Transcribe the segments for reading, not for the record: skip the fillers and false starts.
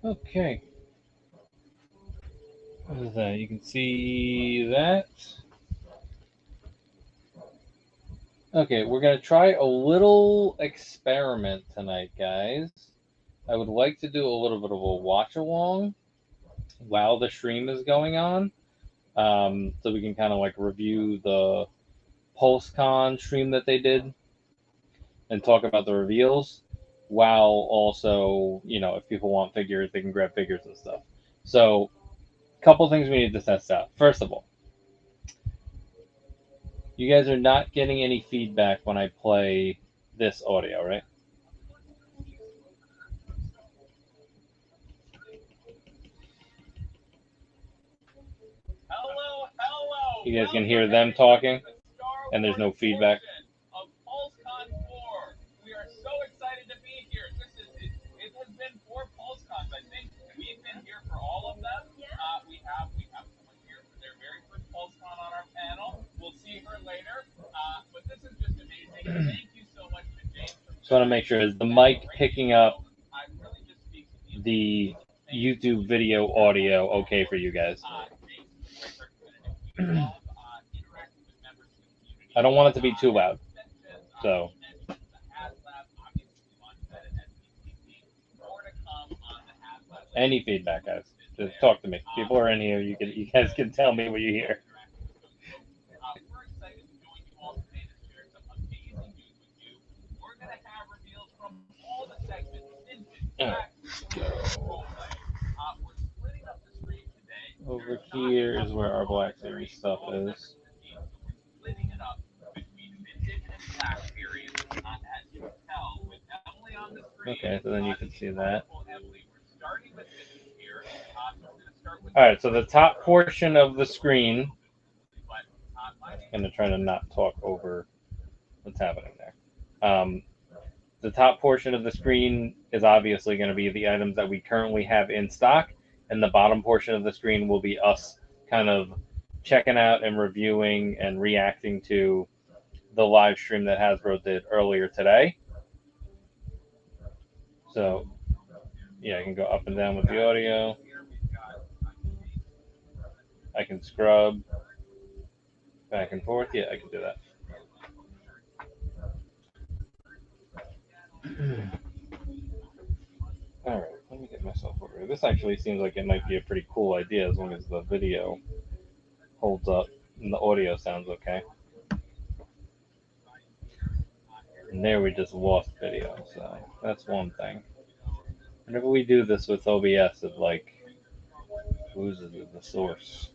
Okay. What is that? You can see that. Okay, we're going to try a little experiment tonight, guys. I would like to do a little bit of a watch along while the stream is going on. So we can kind of like review the PulseCon stream that they did and talk about the reveals, while also, if people want figures, they can grab figures and stuff. So, a couple things we need to test out. First of all, you guys are not getting any feedback when I play this audio, right? You guys can hear them talking, and there's no feedback. We are so excited to be here. It has been 4 PulseCons, I think. We've been here for all of them. We have someone here for their very first PulseCon on our panel. We'll see her later. But this is just amazing. Thank you so much to James. Just want to make sure, is the mic picking up the YouTube video audio okay for you guys? I don't want it to be too loud. So any feedback, guys, just talk to me. People are in here. You guys can tell me what you hear. We're excited to join you all today to share some amazing news with you. We're going to have reveals from all the segments. We're splitting up the screen today. Over here is where our Black Series stuff is. We're splitting it up between vintage and Black Series, as you can tell, with Emily on the screen. Okay, so then you can see that. Alright, so the top portion of the screen, I'm going to try to not talk over what's happening there. The top portion of the screen is obviously going to be the items that we currently have in stock, and the bottom portion of the screen will be us kind of checking out and reviewing and reacting to the live stream that Hasbro did earlier today. So, yeah, I can go up and down with the audio. I can scrub back and forth. Yeah, I can do that. All right, let me get myself over here. This actually seems like it might be a pretty cool idea as long as the video holds up and the audio sounds okay. And there we just lost video, so that's one thing. Whenever we do this with OBS, it like loses the source.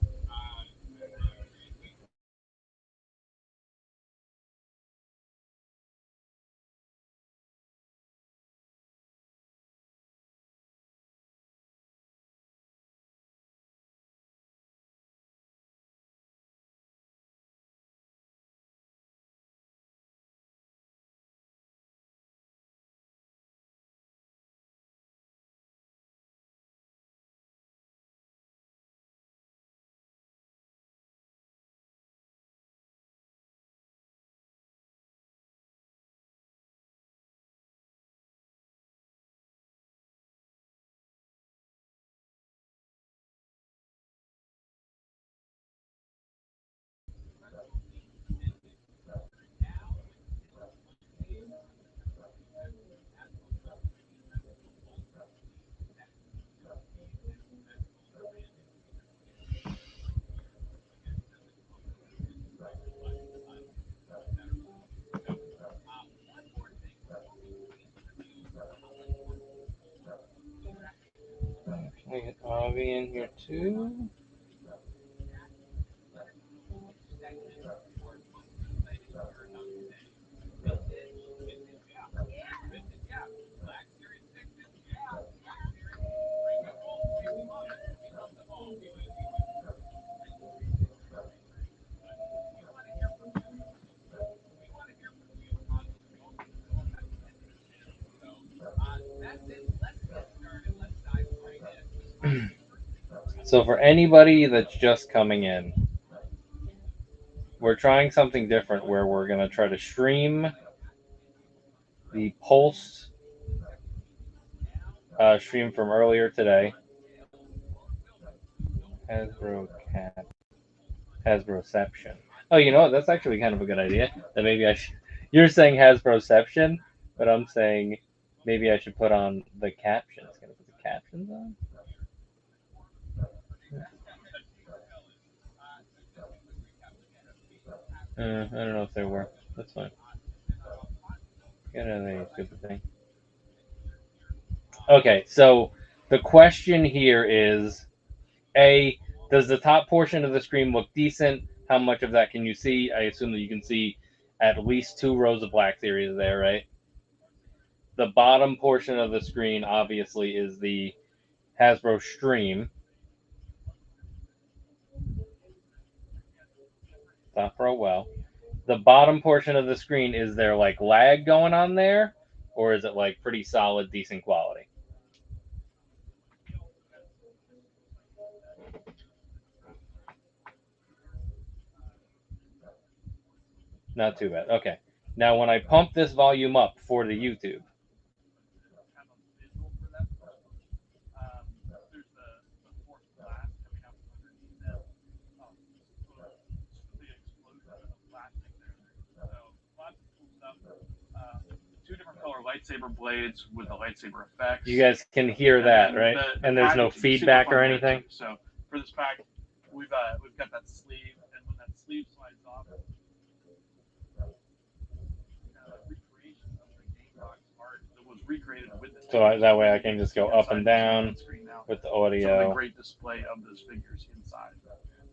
Can we get Avi in here too? So for anybody that's just coming in, we're trying something different where we're going to try to stream the Pulse stream from earlier today. Hasbroception. Oh, you know what? That's actually kind of a good idea. That maybe I should. You're saying Hasbroception, but I'm saying maybe I should put on the captions. Can I put the captions on? I don't know if they work. That's fine. Get out of there, you stupid thing. Okay, so the question here is: A, does the top portion of the screen look decent? How much of that can you see? I assume that you can see at least 2 rows of black series there, right? The bottom portion of the screen obviously is the Hasbro stream. Not pro well. The bottom portion of the screen, is there like lag going on there? Or is it like pretty solid, decent quality? Not too bad. Okay. Now when I pump this volume up for the YouTube, lightsaber blades with the lightsaber effects. you guys can hear that, right? And there's no feedback or anything. So for this pack, we've got that sleeve, and when that sleeve slides off, recreation of the Gamebox art that was recreated with this. So that way I can just go up and down with the audio. So a great display of those figures inside.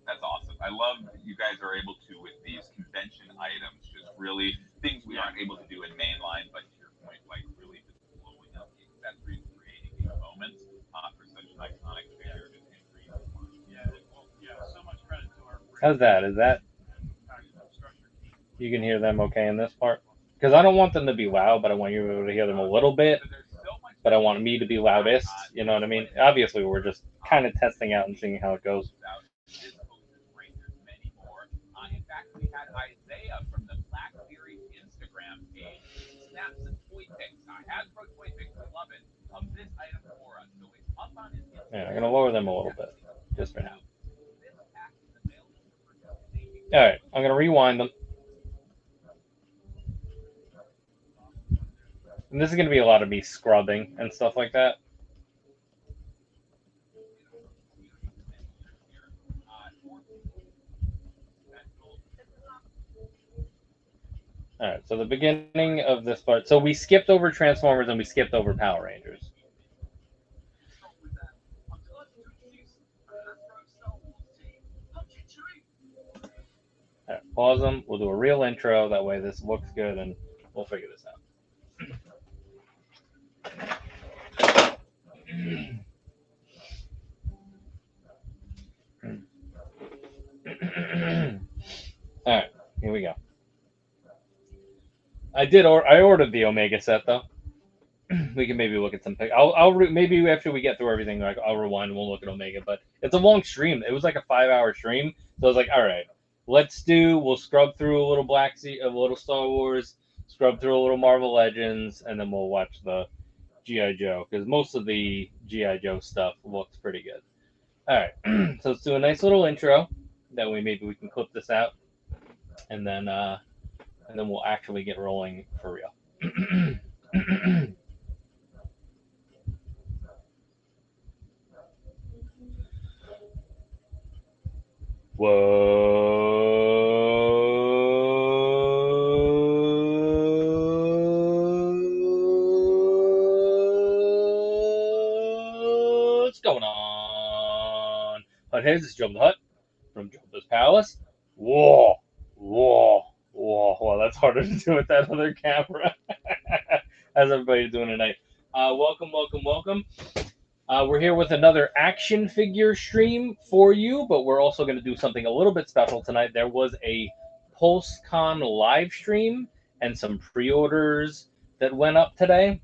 That's awesome. I love that you guys are able to, with these convention items, just really things we aren't able to do in mainline, but to your point, like really just blowing up the accessories, creating these moments for such an iconic figure. Yeah, so much credit to our. How's that? Is that you can hear them okay in this part? Because I don't want them to be loud, but I want you to be able to hear them a little bit. But I want me to be loudest. You know what I mean? Obviously, we're just kind of testing out and seeing how it goes. In fact, we had Isaiah from the Black Series Instagram page snap some toy pics. Hasbro toy pics, we love it, of this item for us. So it's up on his Instagram. Yeah, I'm going to lower them a little bit, just for now. All right, I'm going to rewind them. And this is going to be a lot of me scrubbing and stuff like that. All right, so the beginning of this part. So we skipped over Transformers and we skipped over Power Rangers. All right, pause them. We'll do a real intro. That way this looks good and we'll figure this out. All right, here we go. I ordered the Omega set though. We can maybe look at some pics. Maybe after we get through everything, like I'll rewind and we'll look at Omega. But it's a long stream. It was like a 5-hour stream, so I was like, all right, we'll scrub through a little a little Star Wars, scrub through a little Marvel Legends, and then we'll watch the G.I. Joe because most of the G.I. Joe stuff looks pretty good. All right, so let's do a nice little intro. That way, maybe we can clip this out, and then we'll actually get rolling for real. What's going on? Hut heads, it's Joe the Hut from Jabba's Palace. Whoa. Well, that's harder to do with that other camera. How's everybody doing tonight? Welcome. We're here with another action figure stream for you, but we're also going to do something a little bit special tonight. There was a PulseCon live stream and some pre-orders that went up today.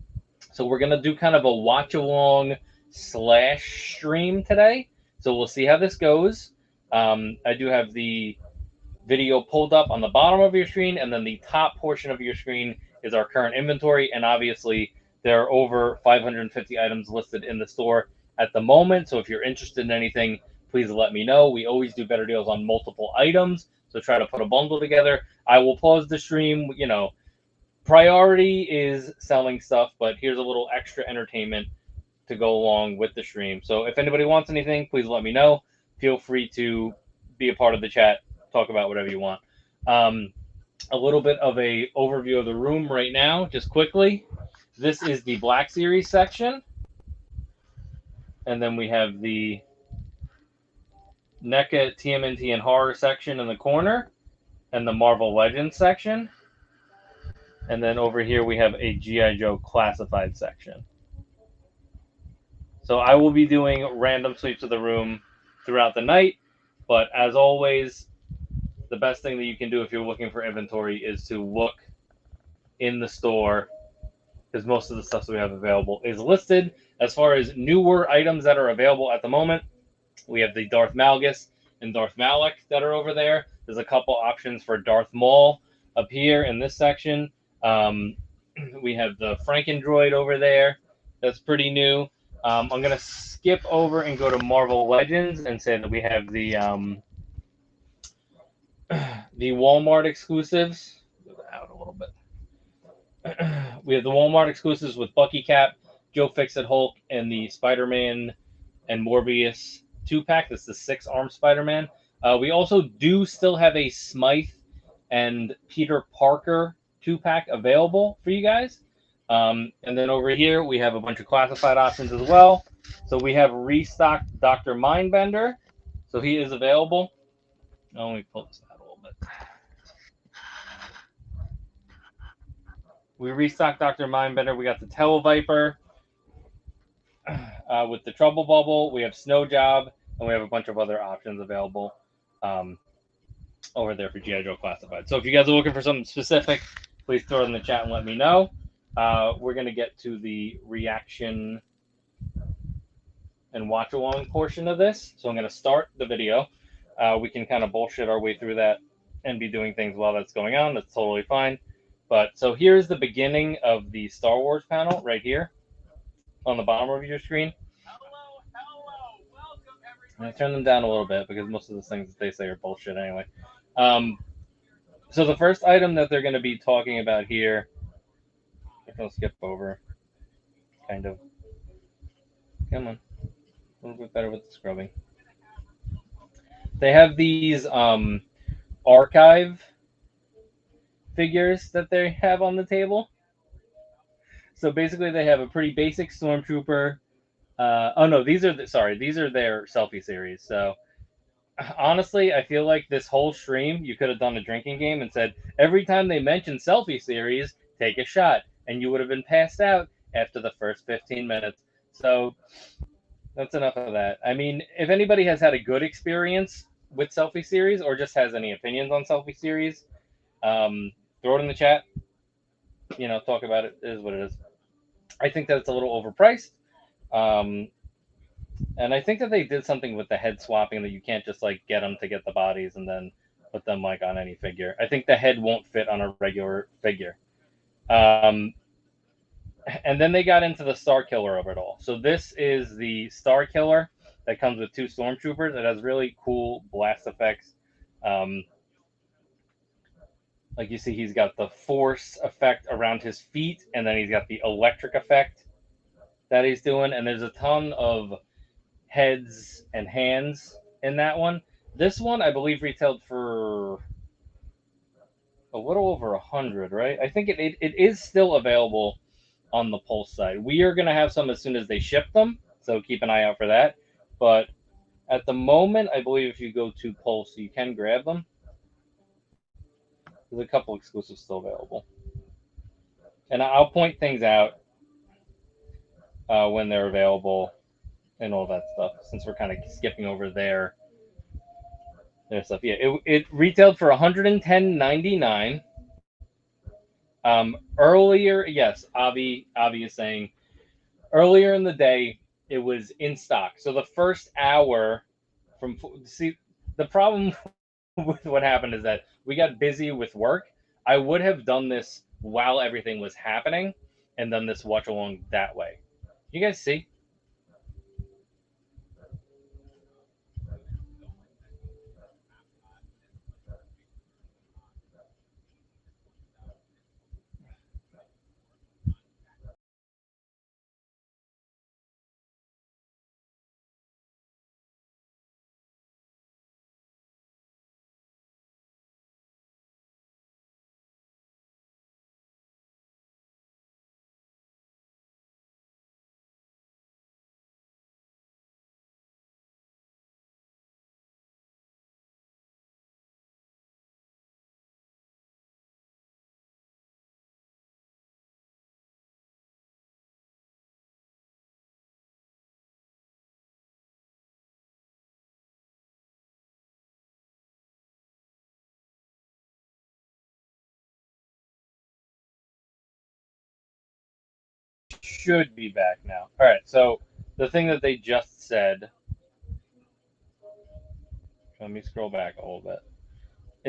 So we're going to do kind of a watch-along / stream today. So we'll see how this goes. I do have the video pulled up on the bottom of your screen, and then the top portion of your screen is our current inventory, and obviously There are over 550 items listed in the store at the moment. So if you're interested in anything, please let me know. We always do better deals on multiple items. So try to put a bundle together. I will pause the stream. You know, priority is selling stuff, but here's a little extra entertainment to go along with the stream. So if anybody wants anything, please let me know. Feel free to be a part of the chat, talk about whatever you want. A little bit of a overview of the room right now, just quickly. This is the Black Series section. And then we have the NECA, TMNT, and Horror section in the corner. And the Marvel Legends section. And then over here we have a G.I. Joe Classified section. So I will be doing random sweeps of the room throughout the night. But as always, the best thing that you can do if you're looking for inventory is to look in the store, because most of the stuff that we have available is listed. As far as newer items that are available at the moment, we have the Darth Malgus and Darth Malak that are over there. There's a couple options for Darth Maul up here in this section. We have the Frankendroid over there. That's pretty new. I'm going to skip over and go to Marvel Legends and say that we have the Walmart exclusives. Move it out a little bit. We have the Walmart exclusives with Bucky Cap, Joe Fixit Hulk, and the Spider-Man and Morbius 2-pack. That's the 6-arm Spider-Man. We also do still have a Smythe and Peter Parker 2-pack available for you guys. And then over here, we have a bunch of classified options as well. So we have restocked Dr. Mindbender. So he is available. Oh, let me pull this out a little bit. We restocked Dr. Mindbender. We got the Televiper with the Trouble Bubble. We have Snow Job, and we have a bunch of other options available over there for G.I. Joe Classified. So if you guys are looking for something specific, please throw it in the chat and let me know. We're going to get to the reaction and watch along portion of this. So I'm going to start the video. We can kind of bullshit our way through that and be doing things while that's going on. That's totally fine. But so here's the beginning of the Star Wars panel right here on the bottom of your screen. Hello, welcome everybody. I'm going to turn them down a little bit because most of the things that they say are bullshit anyway. So the first item that they're going to be talking about here, I'm going to skip over, kind of. Come on. A little bit better with the scrubbing. They have these archive figures that they have on the table. So basically they have a pretty basic Stormtrooper. Oh no, these are their selfie series. So honestly, I feel like this whole stream, you could have done a drinking game and said, every time they mention selfie series, take a shot. And you would have been passed out after the first 15 minutes. So that's enough of that. I mean, if anybody has had a good experience with selfie series or just has any opinions on selfie series, throw it in the chat. You know, talk about it. It is what it is. I think that it's a little overpriced. And I think that they did something with the head swapping that you can't just like get them to get the bodies and then put them like on any figure. I think the head won't fit on a regular figure. And then they got into the Star Killer of it all. So this is the Star Killer that comes with 2 Stormtroopers. It has really cool blast effects. Like you see, he's got the force effect around his feet, and then he's got the electric effect that he's doing. And there's a ton of heads and hands in that one. This one, I believe, retailed for a little over 100, right? I think it is still available on the Pulse side. We are going to have some as soon as they ship them, so keep an eye out for that. But at the moment, I believe if you go to Pulse, you can grab them. There's a couple exclusives still available. And I'll point things out when they're available and all that stuff, since we're kind of skipping over their stuff. Yeah, it retailed for $110.99. Earlier, yes, Avi is saying earlier in the day it was in stock. So the first hour the problem with what happened is that we got busy with work. I would have done this while everything was happening, and done this watch along that way. You guys see? Should be back now. All right. So the thing that they just said. Let me scroll back a little bit.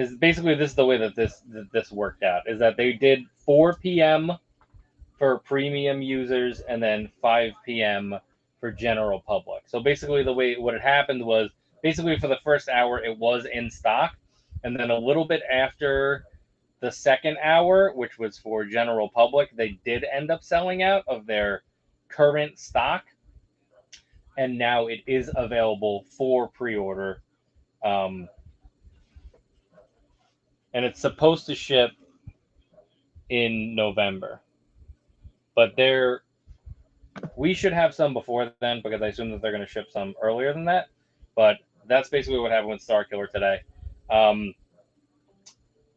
Is basically this is the way that this worked out. Is that they did 4 p.m. for premium users and then 5 p.m. for general public. So basically, the way what had happened was basically for the first hour it was in stock, and then a little bit after the second hour, which was for general public, they did end up selling out of their current stock, and now it is available for pre-order. And it's supposed to ship in November, but we should have some before then because I assume that they're going to ship some earlier than that. But that's basically what happened with Starkiller today.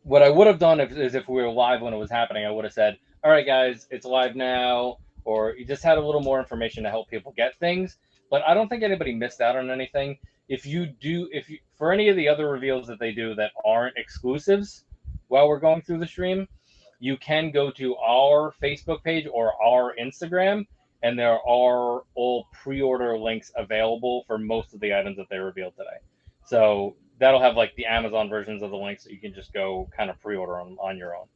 What I would have done is if we were live when it was happening, I would have said, "All right, guys, it's live now," or you just had a little more information to help people get things. But I don't think anybody missed out on anything. If you for any of the other reveals that they do that aren't exclusives while we're going through the stream, you can go to our Facebook page or our Instagram, and there are all pre-order links available for most of the items that they revealed today. So that'll have like the Amazon versions of the links that you can just go kind of pre-order on your own.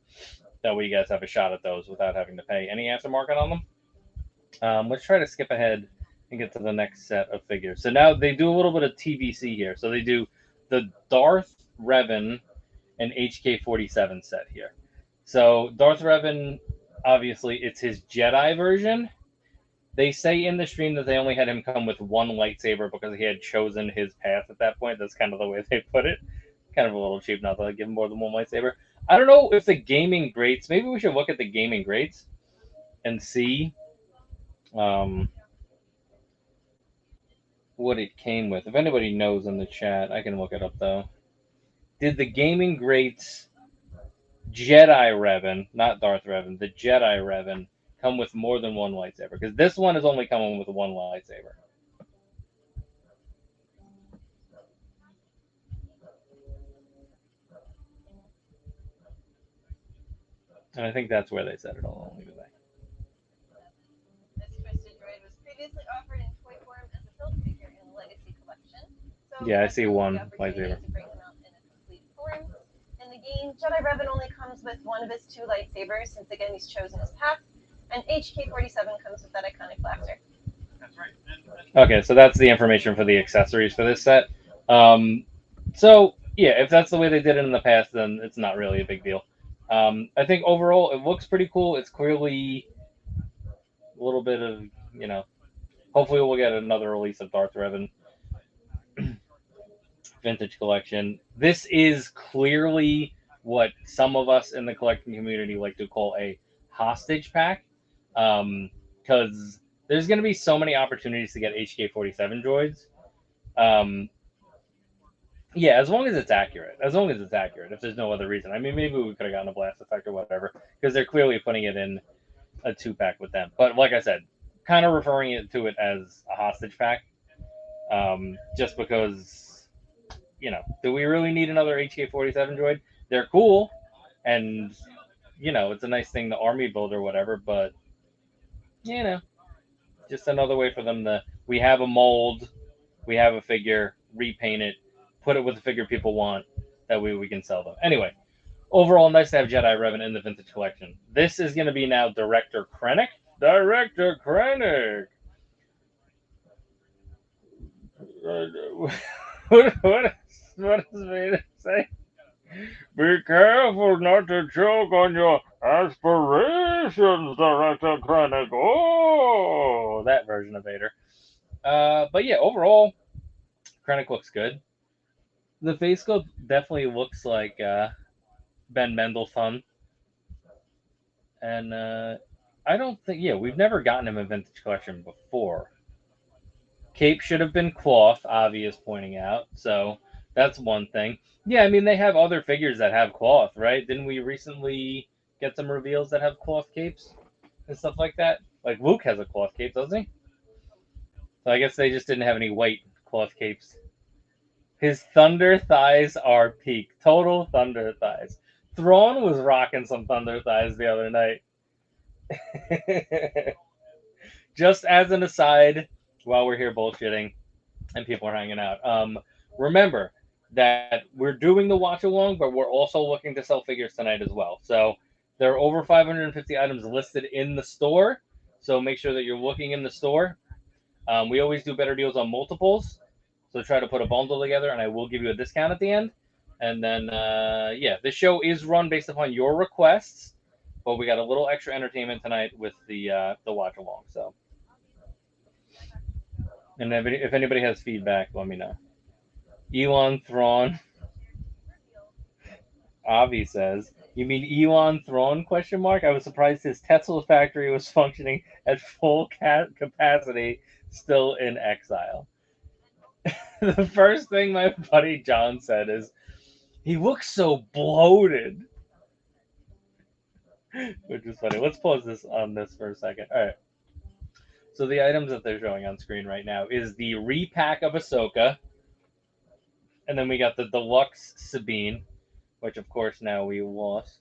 That way you guys have a shot at those without having to pay any aftermarket on them. Let's try to skip ahead and get to the next set of figures. So now they do a little bit of TVC here. So they do the Darth Revan and HK-47 set here. So Darth Revan, obviously, it's his Jedi version. They say in the stream that they only had him come with one lightsaber because he had chosen his path at that point. That's kind of the way they put it. Kind of a little cheap not to give him more than one lightsaber. I don't know if the gaming greats, maybe we should look at the gaming greats and see what it came with. If anybody knows in the chat, I can look it up though. Did the gaming greats Jedi Revan, not Darth Revan, the Jedi Revan, come with more than one lightsaber? Because this one is only coming with one lightsaber. And I think that's where they said it all along the way. This twisted droid was previously offered in toy form as a build figure in the Legacy collection. So yeah, I see one lightsaber. To bring them out in a complete form. In the game, Jedi Revan only comes with one of his 2 lightsabers, since again he's chosen his path, and HK-47 comes with that iconic blaster. That's right. Okay, so that's the information for the accessories for this set. So yeah, if that's the way they did it in the past, then it's not really a big deal. I think overall it looks pretty cool. It's clearly a little bit of, hopefully we'll get another release of Darth Revan vintage collection. This is clearly what some of us in the collecting community like to call a hostage pack, because there's going to be so many opportunities to get HK-47 droids. Yeah, as long as it's accurate. If there's no other reason. I mean, maybe we could have gotten a blast effect or whatever, because they're clearly putting it in a 2-pack with them. But like I said, kind of referring to it as a hostage pack, just because, do we really need another HK-47 droid? They're cool, and, it's a nice thing to army build or whatever, but, just another way for them to, we have a mold, we have a figure, repaint it, put it with the figure people want, that way we can sell them. Anyway, overall, nice to have Jedi Revan in the vintage collection. This is going to be now Director Krennic. Director Krennic. What does Vader say? Be careful not to choke on your aspirations, Director Krennic. Oh, that version of Vader. But yeah, overall, Krennic looks good. The face sculpt definitely looks like Ben Mendelsohn. And I don't think, we've never gotten him a vintage collection before. Cape should have been cloth, Avi is pointing out. So that's one thing. Yeah, I mean, they have other figures that have cloth, right? Didn't we recently get some reveals that have cloth capes and stuff like that? Like Luke has a cloth cape, doesn't he? So I guess they just didn't have any white cloth capes. His thunder thighs are peak. Total thunder thighs. Thrawn was rocking some thunder thighs the other night. Just as an aside, while we're here bullshitting and people are hanging out, remember that we're doing the watch along, but we're also looking to sell figures tonight as well. So there are over 550 items listed in the store. So make sure that you're looking in the store. We always do better deals on multiples. So try to put a bundle together, and I will give you a discount at the end. And then, this show is run based upon your requests, but we got a little extra entertainment tonight with the watch along. So, and if anybody has feedback, let me know. Elon Thrawn. Avi says, "You mean Elon Thrawn? ? I was surprised his Tesla factory was functioning at full capacity, still in exile." The first thing my buddy John said is, "He looks so bloated," which is funny. Let's pause this on this for a second. All right. So the items that they're showing on screen right now is the repack of Ahsoka, and then we got the deluxe Sabine, which of course now we lost.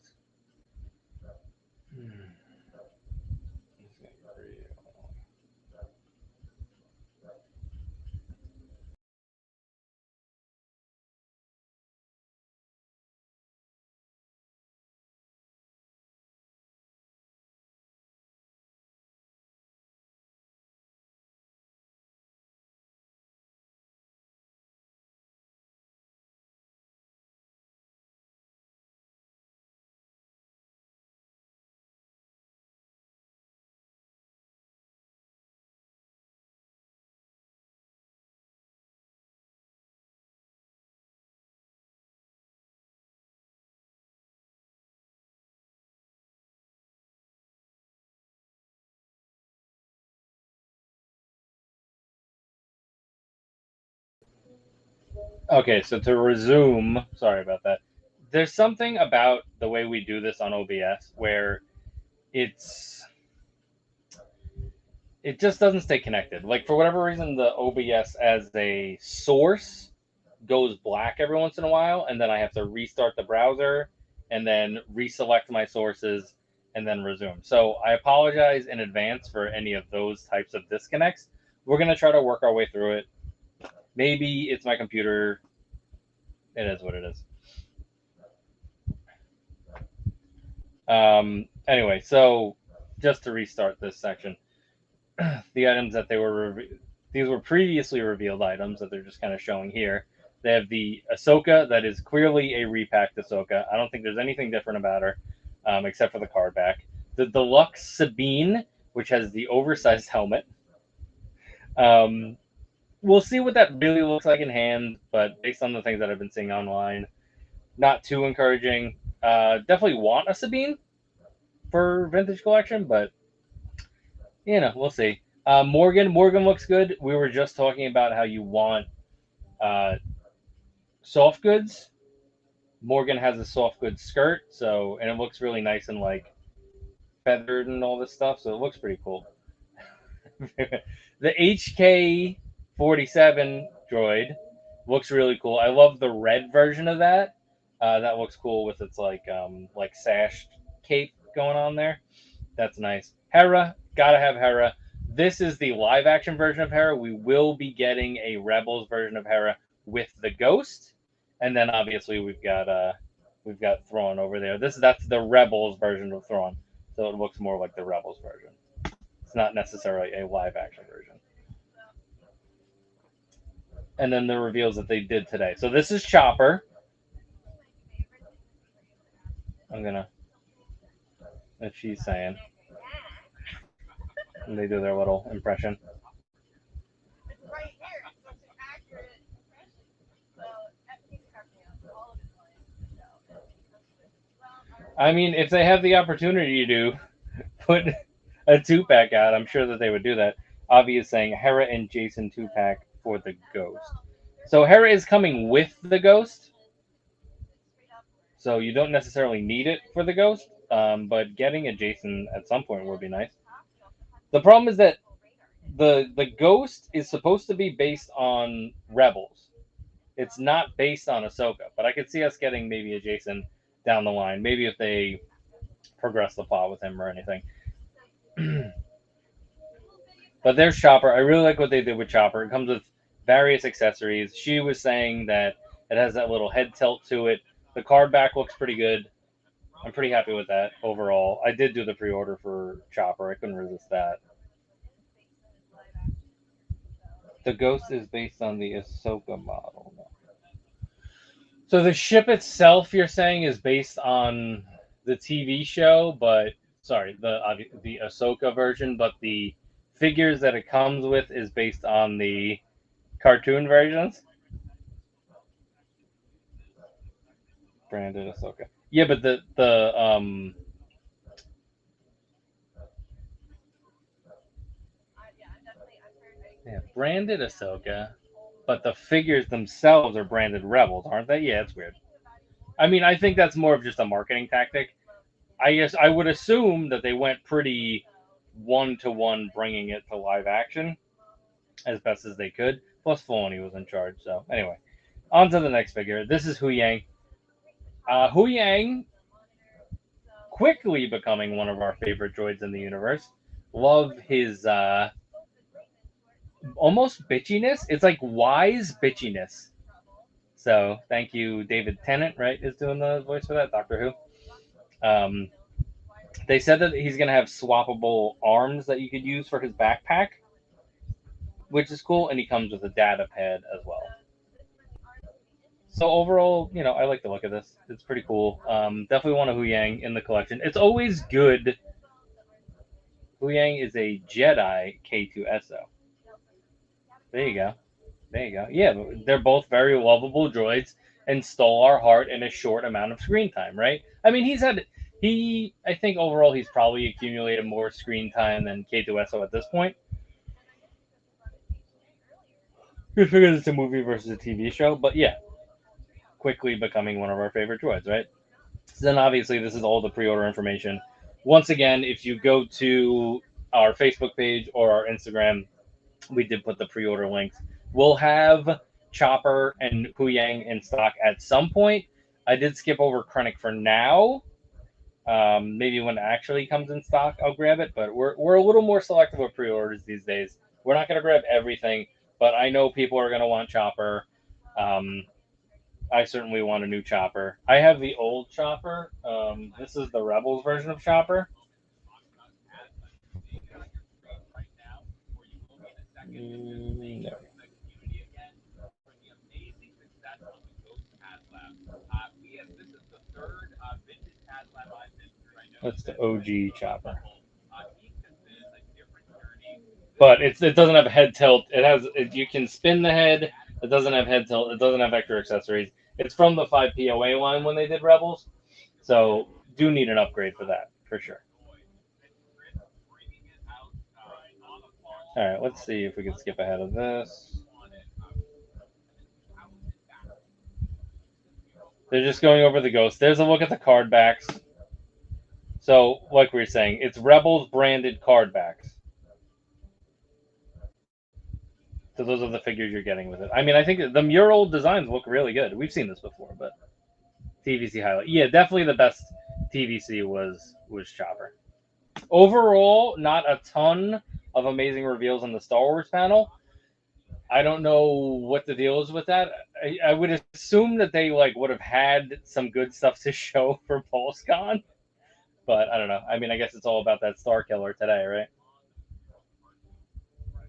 Okay, so to resume, sorry about that. There's something about the way we do this on OBS where it just doesn't stay connected. Like, for whatever reason, the OBS as a source goes black every once in a while, and then I have to restart the browser and then reselect my sources and then resume. So I apologize in advance for any of those types of disconnects. We're going to try to work our way through it. Maybe it's my computer. It is what it is. Anyway, so just to restart this section, the items that these were previously revealed items that they're just kind of showing here. They have the Ahsoka that is clearly a repacked Ahsoka. I don't think there's anything different about her, except for the card back. The deluxe Sabine, which has the oversized helmet. We'll see what that really looks like in hand, but based on the things that I've been seeing online, not too encouraging. Definitely want a Sabine for vintage collection, but we'll see. Morgan looks good. We were just talking about how you want soft goods. Morgan has a soft goods skirt, and it looks really nice and like feathered and all this stuff, so it looks pretty cool. The HK-47 droid looks really cool. I love the red version of that. That looks cool with its like sash cape going on there. That's nice. Hera, gotta have Hera. This is the live action version of Hera. We will be getting a Rebels version of Hera with the Ghost, and then obviously we've got we've got Thrawn over there. That's the Rebels version of Thrawn, so it looks more like the Rebels version. It's not necessarily a live action version. And then the reveals that they did today. So this is Chopper. I'm gonna, if she's saying, and they do their little impression. I mean, if they have the opportunity to put a 2-pack out, I'm sure that they would do that. Avi is saying Hera and Jason 2-pack for the Ghost. So Hera is coming with the Ghost. So you don't necessarily need it for the Ghost, but getting a Jason at some point would be nice. The problem is that the Ghost is supposed to be based on Rebels. It's not based on Ahsoka, but I could see us getting maybe a Jason down the line. Maybe if they progress the plot with him or anything. But there's Chopper. I really like what they did with Chopper. It comes with various accessories. She was saying that it has that little head tilt to it. The card back looks pretty good. I'm pretty happy with that overall. I did do the pre-order for Chopper. I couldn't resist that. The Ghost is based on the Ahsoka model. So the ship itself, you're saying, is based on the TV show, but sorry, the Ahsoka version, but the figures that it comes with is based on the cartoon versions. Branded Ahsoka. Yeah, but branded Ahsoka, but the figures themselves are branded Rebels, aren't they? Yeah, it's weird. I mean, I think that's more of just a marketing tactic. I guess I would assume that they went pretty one-to-one bringing it to live action as best as they could. Plus, Filoni was in charge. So, anyway, on to the next figure. This is Huyang. Huyang quickly becoming one of our favorite droids in the universe. Love his almost bitchiness. It's like wise bitchiness. So, thank you, David Tennant, right, is doing the voice for that, Doctor Who. They said that he's going to have swappable arms that you could use for his backpack, which is cool, and he comes with a data pad as well. So overall, you know, I like the look of this. It's pretty cool. Definitely want a Huyang in the collection. It's always good. Huyang is a Jedi K2SO. There you go. There you go. Yeah, they're both very lovable droids and stole our heart in a short amount of screen time, right? I mean, I think overall he's probably accumulated more screen time than K2SO at this point. Just because it's a movie versus a TV show, but yeah, quickly becoming one of our favorite droids, right? So then obviously this is all the pre-order information. Once again, if you go to our Facebook page or our Instagram, we did put the pre-order links. We'll have Chopper and Huyang in stock at some point. I did skip over Krennic for now. Maybe when it actually comes in stock, I'll grab it. But we're a little more selective with pre-orders these days. We're not going to grab everything, but I know people are going to want Chopper. I certainly want a new Chopper. I have the old Chopper. This is the Rebels version of Chopper. No. That's the OG Chopper. But it doesn't have a head tilt. You can spin the head. It doesn't have head tilt. It doesn't have extra accessories. It's from the 5 POA line when they did Rebels. So do need an upgrade for that, for sure. All right, let's see if we can skip ahead of this. They're just going over the Ghost. There's a look at the card backs. So, like we were saying, it's Rebels branded card backs. So those are the figures you're getting with it. I mean, I think the mural designs look really good. We've seen this before, but TVC highlight. Yeah, definitely the best TVC was Chopper. Overall, not a ton of amazing reveals on the Star Wars panel. I don't know what the deal is with that. I would assume that they like would have had some good stuff to show for PulseCon, but I don't know. I mean, I guess it's all about that Star Killer today, right?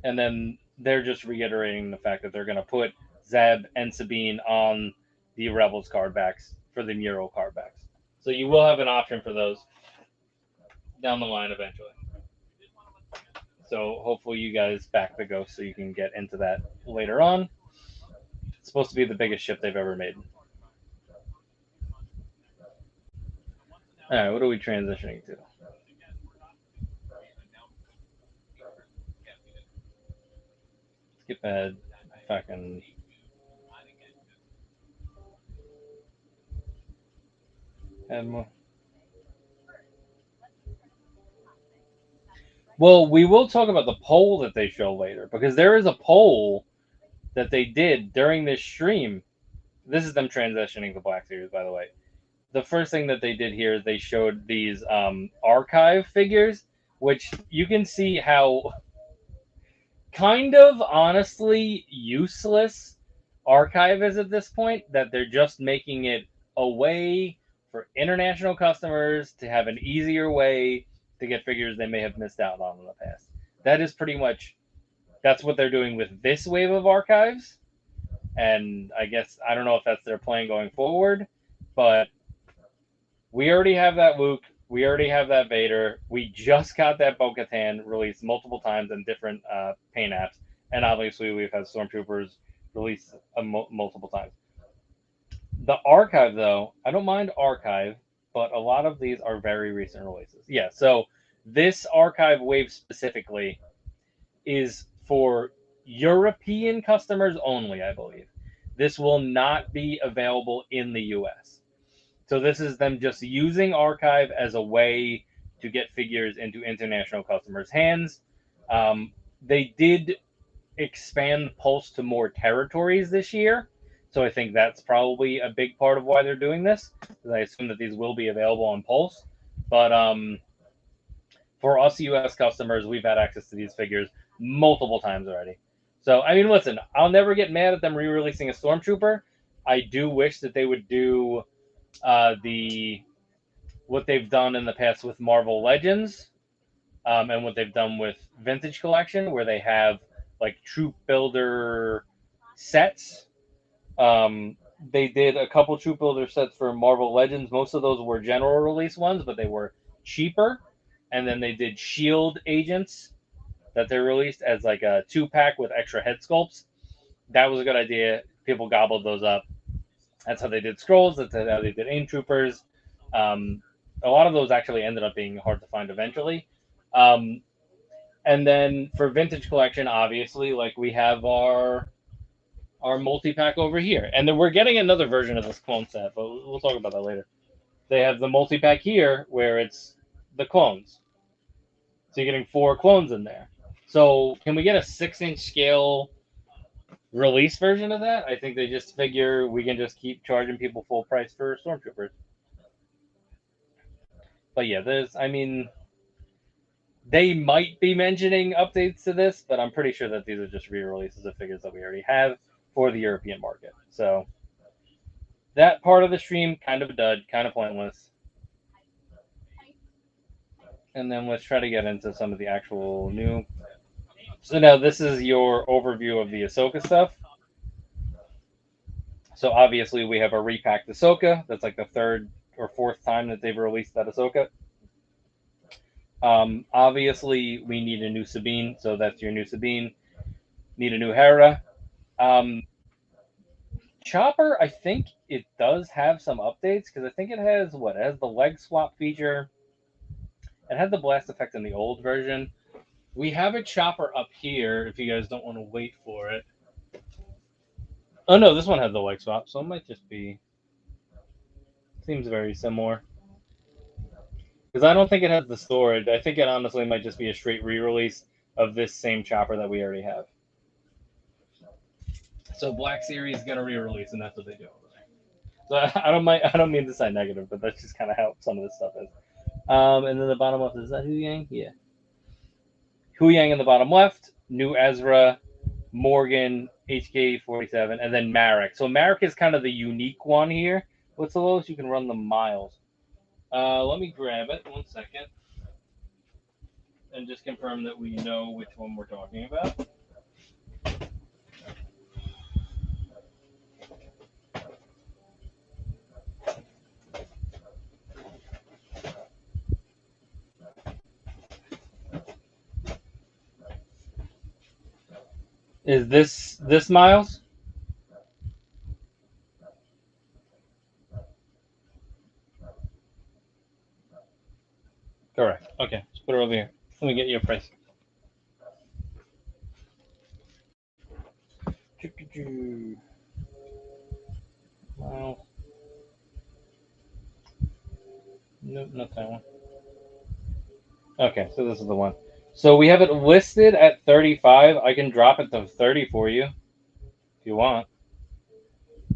And then they're just reiterating the fact that they're going to put Zeb and Sabine on the Rebels card backs for the mural card backs. So you will have an option for those down the line eventually. So hopefully you guys back the Ghost so you can get into that later on. It's supposed to be the biggest ship they've ever made. All right, what are we transitioning to? Skip ahead. Fucking. Add more. Well, we will talk about the poll that they show later because there is a poll that they did during this stream. This is them transitioning to Black Series, by the way. The first thing that they did here is they showed these archive figures, which you can see how kind of honestly useless archive is at this point, that they're just making it a way for international customers to have an easier way to get figures they may have missed out on in the past. That is pretty much, that's what they're doing with this wave of archives. And I guess, I don't know if that's their plan going forward, but we already have that Luke. We already have that Vader. We just got that Bo-Katan released multiple times in different paint apps. And obviously we've had Stormtroopers released multiple times. The archive, though, I don't mind archive, but a lot of these are very recent releases. Yeah, so this archive wave specifically is for European customers only, I believe. This will not be available in the US. So this is them just using archive as a way to get figures into international customers' hands. They did expand Pulse to more territories this year. So I think that's probably a big part of why they're doing this. Because I assume that these will be available on Pulse. But for us US customers, we've had access to these figures multiple times already. So, I mean, listen, I'll never get mad at them re-releasing a Stormtrooper. I do wish that they would do what they've done in the past with Marvel Legends, and what they've done with Vintage Collection, where they have like troop builder sets. They did a couple troop builder sets for Marvel Legends. Most of those were general release ones, but they were cheaper. And then they did Shield agents that they released as like a 2-pack with extra head sculpts. That was a good idea. People gobbled those up. That's how they did Scrolls. That's how they did AIM Troopers. A lot of those actually ended up being hard to find eventually. And then for Vintage Collection, obviously, like we have our multi-pack over here. And then we're getting another version of this clone set, but we'll talk about that later. They have the multi-pack here where it's the clones. So you're getting 4 clones in there. So can we get a 6-inch scale release version of that? I think they just figure we can just keep charging people full price for Stormtroopers. But yeah, they might be mentioning updates to this, but I'm pretty sure that these are just re-releases of figures that we already have for the European market. So that part of the stream, kind of a dud, kind of pointless. And then let's try to get into some of the actual new. So now this is your overview of the Ahsoka stuff. So obviously we have a repacked Ahsoka. That's like the 3rd or 4th time that they've released that Ahsoka. Obviously we need a new Sabine, so that's your new Sabine. Need a new Hera. Chopper, I think it does have some updates because I think it has It has the leg swap feature. It had the blast effect in the old version. We have a Chopper up here if you guys don't want to wait for it. Oh no, this one has the leg swap, so it might just be. Seems very similar. Because I don't think it has the storage. I think it honestly might just be a straight re-release of this same Chopper that we already have. So Black Series is gonna re-release, and that's what they do over there. So I don't mean to sound negative, but that's just kind of how some of this stuff is. And then the bottom left, is that Huyang? Yeah. Huyang in the bottom left, new Ezra, Morgan, HK47, and then Marek. So Marek is kind of the unique one here. What's the lowest you can run the miles? Let me grab it 1 second and just confirm that we know which one we're talking about. Is this miles? Correct. Okay, let's put it over here. Let me get you a price. Miles. Nope, not that one. Okay, so this is the one. So we have it listed at 35. I can drop it to 30 for you if you want.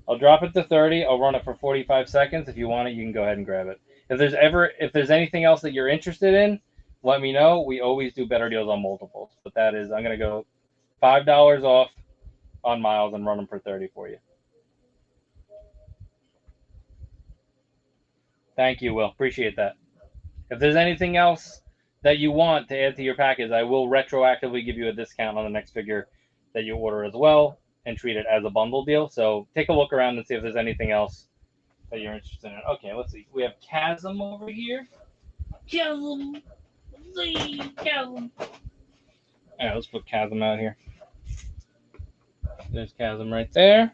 I'll drop it to 30. I'll run it for 45 seconds. If you want it, you can go ahead and grab it. If there's anything else that you're interested in, let me know. We always do better deals on multiples. But that is, I'm going to go $5 off on miles and run them for 30 for you. Thank you, Will. Appreciate that. If there's anything else that you want to add to your package, I will retroactively give you a discount on the next figure that you order as well and treat it as a bundle deal. So take a look around and see if there's anything else that you're interested in. Okay, let's see. We have Chasm over here. Chasm. Chasm. All right, let's put Chasm out here. There's Chasm right there.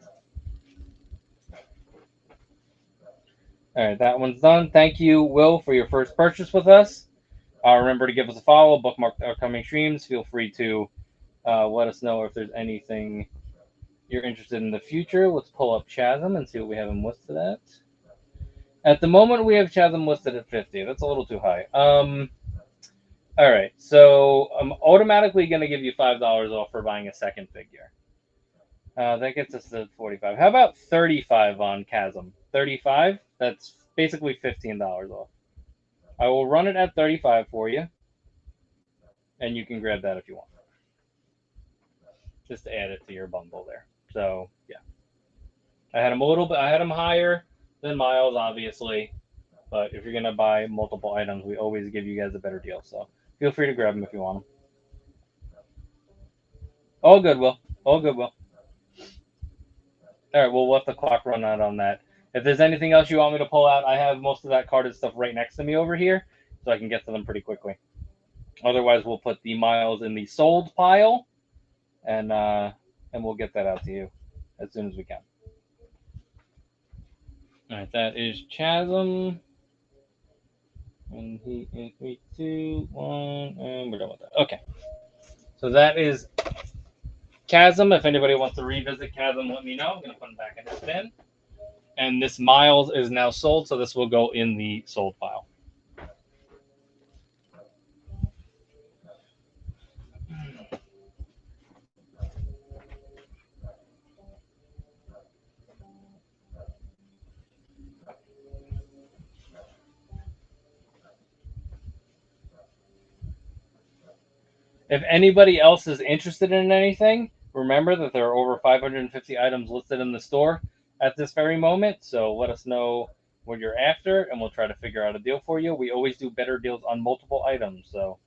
All right, that one's done. Thank you, Will, for your first purchase with us. Remember to give us a follow, bookmark the upcoming streams. Feel free to let us know if there's anything you're interested in the future. Let's pull up Chasm and see what we have him listed at. At the moment, we have Chasm listed at 50. That's a little too high. All right, so I'm automatically going to give you $5 off for buying a second figure. That gets us to 45. How about 35 on Chasm? 35? That's basically $15 off. I will run it at 35 for you, and you can grab that if you want. Just to add it to your bundle there. So yeah, I had him a little bit. I had him higher than Miles, obviously, but if you're gonna buy multiple items, we always give you guys a better deal. So feel free to grab them if you want them. All good, Will. All good, Will. All right, we'll let the clock run out on that. If there's anything else you want me to pull out, I have most of that carded stuff right next to me over here, so I can get to them pretty quickly. Otherwise, we'll put the miles in the sold pile, and we'll get that out to you as soon as we can. All right, that is Chasm. And he is 3, 2, 1, and we're done with that. Okay, so that is Chasm. If anybody wants to revisit Chasm, let me know. I'm going to put him back in his bin. And this Miles is now sold, so this will go in the sold pile. If anybody else is interested in anything, remember that there are over 550 items listed in the store at this very moment. So let us know what you're after, and we'll try to figure out a deal for you. We always do better deals on multiple items, so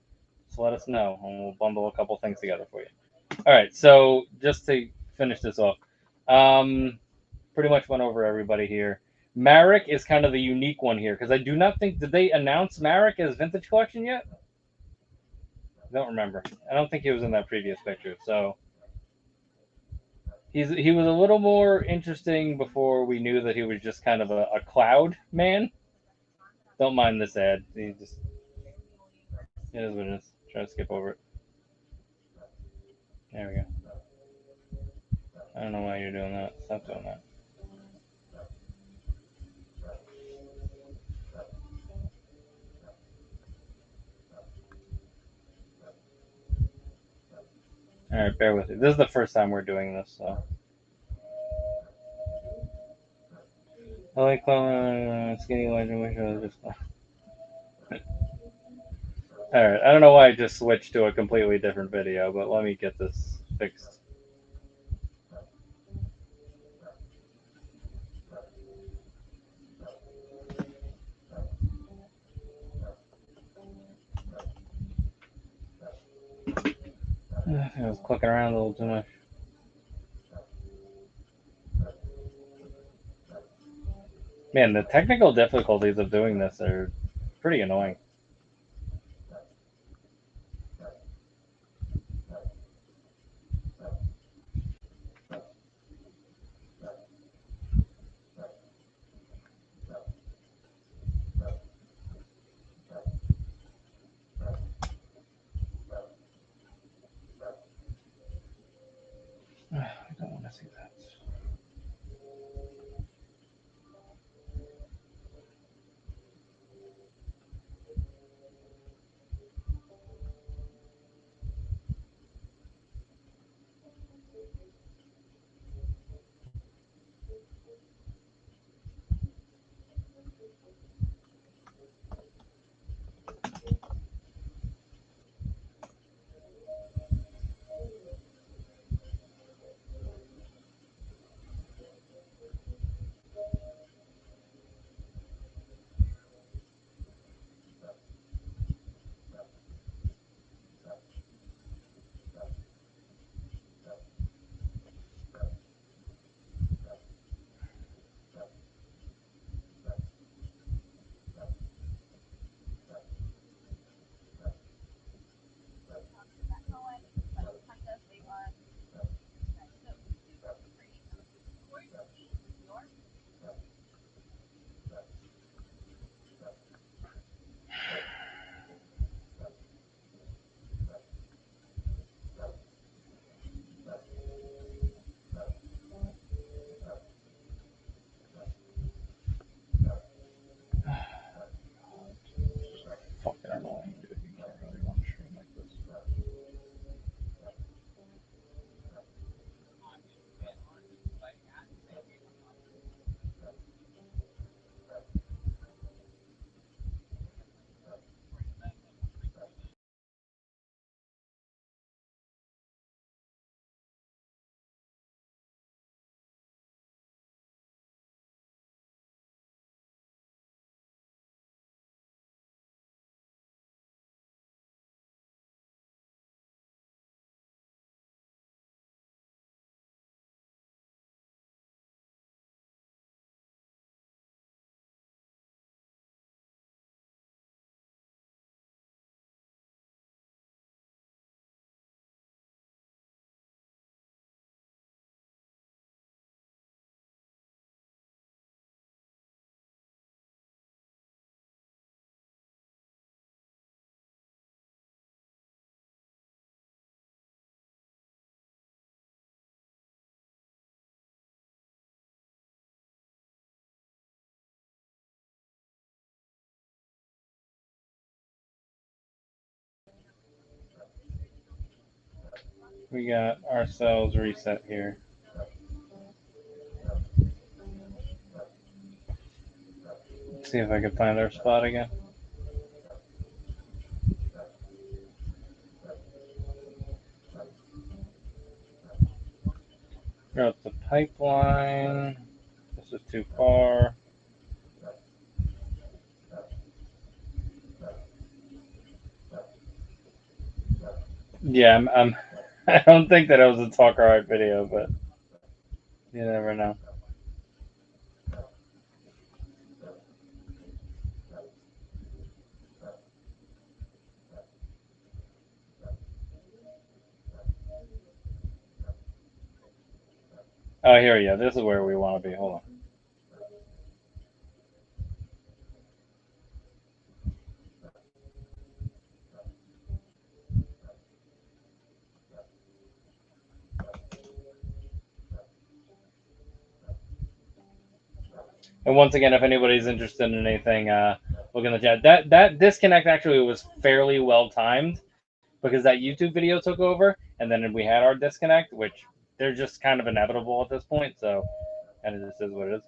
just let us know, and we'll bundle a couple things together for you. All right, so just to finish this off, pretty much went over everybody here. Marek is kind of the unique one here, because I do not think, did they announce Marek as Vintage Collection yet? I don't remember. I don't think he was in that previous picture. So he was a little more interesting before we knew that he was just kind of a cloud man. Don't mind this ad. He just, it is what it is. Try to skip over it. There we go. I don't know why you're doing that. Stop doing that. All right, bear with me. This is the first time we're doing this, so. I like skinny legend. Wish I was just. All right, I don't know why I just switched to a completely different video, but let me get this fixed. was clicking around a little too much. Man, the technical difficulties of doing this are pretty annoying. I don't want to see that. Fucking annoying, dude. You can't really want to stream like this. We got ourselves reset here. Let's see if I can find our spot again. Go up the pipeline. This is too far. Yeah, I'm I don't think that it was a talk alright video, but you never know. Oh, here we go. This is where we want to be. Hold on. And once again, if anybody's interested in anything, look in the chat. That disconnect actually was fairly well timed because that YouTube video took over, and then we had our disconnect, which they're just kind of inevitable at this point. So, and it just is what it is.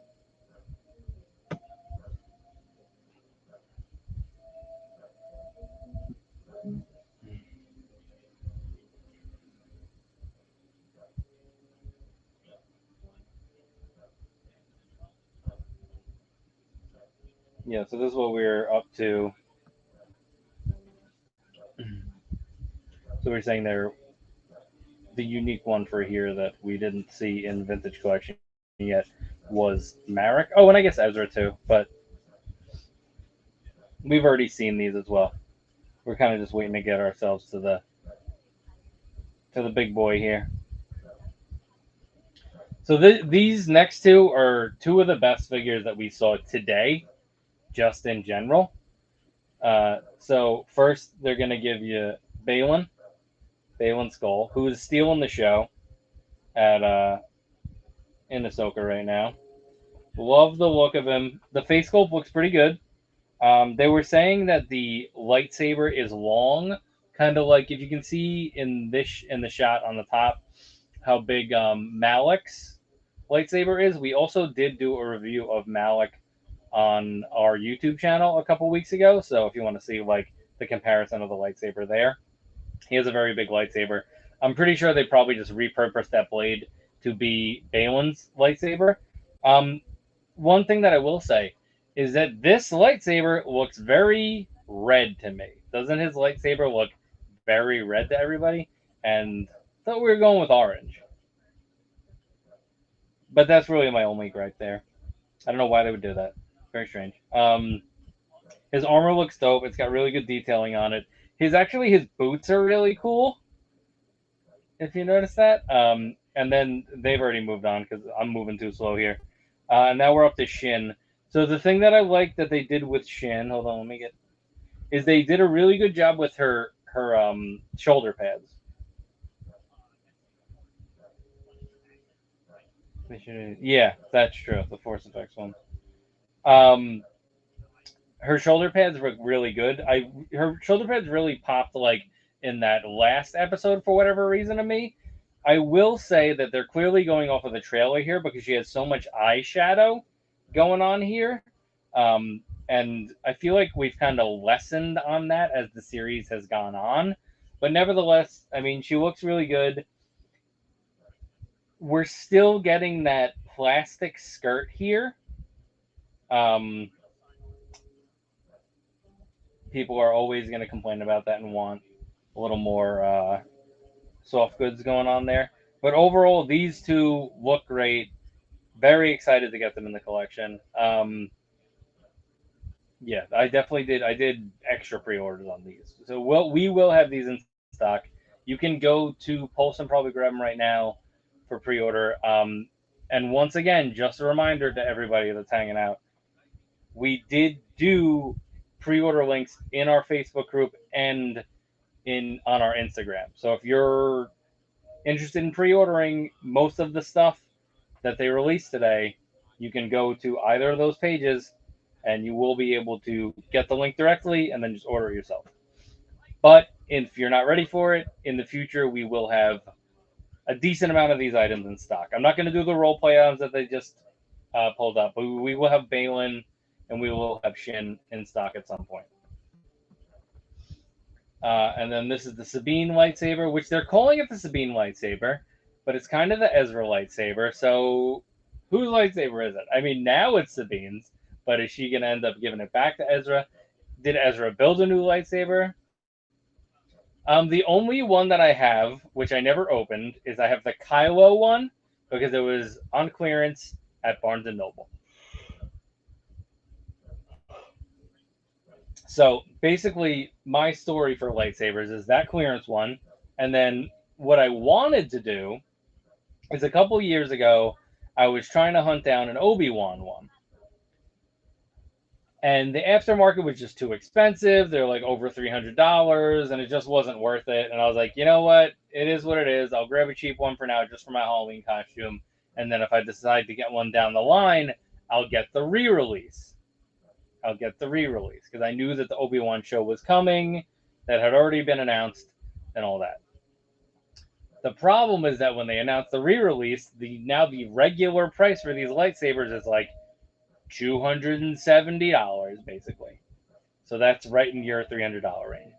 Yeah, so this is what we're up to. So we're saying there the unique one for here that we didn't see in Vintage Collection yet was Marek. Oh, and I guess Ezra too, but we've already seen these as well. We're kind of just waiting to get ourselves to the big boy here. So these next two are two of the best figures that we saw today, just in general. So first, they're going to give you Baylon Skull, who is stealing the show at in Ahsoka right now. Love the look of him. The face sculpt looks pretty good. They were saying that the lightsaber is long, kind of like if you can see in the shot on the top how big Malik's lightsaber is. We also did do a review of Malik on our YouTube channel a couple weeks ago, so if you want to see like the comparison of the lightsaber there, he has a very big lightsaber. I'm pretty sure they probably just repurposed that blade to be Baylon's lightsaber. One thing that I will say is that this lightsaber looks very red to me. Doesn't his lightsaber look very red to everybody? And I thought we were going with orange. But that's really my only gripe there. I don't know why they would do that. Very strange. His armor looks dope. It's got really good detailing on it. His boots are really cool, if you notice that. And then they've already moved on because I'm moving too slow here. Now we're up to Shin. So the thing that I like that they did with Shin, hold on, is they did a really good job with her shoulder pads. Yeah, that's true. The Force Effects one. Her shoulder pads look really good. Her shoulder pads really popped like in that last episode for whatever reason to me. I will say that they're clearly going off of the trailer here because she has so much eyeshadow going on here. And I feel like we've kind of lessened on that as the series has gone on. But nevertheless, I mean, she looks really good. We're still getting that plastic skirt here. People are always going to complain about that and want a little more soft goods going on there. But overall, these two look great. Very excited to get them in the collection. Yeah, I definitely did. I did extra pre-orders on these. So we will have these in stock. You can go to Pulse and probably grab them right now for pre-order. And once again, just a reminder to everybody that's hanging out, we did do pre-order links in our Facebook group and on our Instagram. So if you're interested in pre-ordering most of the stuff that they released today, you can go to either of those pages and you will be able to get the link directly and then just order it yourself. But if you're not ready for it, in the future we will have a decent amount of these items in stock. I'm not going to do the role play items that they just pulled up, but we will have Baylon and we will have Shin in stock at some point. And then this is the Sabine lightsaber, which they're calling it the Sabine lightsaber, but it's kind of the Ezra lightsaber. So whose lightsaber is it? I mean, now it's Sabine's, but is she going to end up giving it back to Ezra? Did Ezra build a new lightsaber? The only one that I have, which I never opened, is I have the Kylo one because it was on clearance at Barnes & Noble. So basically, my story for lightsabers is that clearance one. And then what I wanted to do is a couple years ago, I was trying to hunt down an Obi-Wan one. And the aftermarket was just too expensive. They're like over $300, and it just wasn't worth it. And I was like, you know what? It is what it is. I'll grab a cheap one for now just for my Halloween costume. And then if I decide to get one down the line, I'll get the re-release. Because I knew that the Obi-Wan show was coming, that had already been announced, and all that. The problem is that when they announced the re-release, the regular price for these lightsabers is like $270, basically. So that's right in your $300 range.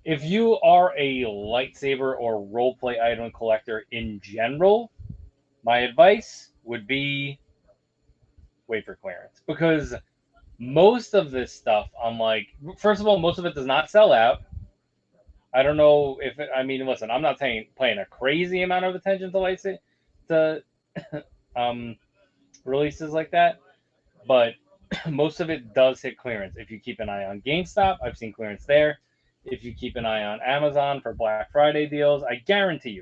If you are a lightsaber or roleplay item collector in general, my advice would be wait for clearance. Because most of this stuff, I'm like, first of all, most of it does not sell out. I don't know if I mean, listen, I'm not paying a crazy amount of attention to releases like that, but most of it does hit clearance. If you keep an eye on GameStop, I've seen clearance there. If you keep an eye on Amazon for Black Friday deals, I guarantee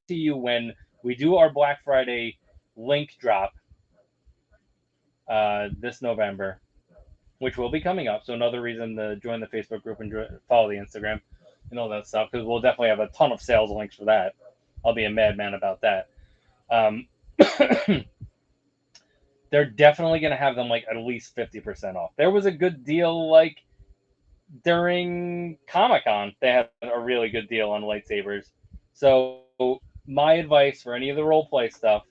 you when we do our Black Friday link drop this November, which will be coming up. So another reason to join the Facebook group and follow the Instagram and all that stuff, because we'll definitely have a ton of sales links for that. I'll be a madman about that. They're definitely going to have them like at least 50% off. There was a good deal like during Comic-Con. They had a really good deal on lightsabers. So my advice for any of the role play stuff,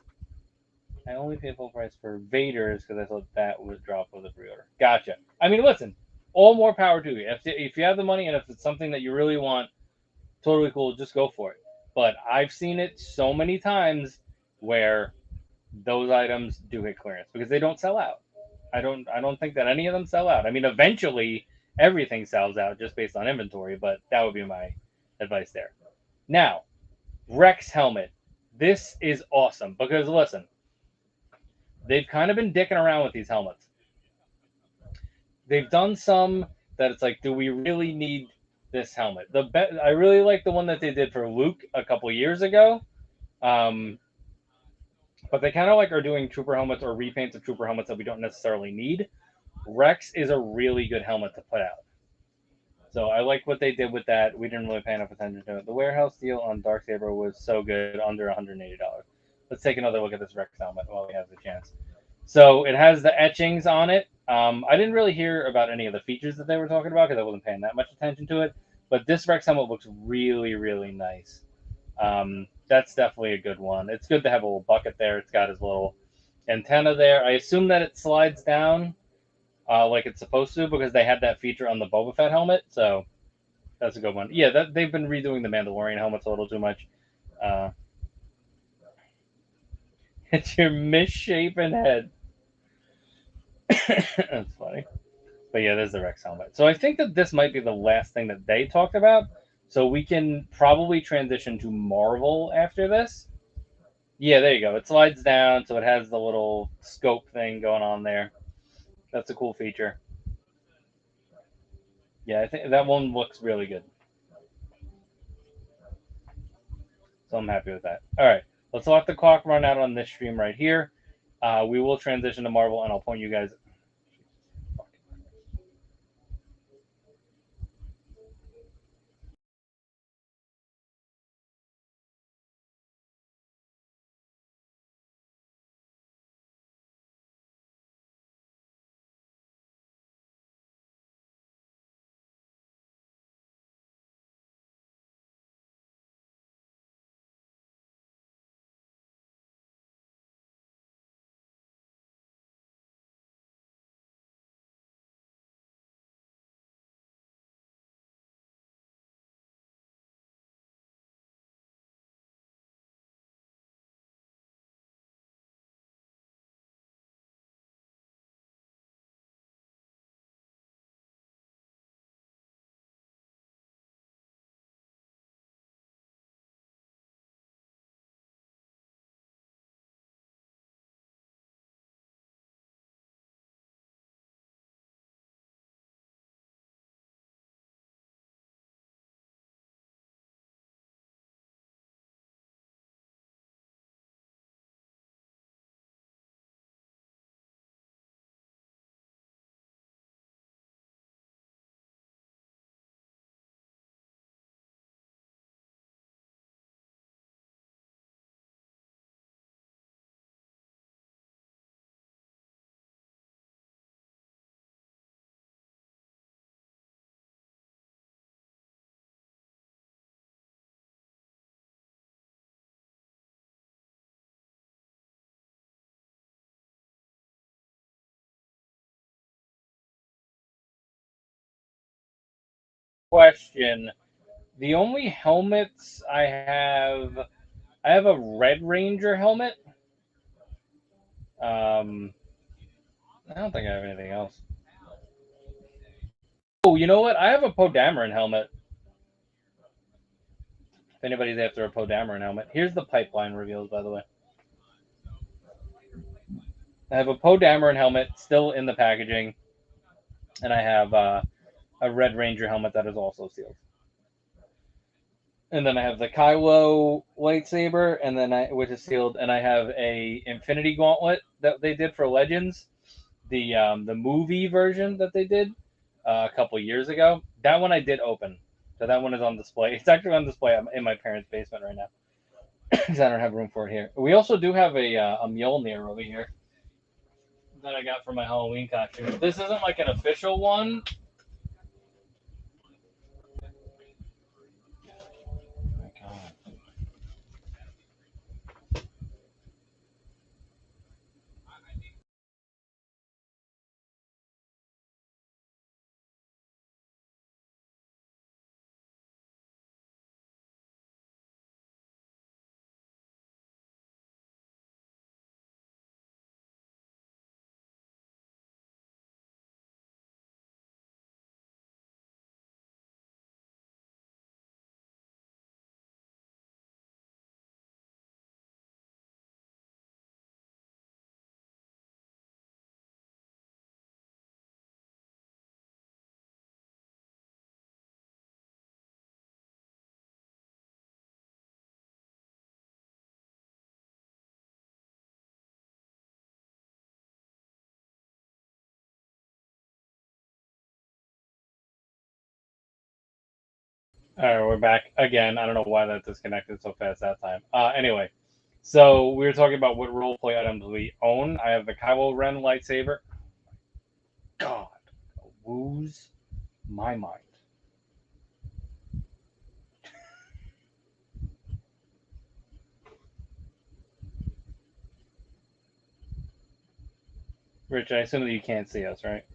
I only paid full price for Vader's because I thought that would drop with a pre-order. Gotcha. I mean, listen, all more power to you. If you have the money and if it's something that you really want, totally cool, just go for it. But I've seen it so many times where those items do hit clearance because they don't sell out. I don't think that any of them sell out. I mean, eventually everything sells out just based on inventory, but that would be my advice there. Now, Rex helmet. This is awesome because listen, they've kind of been dicking around with these helmets. They've done some that it's like, do we really need this helmet? I really like the one that they did for Luke a couple years ago. But they kind of like are doing trooper helmets or repaints of trooper helmets that we don't necessarily need. Rex is a really good helmet to put out. So I like what they did with that. We didn't really pay enough attention to it. The warehouse deal on Darksaber was so good, under $180. Let's take another look at this Rex helmet while we have the chance. So it has the etchings on it. I didn't really hear about any of the features that they were talking about because I wasn't paying that much attention to it. But this Rex helmet looks really, really nice. That's definitely a good one. It's good to have a little bucket there. It's got his little antenna there. I assume that it slides down like it's supposed to because they had that feature on the Boba Fett helmet. So that's a good one. Yeah, they've been redoing the Mandalorian helmets a little too much. It's your misshapen head. That's funny. But yeah, there's the Rex helmet. So I think that this might be the last thing that they talked about. So we can probably transition to Marvel after this. Yeah, there you go. It slides down, so it has the little scope thing going on there. That's a cool feature. Yeah, I think that one looks really good. So I'm happy with that. All right, let's let the clock run out on this stream right here. We will transition to Marvel, and I'll point you guys. Question: the only helmets I have a Red Ranger helmet. I don't think I have anything else. Oh, you know what? I have a Poe Dameron helmet. If anybody's after a Poe Dameron helmet. Here's the pipeline reveals, by the way. I have a Poe Dameron helmet still in the packaging, and I have a Red Ranger helmet that is also sealed. And then I have the Kylo lightsaber, and then which is sealed, and I have a Infinity Gauntlet that they did for Legends, the movie version that they did a couple years ago. That one I did open, so that one is on display. It's actually on display in my parents' basement right now because I don't have room for it here. We also do have a Mjolnir over here that I got for my Halloween costume. This isn't like an official one. Oh my God. All right, we're back again. I don't know why that disconnected so fast that time. Anyway, so we were talking about what roleplay items we own. I have the Kylo Ren lightsaber. God, woos my mind. Rich, I assume that you can't see us, right?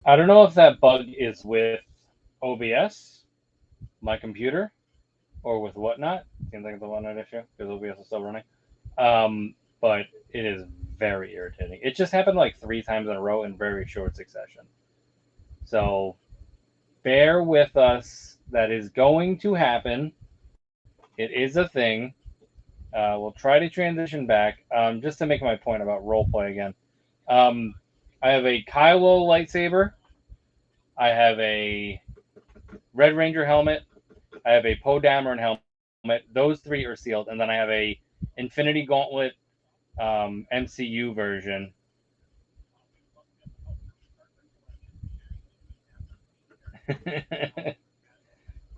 I don't know if that bug is with OBS, my computer, or with whatnot. Seems like it's a whatnot issue because OBS is still running. But it is very irritating. It just happened like 3 times in a row in very short succession. So bear with us. That is going to happen. It is a thing. We'll try to transition back just to make my point about roleplay again. I have a Kylo lightsaber. I have a Red Ranger helmet. I have a Poe Dameron helmet. Those 3 are sealed, and then I have a Infinity Gauntlet MCU version.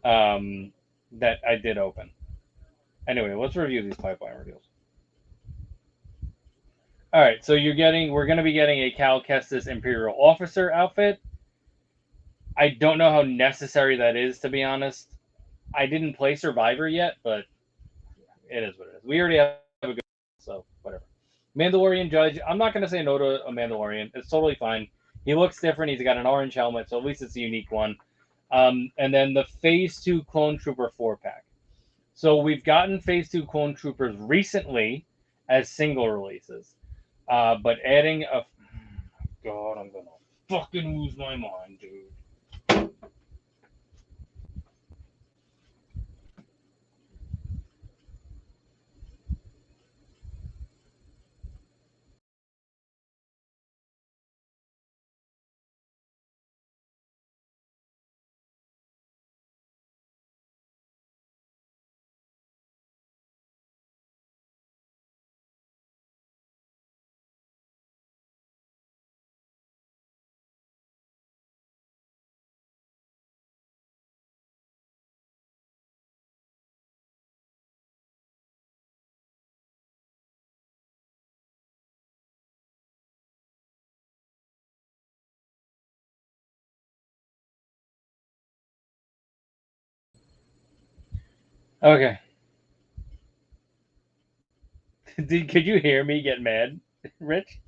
That I did open. Anyway, let's review these pipeline reveals. All right, so we're going to be getting a Cal Kestis Imperial Officer outfit. I don't know how necessary that is, to be honest. I didn't play Survivor yet, but it is what it is. We already have a good, so whatever. Mandalorian Judge. I'm not going to say no to a Mandalorian. It's totally fine. He looks different. He's got an orange helmet, so at least it's a unique one. And then the Phase 2 Clone Trooper 4-pack. So we've gotten Phase 2 Clone Troopers recently as single releases. But adding a... God, I'm going to fucking lose my mind, dude. Okay. Could you hear me get mad, Rich?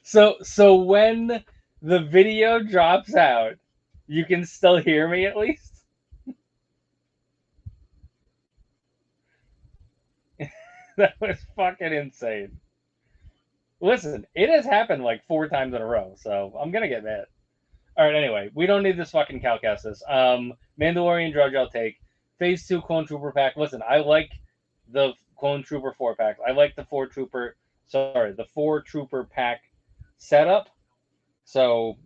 So when the video drops out, you can still hear me at least? That was fucking insane. Listen, it has happened like 4 times in a row, so I'm gonna get mad. Alright, anyway, we don't need this fucking Calcassus. Mandalorian Drudge I'll take. Phase 2 Clone Trooper pack. Listen, I like the Clone Trooper 4 pack. I like the 4 Trooper pack setup. So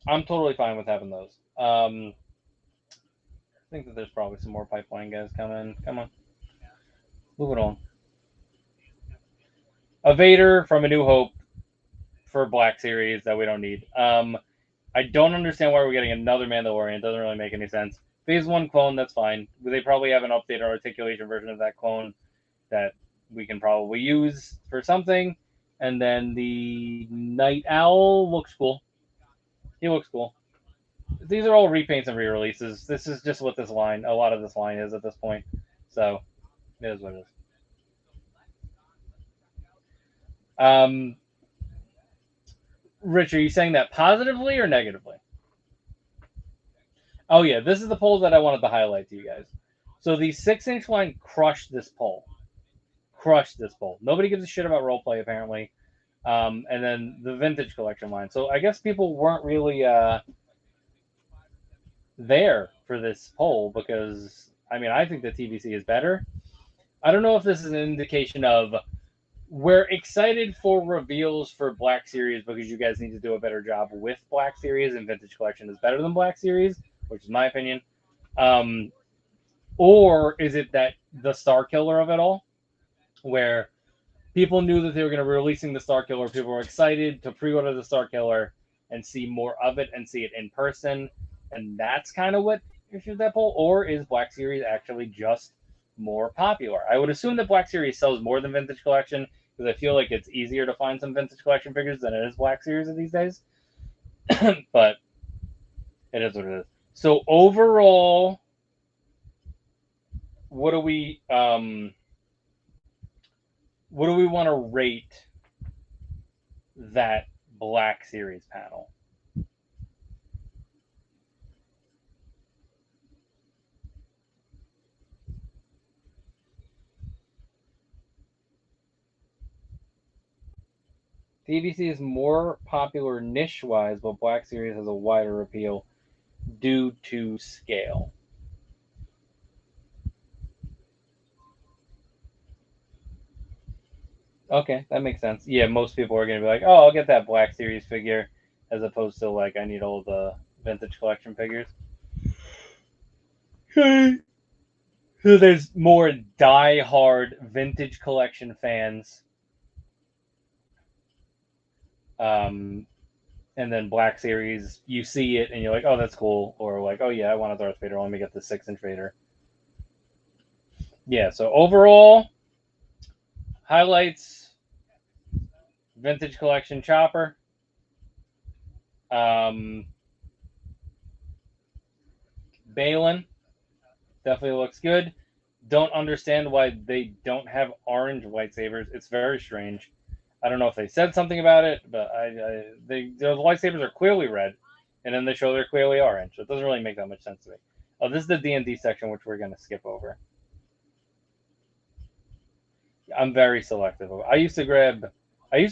I'm totally fine with having those. I think that there's probably some more pipeline guys coming. Come on. Move it on. A Vader from A New Hope for Black Series that we don't need. I don't understand why we're getting another Mandalorian. It doesn't really make any sense. Phase 1 clone, that's fine. They probably have an updated articulation version of that clone that we can probably use for something. And then the Night Owl looks cool. He looks cool. These are all repaints and re-releases. This is just what a lot of this line is at this point. So, it is what it is. Rich, are you saying that positively or negatively? Oh yeah, this is the poll that I wanted to highlight to you guys. So the 6-inch line crushed this poll. Nobody gives a shit about roleplay apparently. And then the vintage collection line. So I guess people weren't really there for this poll because I think the TVC is better. I don't know if this is an indication of we're excited for reveals for Black Series because you guys need to do a better job with Black Series, and Vintage Collection is better than Black Series, which is my opinion. Or is it that the Star Killer of it all, where people knew that they were going to be releasing the Star Killer, people were excited to pre-order the Star Killer and see more of it and see it in person, and that's kind of what issues that poll? Or is Black Series actually just more popular? I would assume that Black Series sells more than Vintage Collection because I feel like it's easier to find some Vintage Collection figures than it is Black Series these days. But it is what it is. So overall, what do we want to rate that Black Series panel? TVC is more popular niche-wise, but Black Series has a wider appeal due to scale. Okay, that makes sense. Yeah, most people are going to be like, oh, I'll get that Black Series figure, as opposed to, like, I need all the Vintage Collection figures. Okay. So there's more die-hard Vintage Collection fans. And then Black Series, you see it and you're like, oh, that's cool. Or like, oh yeah, I want a Darth Vader. Let me get the 6-inch Vader. Yeah, so overall, highlights, Vintage Collection Chopper. Baylon. Definitely looks good. Don't understand why they don't have orange lightsabers. It's very strange. I don't know if they said something about it, but the lightsabers are clearly red, and then they show they're clearly orange. So it doesn't really make that much sense to me. Oh, this is the D&D section, which we're going to skip over. I'm very selective. I used to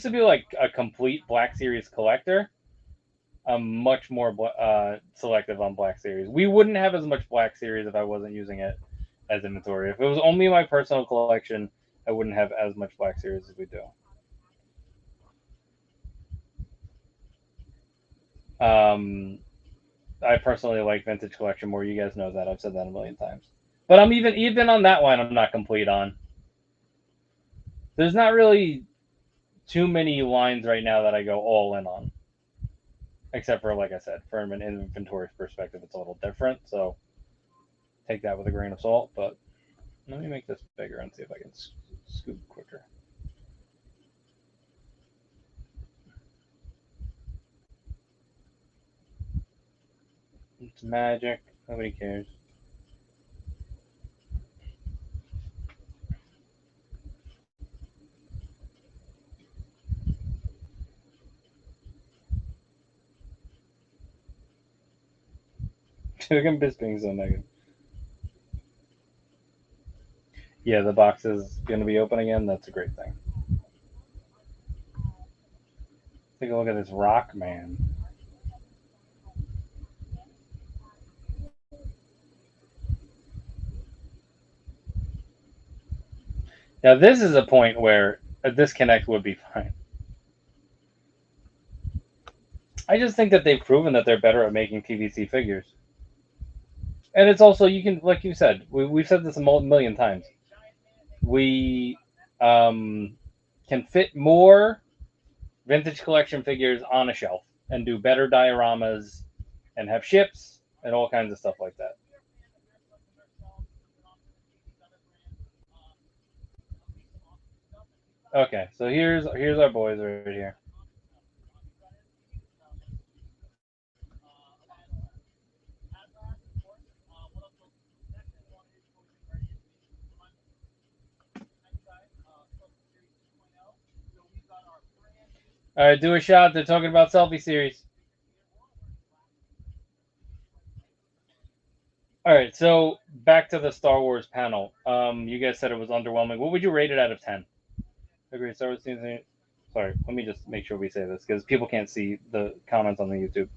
be like a complete Black Series collector. I'm much more selective on Black Series. We wouldn't have as much Black Series if I wasn't using it as inventory. If it was only my personal collection, I wouldn't have as much Black Series as we do. I personally like Vintage Collection more. You guys know that. I've said that a million times. But I'm even on that line, I'm not complete on. There's not really too many lines right now that I go all in on. Except for, like I said, from an inventory perspective, it's a little different. So take that with a grain of salt. But let me make this bigger and see if I can scoot quicker. It's magic. Nobody cares. Look at Bis being so negative. Yeah, the box is going to be open again. That's a great thing. Take a look at this rock man. Now, this is a point where a disconnect would be fine. I just think that they've proven that they're better at making PVC figures. And it's also, you can, like you said, we've said this a million times. We can fit more vintage collection figures on a shelf and do better dioramas and have ships and all kinds of stuff like that. Okay, so here's our boys right here. All right, do a shot. They're talking about selfie series. All right, so back to the Star Wars panel. You guys said it was underwhelming. What would you rate it out of 10? Agree. Star Wars season. Sorry, let me just make sure we say this because people can't see the comments on the YouTube.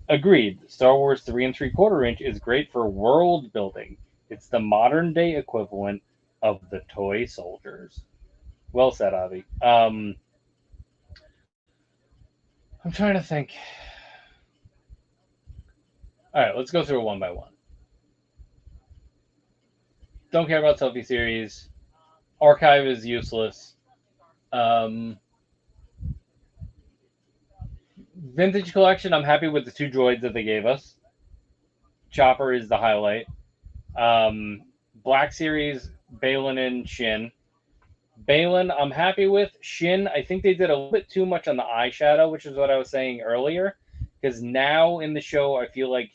Agreed. Star Wars 3 3/4 inch is great for world building. It's the modern day equivalent of the toy soldiers. Well said, Avi. I'm trying to think. All right, let's go through it one by one. Don't care about selfie series. Archive is useless. Vintage collection, I'm happy with the 2 droids that they gave us. Chopper is the highlight. Black series, Baylon and Shin. Baylon, I'm happy with. Shin, I think they did a little bit too much on the eyeshadow, which is what I was saying earlier. Because now in the show, I feel like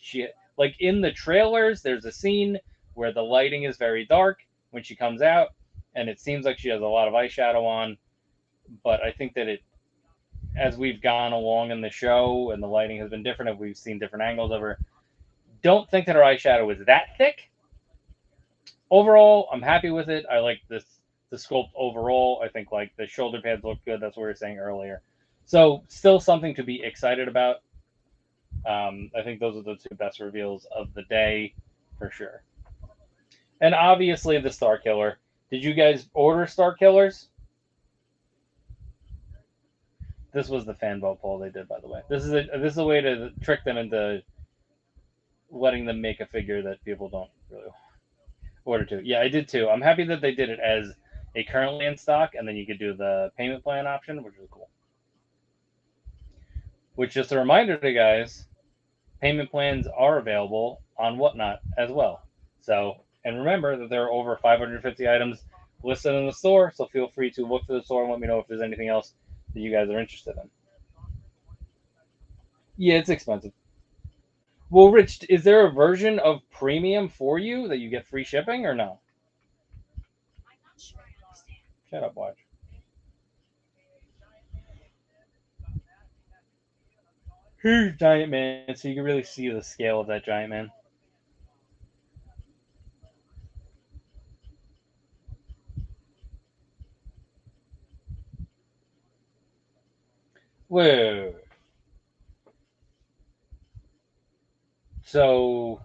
like in the trailers, there's a scene where the lighting is very dark when she comes out, and it seems like she has a lot of eyeshadow on. But I think that as we've gone along in the show and the lighting has been different, and we've seen different angles of her, don't think that her eyeshadow is that thick. Overall, I'm happy with it. I like the sculpt overall. I think like the shoulder pads look good. That's what we were saying earlier. So still something to be excited about. I think those are the 2 best reveals of the day for sure. And obviously the Star Killer. Did you guys order Star Killers? This was the fan vote poll they did, by the way. This is a way to trick them into letting them make a figure that people don't really order to. Yeah, I did too. I'm happy that they did it as a currently in stock, and then you could do the payment plan option, which is cool. Which, just a reminder to guys, payment plans are available on Whatnot as well. So, and remember that there are over 550 items listed in the store, so feel free to look through the store and let me know if there's anything else that you guys are interested in. Yeah, it's expensive. Well, Rich, is there a version of premium for you that you get free shipping or no? Shut up, watch. Here's Giant Man, so you can really see the scale of that Giant Man. Whoa. So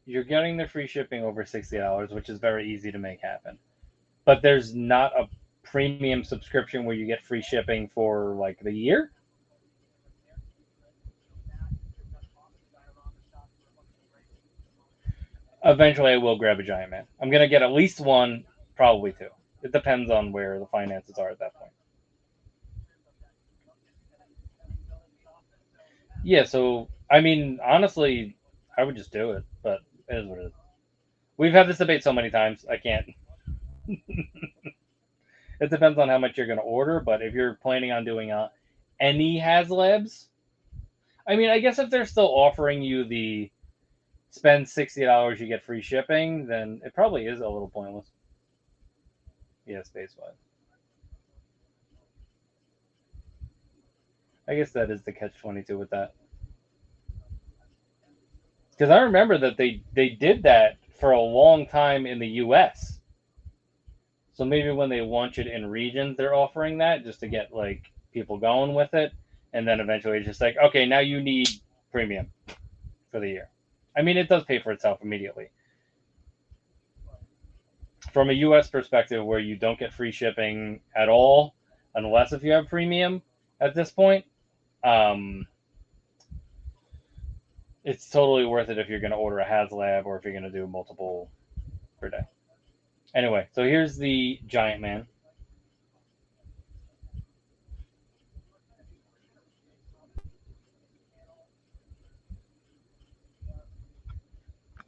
you're getting the free shipping over $60, which is very easy to make happen. But there's not a premium subscription where you get free shipping for like the year? Eventually I will grab a Giant Man. I'm going to get at least 1, probably 2. It depends on where the finances are at that point. Yeah, so, I mean, honestly, I would just do it, but it is what it is. We've had this debate so many times, I can't. It depends on how much you're going to order, but if you're planning on doing any HasLabs, I mean, I guess if they're still offering you the spend $60, you get free shipping, then it probably is a little pointless. Yeah, space-wise. I guess that is the catch-22 with that. Because I remember that they did that for a long time in the U.S. So maybe when they launch it in regions, they're offering that just to get like people going with it, and then eventually it's just like, okay, now you need premium for the year. I mean, it does pay for itself immediately. From a U.S. perspective, where you don't get free shipping at all, unless if you have premium at this point, it's totally worth it if you're going to order a HasLab or if you're going to do multiple per day. Anyway, so here's the Giant Man.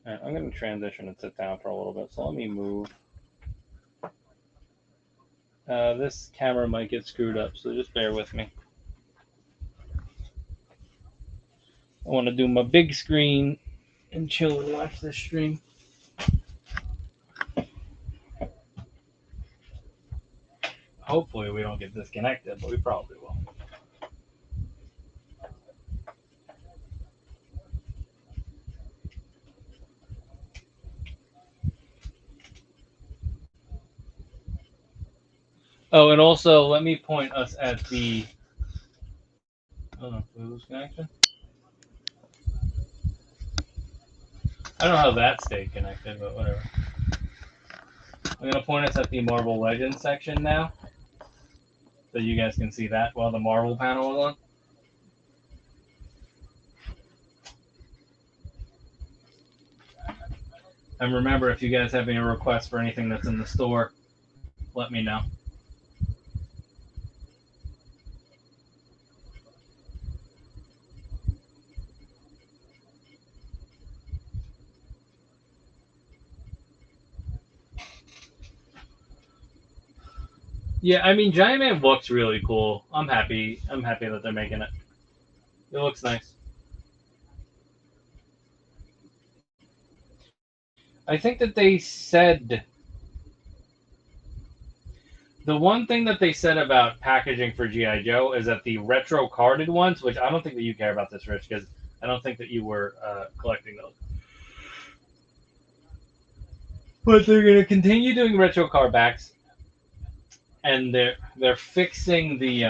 All right, I'm going to transition and sit down for a little bit, so let me move. This camera might get screwed up, so just bear with me. I want to do my big screen and chill and watch this stream. Hopefully we don't get disconnected, but we probably will. Oh, and also let me point us at the. Oh, lose connection. I don't know how that stayed connected, but whatever. I'm gonna point us at the Marvel Legends section now, so you guys can see that while the Marvel panel is on. And remember, if you guys have any requests for anything that's in the store, let me know. Yeah, I mean, Giant Man looks really cool. I'm happy. I'm happy that they're making it. It looks nice. I think that they said the one thing that they said about packaging for GI Joe is that the retro carded ones, which I don't think that you care about this, Rich, because I don't think that you were collecting those. But they're going to continue doing retro card backs, and they're fixing the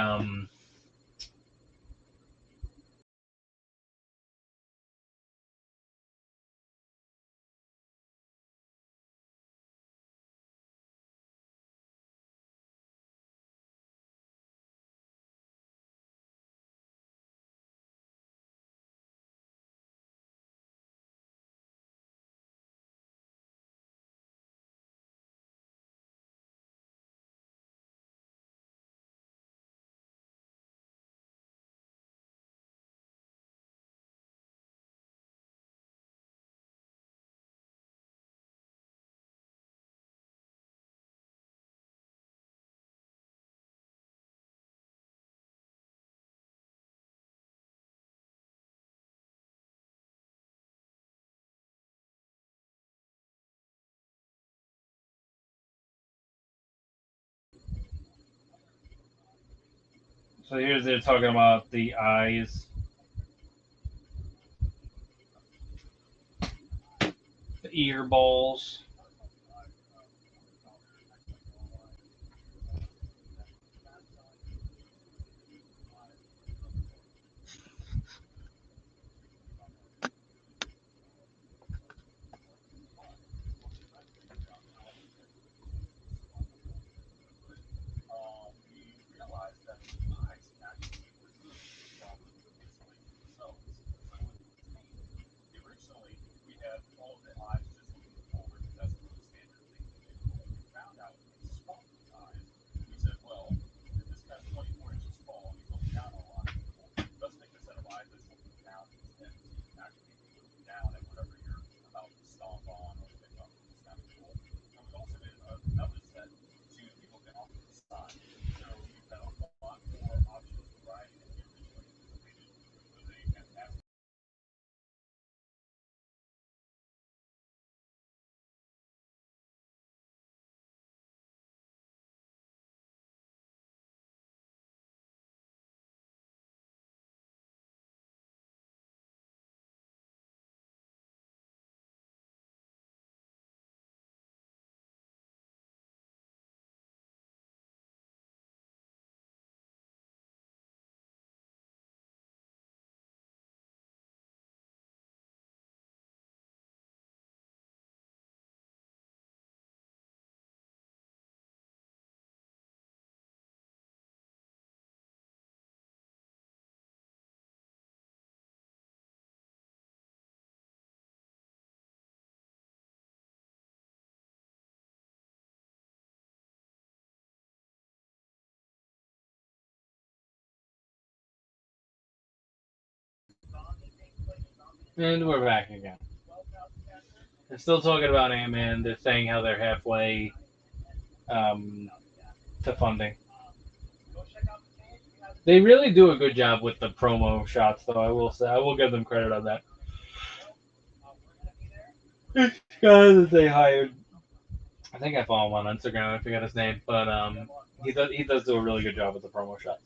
so here's they're talking about the eyes, the ear balls. And we're back again. They're still talking about Ant-Man. They're saying how they're halfway to funding. They really do a good job with the promo shots, though. I will say, I will give them credit on that. This guy that they hired, I think I follow him on Instagram. I forget his name, but he does do a really good job with the promo shots.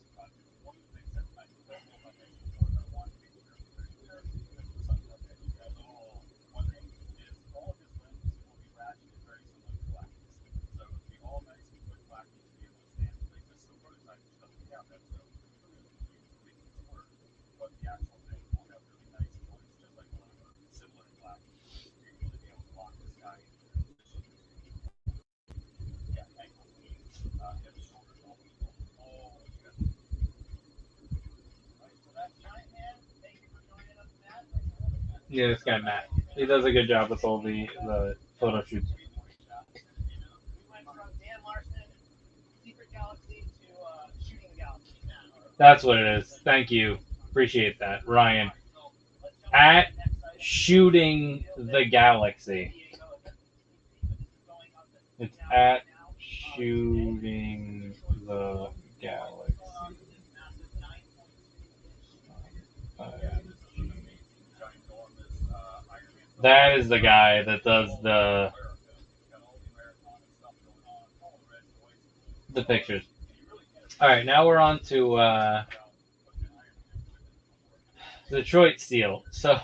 Yeah, this guy Matt. He does a good job with all the photo shoots. That's what it is. Thank you. Appreciate that, Ryan. At shooting the galaxy. It's at shooting the galaxy. That is the guy that does the pictures. All right, now we're on to Detroit Steel. So,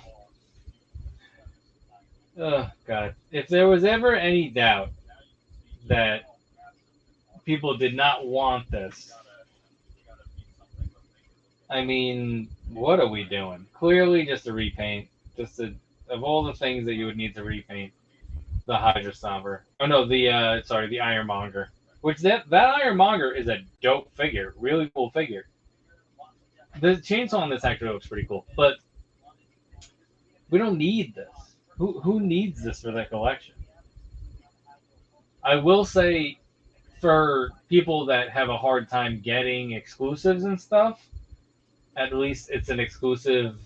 oh god, if there was ever any doubt that people did not want this, I mean, what are we doing? Clearly, just a repaint. Of all the things that you would need to repaint, the Hydra Stomper. Oh no, the Ironmonger. Which that Ironmonger is a dope figure, really cool figure. The chainsaw on this actually looks pretty cool, but we don't need this. Who needs this for their collection? I will say, for people that have a hard time getting exclusives and stuff, at least it's an exclusive.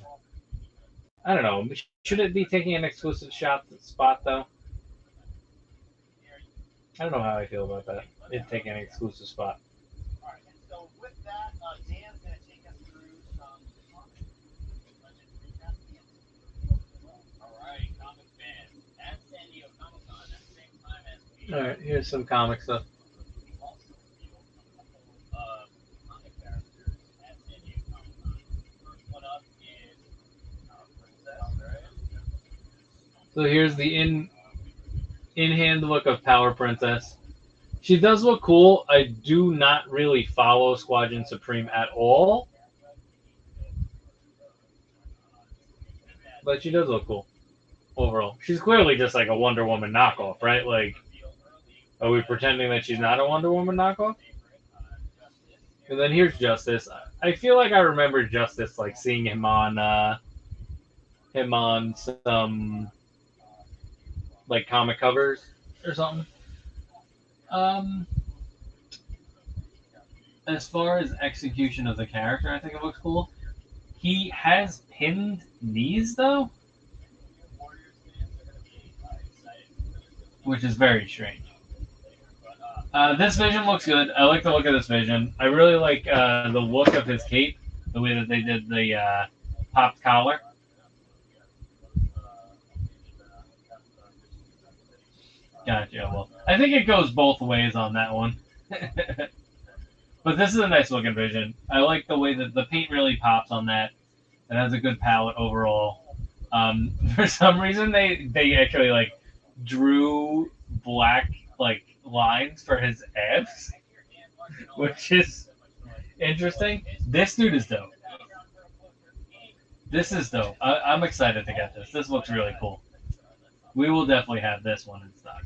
I don't know. Should it be taking an exclusive spot though? I don't know how I feel about that. It taking an exclusive spot. So with that, Dan's going to take us through some Legends recap. All right, comic fans, at San Diego Comic Con at the same time as we. All right, here's some comic stuff. Comic characters at San Diego Comic Con. First one up is Princess. So here's the in-hand look of Power Princess. She does look cool. I do not really follow Squadron Supreme at all, but she does look cool overall. She's clearly just like a Wonder Woman knockoff, right? Like, are we pretending that she's not a Wonder Woman knockoff? And then here's Justice. I feel like I remember Justice, like seeing him on some like comic covers or something. As far as execution of the character, I think it looks cool. He has pinned knees though, which is very strange. This vision looks good. I like the look of this vision. I really like the look of his cape, the way that they did the popped collar. Gotcha. Well, I think it goes both ways on that one. But this is a nice looking vision. I like the way that the paint really pops on that. It has a good palette overall. For some reason, they actually like drew black like lines for his abs, which is interesting. This dude is dope. This is dope. I'm excited to get this. This looks really cool. We will definitely have this one in stock.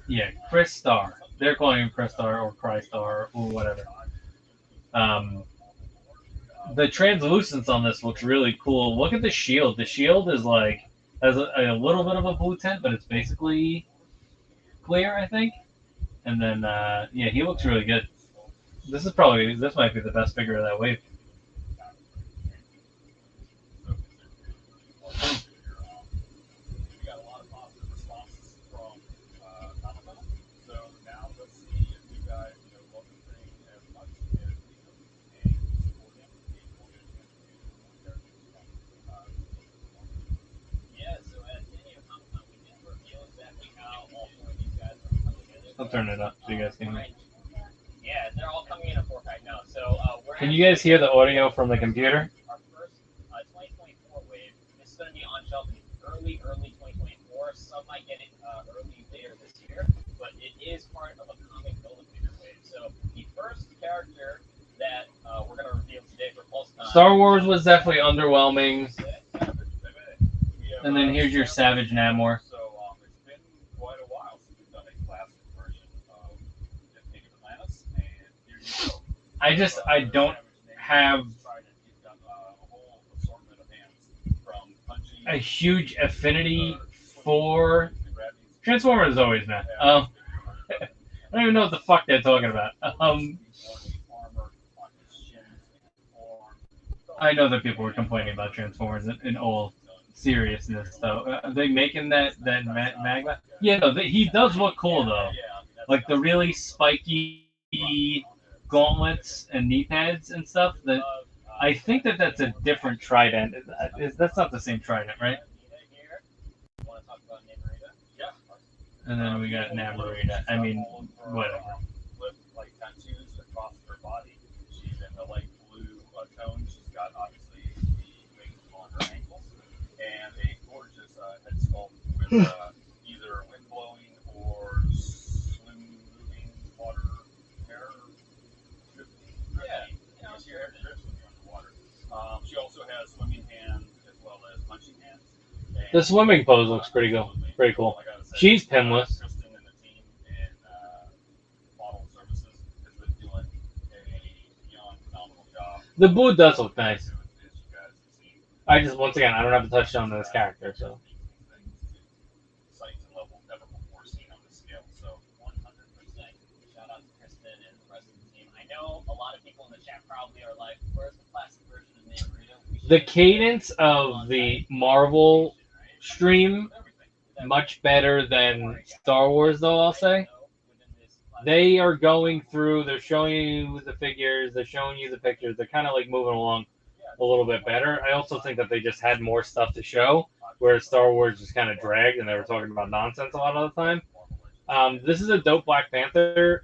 Yeah, Chris Star. They're calling him Chris Star or Crystar or whatever. The translucence on this looks really cool. Look at the shield. The shield is like has a little bit of a blue tint, but it's basically clear, I think. And then yeah, he looks really good. This might be the best figure of that wave. We got a lot of positive responses from Comic-Con. So now let's see if you guys, love the thing as much as we do and support him. Maybe we'll get a chance to do more characters. Yeah, so at San Diego Comic-Con, we didn't reveal exactly how all four of these guys are coming together. I'll turn it up so you guys can hear. Yeah, they're all coming in a 4-pack now. So Can you guys hear the audio from the computer? Our first 2024 wave. This is going to be on shelf in early 2024. Some might get it early later this year, but it is part of a comic build-a-figure wave. So the first character that we're going to reveal today for PulseCon. Star Wars was definitely underwhelming. And then here's your Savage Namor. So it's been quite a while since we've done a classic version of King of Atlantis, and here you go. I don't have a huge affinity for Transformers always, man. I don't even know what the fuck they're talking about. I know that people were complaining about Transformers in all seriousness, though. Are they making that magma? Yeah, no, he does look cool, though. Like the really spiky gauntlets and knee pads and stuff. That I think that's a different Trident. That's not the same Trident, right? And then we got Namorita. I mean, whatever. Like tattoos across her body. She's in the light blue tone. She's got obviously the wings on her ankles and a gorgeous head sculpt with either wind blowing or moving water hair. Yeah, you see her hair swimming underwater. She also has swimming hands as well as punching hands. The swimming pose looks pretty cool. Pretty cool. She's pinless. Kristen and the team in model services has been doing a beyond phenomenal job. The boot does look nice. Once again, I don't have a touchdown on this character, so. Sights and levels never before seen on this scale. So 100%. Shout out to Kristen and the rest of the team. I know a lot of people in the chat probably are like, "Where's the classic version of Namorita?" The cadence of the Marvel stream much better than Star Wars, though, I'll say. They are going through, they're showing you the figures, they're showing you the pictures, they're kind of like moving along a little bit better. I also think that they just had more stuff to show, whereas Star Wars just kind of dragged and they were talking about nonsense a lot of the time. This is a dope Black Panther.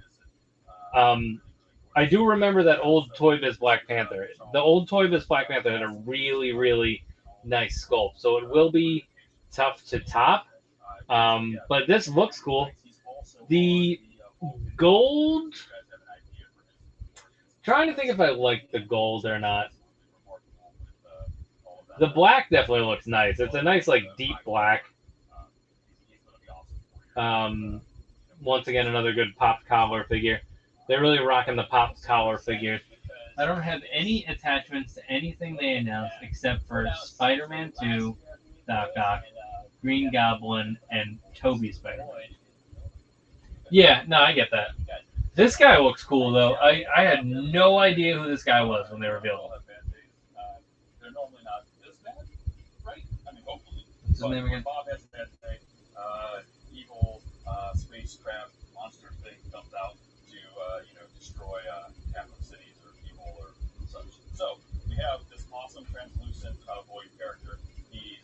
I do remember that old Toy Biz Black Panther. The old Toy Biz Black Panther had a really, really nice sculpt, so it will be tough to top. But this looks cool. The gold, trying to think if I like the gold or not. The black definitely looks nice. It's a nice, like, deep black. Once again, another good popped collar figure. They're really rocking the popped collar figures. I don't have any attachments to anything they announced except for Spider-Man 2, Doc Ock, Green Goblin, and Tobey Spider-Man. Yeah, no, I get that. This guy looks cool, though. I had no idea who this guy was when they revealed him. They're normally not this bad, right? I mean, hopefully. What's his name again? Bob has a bad day. Evil spacecraft monster thing comes out to, destroy capital cities or people or such. So we have this awesome translucent Void character. He's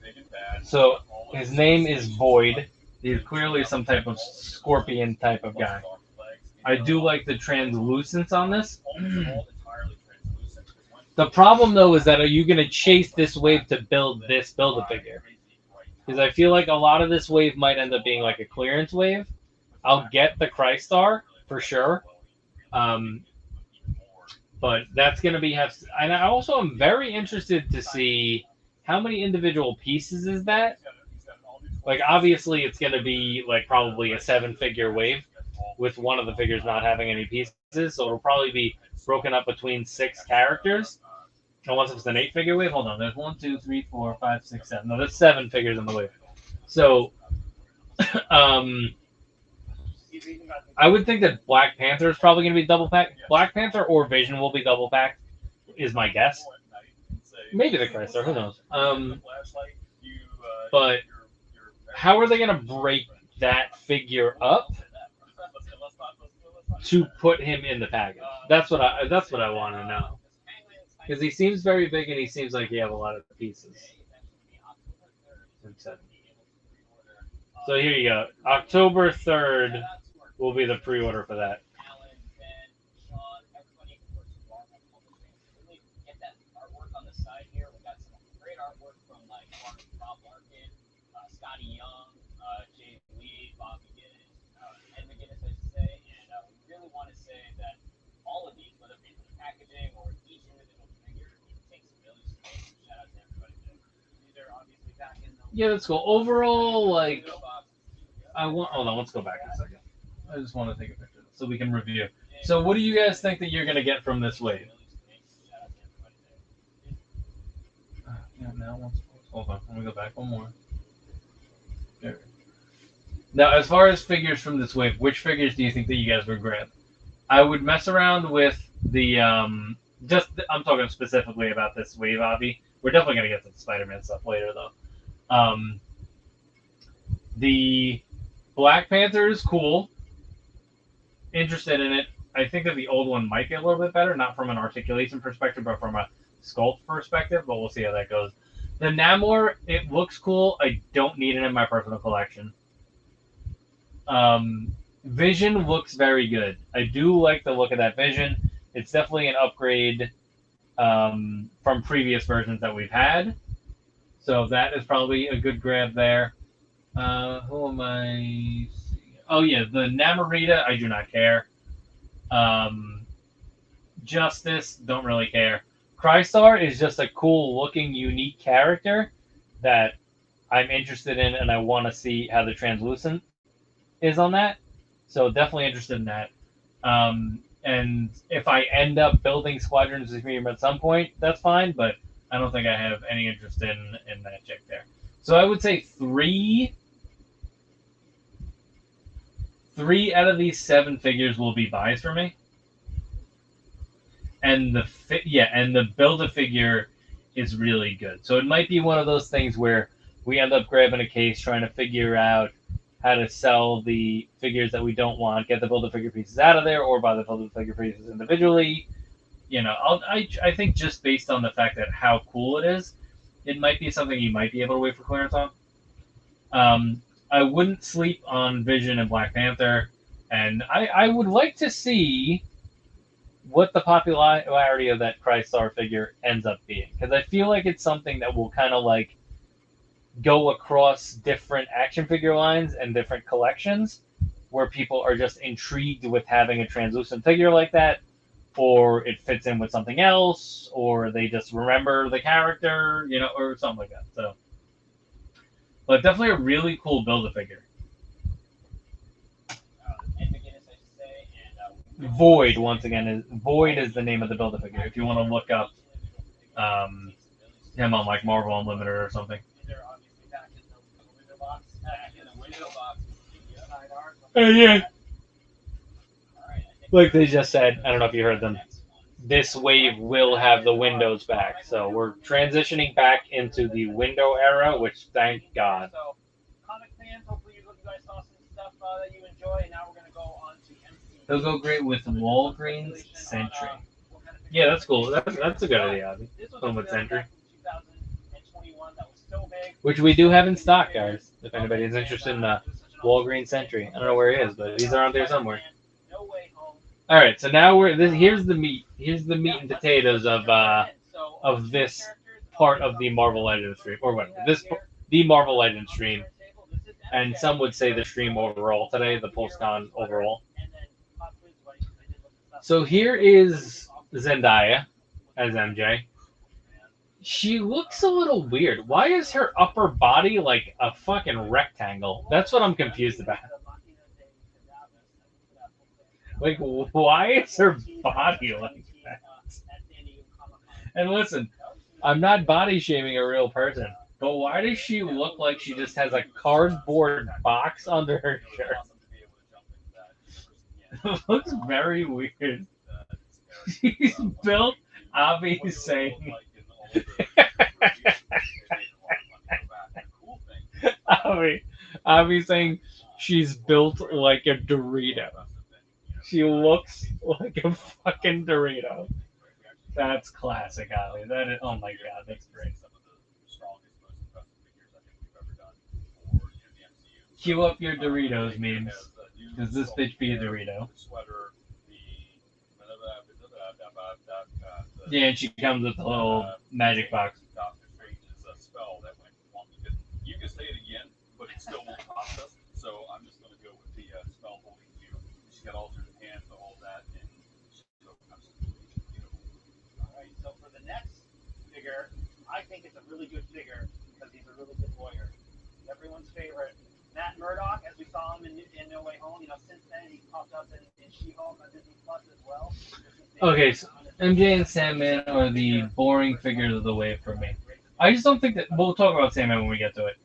big and bad. So his name is Void. He's clearly some type of scorpion type of guy. I do like the translucence on this. The problem, though, is that are you going to chase this wave to build a figure? Because I feel like a lot of this wave might end up being like a clearance wave. I'll get the Crystar for sure. But that's going to be... And I also am very interested to see how many individual pieces is that. Like, obviously, it's going to be, like, probably a 7-figure wave with one of the figures not having any pieces. So it'll probably be broken up between 6 characters. Unless it's an 8-figure wave. Hold on. There's 1, 2, 3, 4, 5, 6, 7. No, there's 7 figures in the wave. So, I would think that Black Panther is probably going to be double packed. Black Panther or Vision will be double packed, is my guess. Maybe the Chrysler, who knows? But how are they going to break that figure up to put him in the package? That's what I want to know. Because he seems very big and he seems like he has a lot of pieces. So here you go. October 3rd will be the pre-order for that. Yeah, that's cool. Overall, like, hold on, let's go back a second. I just want to take a picture so we can review. So what do you guys think that you're going to get from this wave? Yeah, now hold on. Let me go back one more. There. Now, as far as figures from this wave, which figures do you think that you guys would grab? I would mess around with the I'm talking specifically about this wave, Avi. We're definitely going to get to the Spider-Man stuff later, though. The Black Panther is cool. Interested in it. I think that the old one might be a little bit better, not from an articulation perspective, but from a sculpt perspective, but we'll see how that goes. The Namor, it looks cool. I don't need it in my personal collection. Vision looks very good. I do like the look of that Vision. It's definitely an upgrade from previous versions that we've had. So that is probably a good grab there. Who am I seeing? Oh, yeah, the Namorita, I do not care. Justice, don't really care. Chrysler is just a cool-looking, unique character that I'm interested in, and I want to see how the translucent is on that. So definitely interested in that. And if I end up building Squadrons with me at some point, that's fine, but I don't think I have any interest in that chick there. So I would say three out of these 7 figures will be buys for me. And the Build-A-Figure is really good. So it might be one of those things where we end up grabbing a case, trying to figure out how to sell the figures that we don't want, get the Build-A-Figure pieces out of there, or buy the Build-A-Figure pieces individually. You know, I think just based on the fact that how cool it is, it might be something you might be able to wait for clearance on. I wouldn't sleep on Vision and Black Panther, and I would like to see what the popularity of that Chrysler figure ends up being, because I feel like it's something that will kind of like go across different action figure lines and different collections, where people are just intrigued with having a translucent figure like that, or it fits in with something else, or they just remember the character, you know, or something like that. So, but definitely a really cool Build-A-Figure. Void, once again, Void is the name of the Build-A-Figure. If you want to look up him on like Marvel Unlimited or something. Yeah. Like they just said, I don't know if you heard them, this wave will have the windows back. So we're transitioning back into the window era, which thank God. So, comic fans, hopefully you guys saw some stuff that you enjoy, and now we're going to go on to MC. He'll go great with Walgreens Sentry. Yeah, that's cool. That's a good idea, Abby. Going with Sentry. Which we do have in stock, guys. If anybody is interested in Walgreens Sentry. I don't know where he is, but he's around there somewhere. All right, so now here's the meat. Here's the meat and potatoes of this part of the Marvel Legends stream, or whatever. The Marvel Legends stream, and some would say the stream overall today, the PulseCon overall. So here is Zendaya as MJ. She looks a little weird. Why is her upper body like a fucking rectangle? That's what I'm confused about. Like, why is her body like that? And listen, I'm not body shaming a real person, but why does she look like she just has a cardboard box under her shirt? It looks very weird. She's built, Avi's saying. Avi's saying she's built like a Dorito. She looks like a fucking Dorito. That's classic, Avi. That is, oh my god, that's great. Cue up your Doritos memes. Does this bitch be a Dorito? Yeah, and she comes with a little magic box. You can say it again, but it still won't process. So I'm just going to go with the spell holding you. She's got alternate hands to hold that, and so absolutely beautiful. All right, so for the next figure, I think it's a really good figure because he's a really good lawyer. Everyone's favorite, Matt Murdock, as we saw him in No Way Home. You know, since then he popped up in She-Hulk on Disney Plus as well. Okay, so MJ and Sandman are the boring figures of the wave for me. I just don't think that we'll talk about Sandman when we get to it.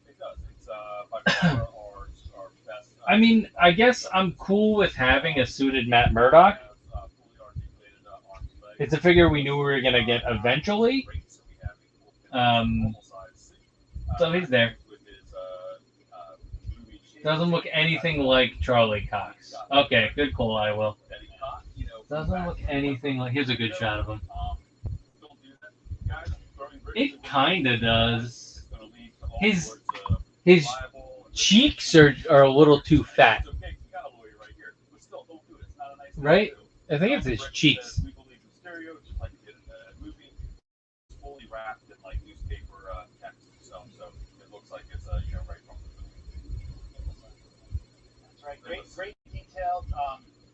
It does. It's by far our best. I mean, I guess I'm cool with having a suited Matt Murdock. It's a figure we knew we were gonna get eventually. So he's there. Doesn't look anything like Charlie Cox. Okay, good call, I will. Doesn't look anything like. Here's a good shot of him. It kinda does. His cheeks are a little too fat. Right? I think it's his cheeks. That's right. Great details.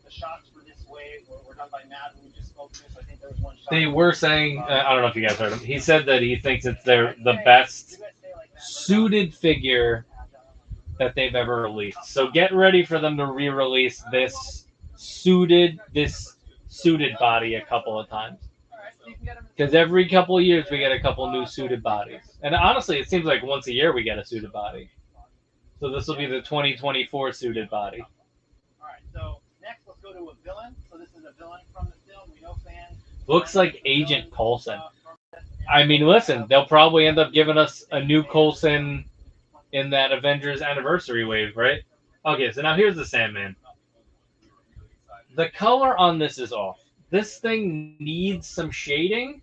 The shots for this wave were done by Matt, who we just spoke to. So I think there was one shot. They were saying, I don't know if you guys heard him. He said that he thinks it's the best suited figure that they've ever released. So get ready for them to re-release this suited body a couple of times. Because every couple of years we get a couple new suited bodies. And honestly, it seems like once a year we get a suited body. So this will be the 2024 suited body. All right, so next let's go to a villain. So this is a villain from the film. We know fans. Looks like Agent Coulson. I mean, listen, they'll probably end up giving us a new Coulson in that Avengers Anniversary wave, right? Okay, so now here's the Sandman. The color on this is off. This thing needs some shading,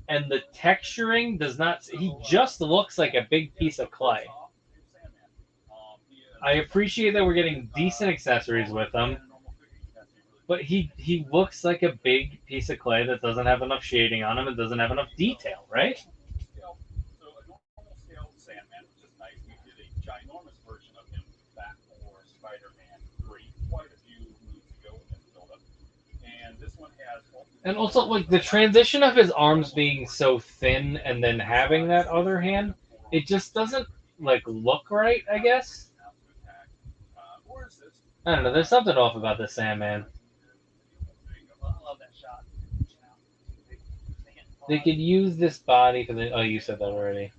and the texturing does not. He just looks like a big piece of clay. I appreciate that we're getting decent accessories with him, but he looks like a big piece of clay that doesn't have enough shading on him and doesn't have enough detail, right? Sandman, which is nice. We did a ginormous version of him back for Spider-Man 3, quite a few moves ago in the build-up. And this one has. And also, like, the transition of his arms being so thin and then having that other hand, it just doesn't, like, look right, I guess. I don't know, there's something off about the Sandman. I love that shot. They could use this body for the. Oh, you said that already.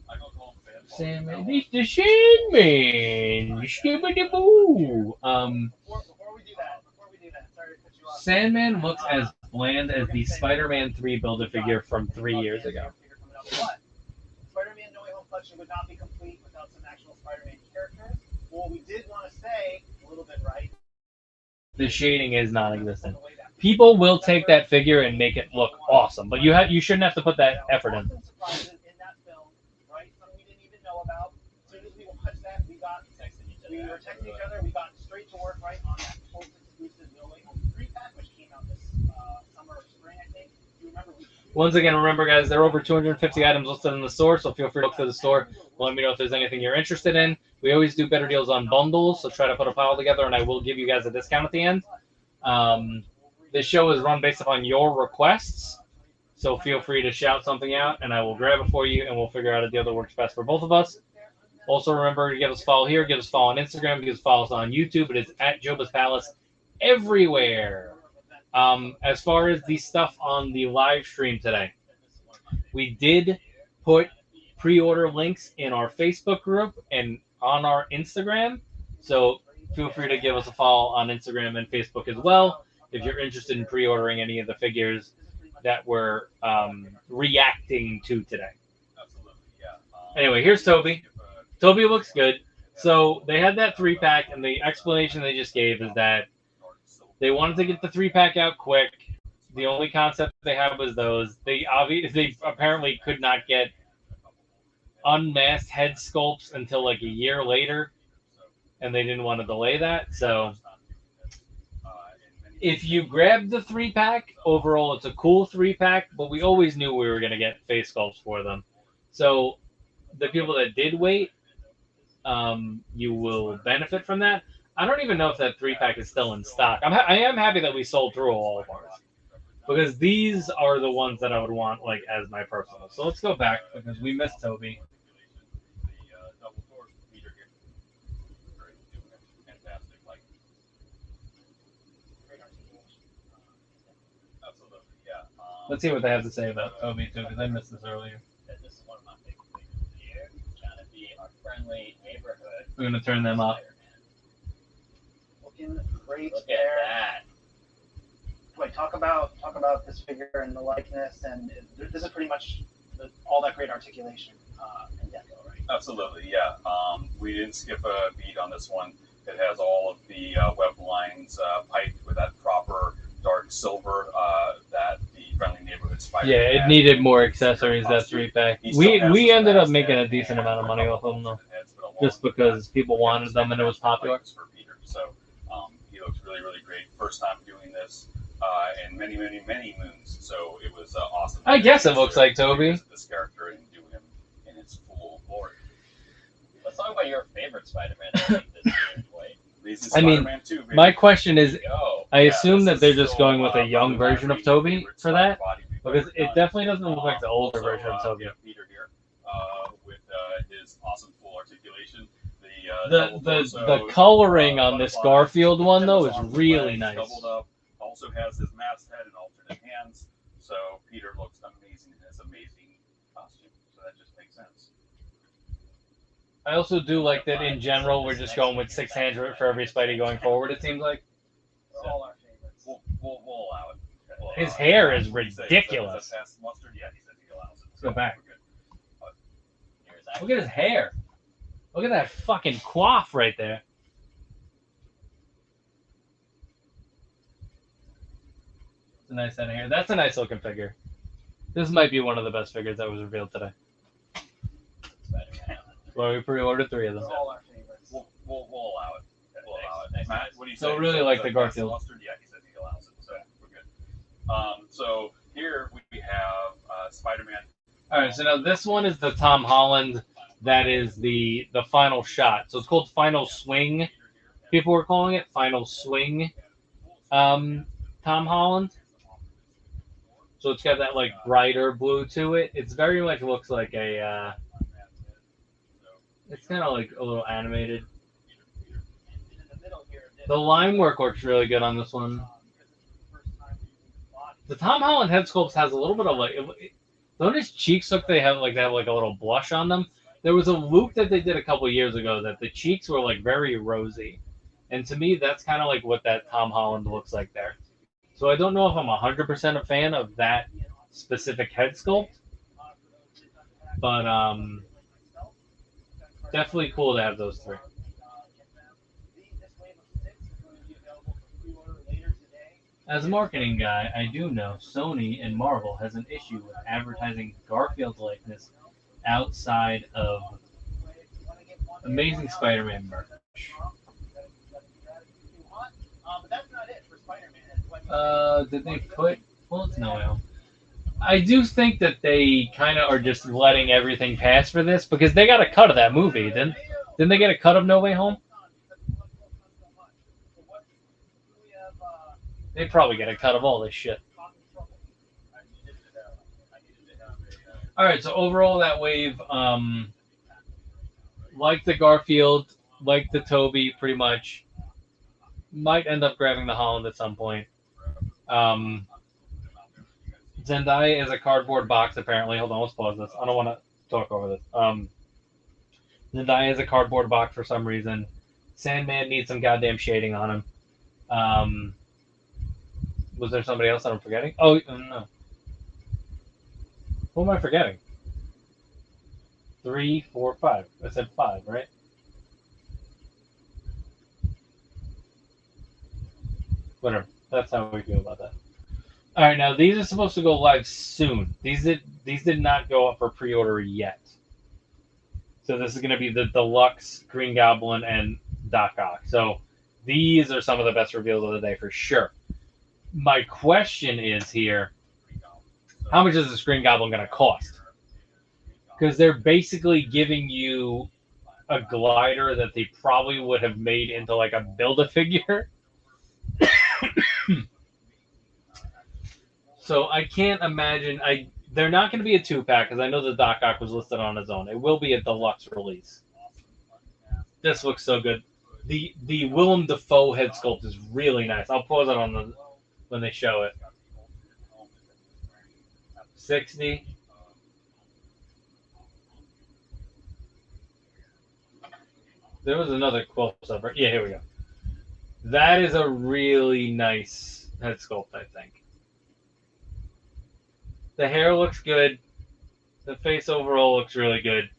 Sandman. The Sandman. Skibbity-boo. Before we do that, sorry to cut you off. Sandman looks as bland as the Spider-Man 3 Build-A-Figure from 3 years ago. But Spider-Man No Way Home collection would not be complete without some actual Spider-Man characters. Well, we did want to say a little bit right. The shading is non-existent. People will take that figure and make it look awesome, but you shouldn't have to put that effort in. Surprises in that film, right? Some we didn't even know about. As soon as we watched that, we were texting each other. We got straight to work right on that exclusive No Way Home 3-pack, which came out this summer or spring, I think. You remember? Once again, remember, guys, there are over 250 items listed in the store, so feel free to look through the store. Let me know if there's anything you're interested in. We always do better deals on bundles, so try to put a pile together, and I will give you guys a discount at the end. This show is run based upon your requests, so feel free to shout something out, and I will grab it for you, and we'll figure out a deal that works best for both of us. Also, remember to give us a follow here, give us a follow on Instagram, give us a follow on YouTube. It is at Joba's Palace everywhere. As far as the stuff on the live stream today, we did put pre-order links in our Facebook group and on our Instagram. So feel free to give us a follow on Instagram and Facebook as well if you're interested in pre-ordering any of the figures that we're reacting to today. Absolutely, yeah. Anyway, here's Tobey. Tobey looks good. So they had that 3-pack, and the explanation they just gave is that they wanted to get the 3-pack out quick. The only concept they had was those. They apparently could not get unmasked head sculpts until like a year later, and they didn't want to delay that. So if you grab the 3-pack, overall it's a cool 3-pack, but we always knew we were going to get face sculpts for them. So the people that did wait, you will benefit from that. I don't even know if that 3-pack is still in stock. I am happy that we sold through all of ours, because these are the ones that I would want like as my personal. So let's go back because we missed Tobey. Let's see what they have to say about Tobey too, because I missed this earlier. This is one of my favorite figures of the year. It's trying to be our friendly neighborhood. We're gonna turn them up. Looking great Look there. at that. Wait, talk about this figure and the likeness, and this is pretty much all that great articulation in Deco, right? Absolutely, yeah. We didn't skip a beat on this one. It has all of the web lines piped with that proper dark silver that the friendly neighborhood spider. Yeah, it had. needed more accessories, that 3-pack. We ended up making a decent amount of money off of them though, just because people wanted them and it was popular. For Peter. So he looks really, really great. First time doing this in many, many, many moons. So it was awesome. I guess it looks like Tobey. This character and do him in its full glory. Let's talk about your favorite Spider-Man I think this year, Dwight. Amazing I mean, Spider-Man 2, baby. My question is, Go. I assume that they're this is just going with still, a young probably my version of Tobey favorite for that, body we've because ever it done. definitely doesn't look like the older Also, version of Tobey. we have Peter here with his awesome full articulation. The coloring on this Garfield one though is really nice. Doubled up. Also has his masked head and alternate hands. So Peter looks amazing in his amazing costume. So that just makes sense. I also do like that in general we're just going with 6 hands for every Spidey going forward, it seems like. They're all our favorites. We'll allow it. We'll His allow hair it. is What do you say? ridiculous. Is that past mustard? Yeah, he said he allows it. Let's go back. We're good. Here's that. Look at his hair. Look at that fucking coif right there. It's a nice head of hair. That's a nice looking figure. This might be one of the best figures that was revealed today. Spider-Man. Well, we pre-ordered 3 of them. They're all our favorites. We'll allow it. We'll allow it. Nice. Matt, what do you say? So really like the Is that past Garfield. mustard? Yeah, he said he allows it. So we're good. So here we have Spider-Man. All right, so now this one is the Tom Holland. That is the final shot. So it's called Final Swing. People were calling it Final Swing. Tom Holland. So it's got that like brighter blue to it. It's very much looks like a. It's kind of like a little animated. The line work works really good on this one. The Tom Holland head sculpt has a little bit of like. Don't his cheeks look? They have like a little blush on them. There was a loop that they did a couple years ago that the cheeks were like very rosy, and to me that's kind of like what that Tom Holland looks like there. So I don't know if I'm 100% a fan of that specific head sculpt, but definitely cool to have those 3. As a marketing guy, I do know Sony and Marvel has an issue with advertising Garfield likeness outside of Amazing Spider-Man merch. But that's not it for Spider-Man. Did they put Bullets No Way Home? I do think that they kind of are just letting everything pass for this because they got a cut of that movie. Didn't they get a cut of No Way Home? They probably get a cut of all this shit. All right, so overall that wave, like the Garfield, like the Tobey, pretty much, might end up grabbing the Holland at some point. Zendaya is a cardboard box, apparently. Hold on, let's pause this. I don't want to talk over this. Zendaya is a cardboard box for some reason. Sandman needs some goddamn shading on him. Was there somebody else that I'm forgetting? Oh, no. Who am I forgetting? 3, 4, 5. I said 5, right? Whatever. That's how we feel about that. All right, now these are supposed to go live soon. These did not go up for pre-order yet. So this is going to be the Deluxe Green Goblin and Doc Ock. So these are some of the best reveals of the day for sure. My question is here, how much is this Green Goblin going to cost? Because they're basically giving you a glider that they probably would have made into like a Build-A-Figure. So I can't imagine. They're not going to be a 2-pack because I know the Doc Ock was listed on his own. It will be a deluxe release. This looks so good. The Willem Dafoe head sculpt is really nice. I'll pause it on when they show it. 60. There was another close-up. Yeah, here we go. That is a really nice head sculpt, I think. The hair looks good. The face overall looks really good.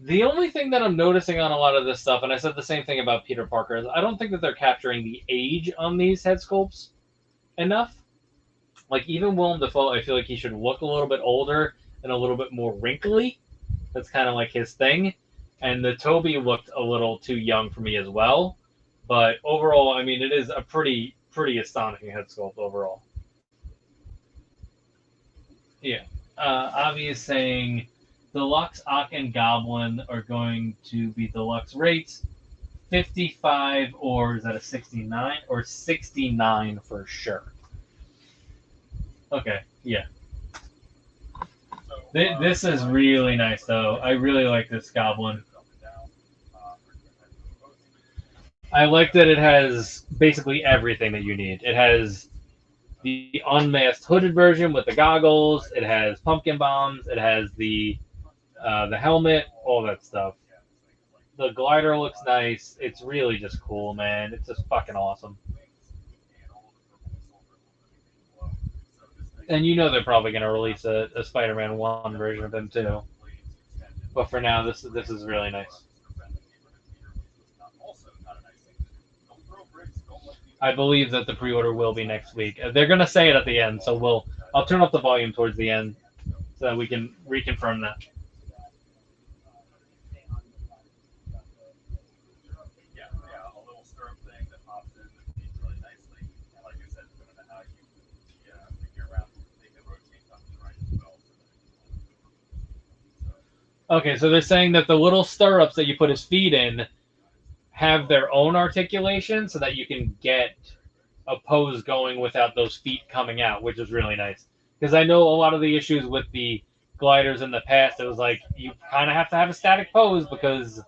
The only thing that I'm noticing on a lot of this stuff, and I said the same thing about Peter Parker, is I don't think that they're capturing the age on these head sculpts enough. Like, even Willem Dafoe, I feel like he should look a little bit older and a little bit more wrinkly. That's kind of like his thing. And the Tobey looked a little too young for me as well. But overall, I mean, it is a pretty astonishing head sculpt overall. Yeah. Avi is saying Deluxe Ock and Goblin are going to be deluxe rates. 55, or is that a 69? Or 69 for sure. Okay, yeah. This is really nice, though. I really like this Goblin. I like that it has basically everything that you need. It has the unmasked hooded version with the goggles. It has pumpkin bombs. It has the helmet, all that stuff. The glider looks nice. It's really just cool, man. It's just fucking awesome. And you know they're probably going to release a Spider-Man 1 version of him too. But for now, this is really nice. I believe that the pre-order will be next week. They're going to say it at the end, so I'll turn up the volume towards the end so that we can reconfirm that. Yeah, a little stirrup thing that pops in that feeds really nicely. And like I said, depending on how you figure around, they can rotate up to the right as well. Okay, so they're saying that the little stirrups that you put his feet in have their own articulation so that you can get a pose going without those feet coming out, which is really nice. Because I know a lot of the issues with the gliders in the past, it was like you kind of have to have a static pose because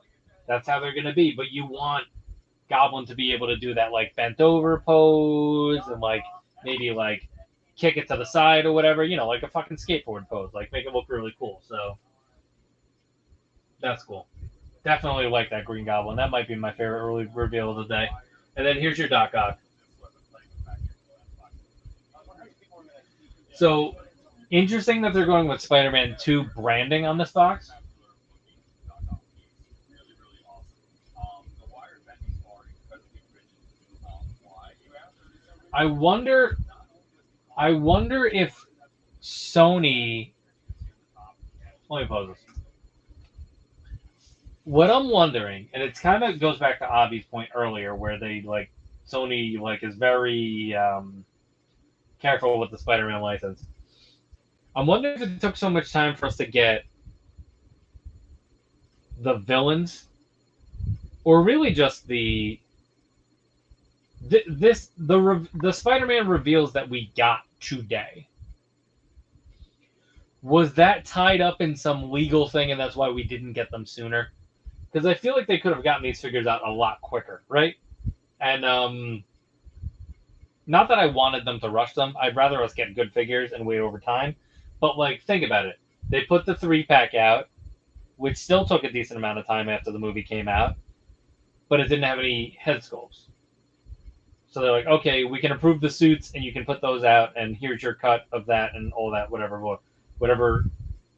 that's how they're going to be. But you want Goblin to be able to do that like bent over pose and like maybe like kick it to the side or whatever, like a fucking skateboard pose, like make it look really cool. So that's cool. Definitely like that Green Goblin. That might be my favorite early reveal of the day. And then here's your Doc Ock. So, interesting that they're going with Spider-Man 2 branding on this box. I wonder if Sony... Let me pause this. What I'm wondering, and it kind of goes back to Avi's point earlier, where they Sony is very careful with the Spider-Man license. I'm wondering if it took so much time for us to get the villains, or really just the Spider-Man reveals that we got today. Was that tied up in some legal thing, and that's why we didn't get them sooner? Because I feel like they could have gotten these figures out a lot quicker, right? And not that I wanted them to rush them. I'd rather us get good figures and wait over time. But, think about it. They put the 3-pack out, which still took a decent amount of time after the movie came out. but it didn't have any head sculpts. So they're like, okay, we can approve the suits, and you can put those out, and here's your cut of that and all that, whatever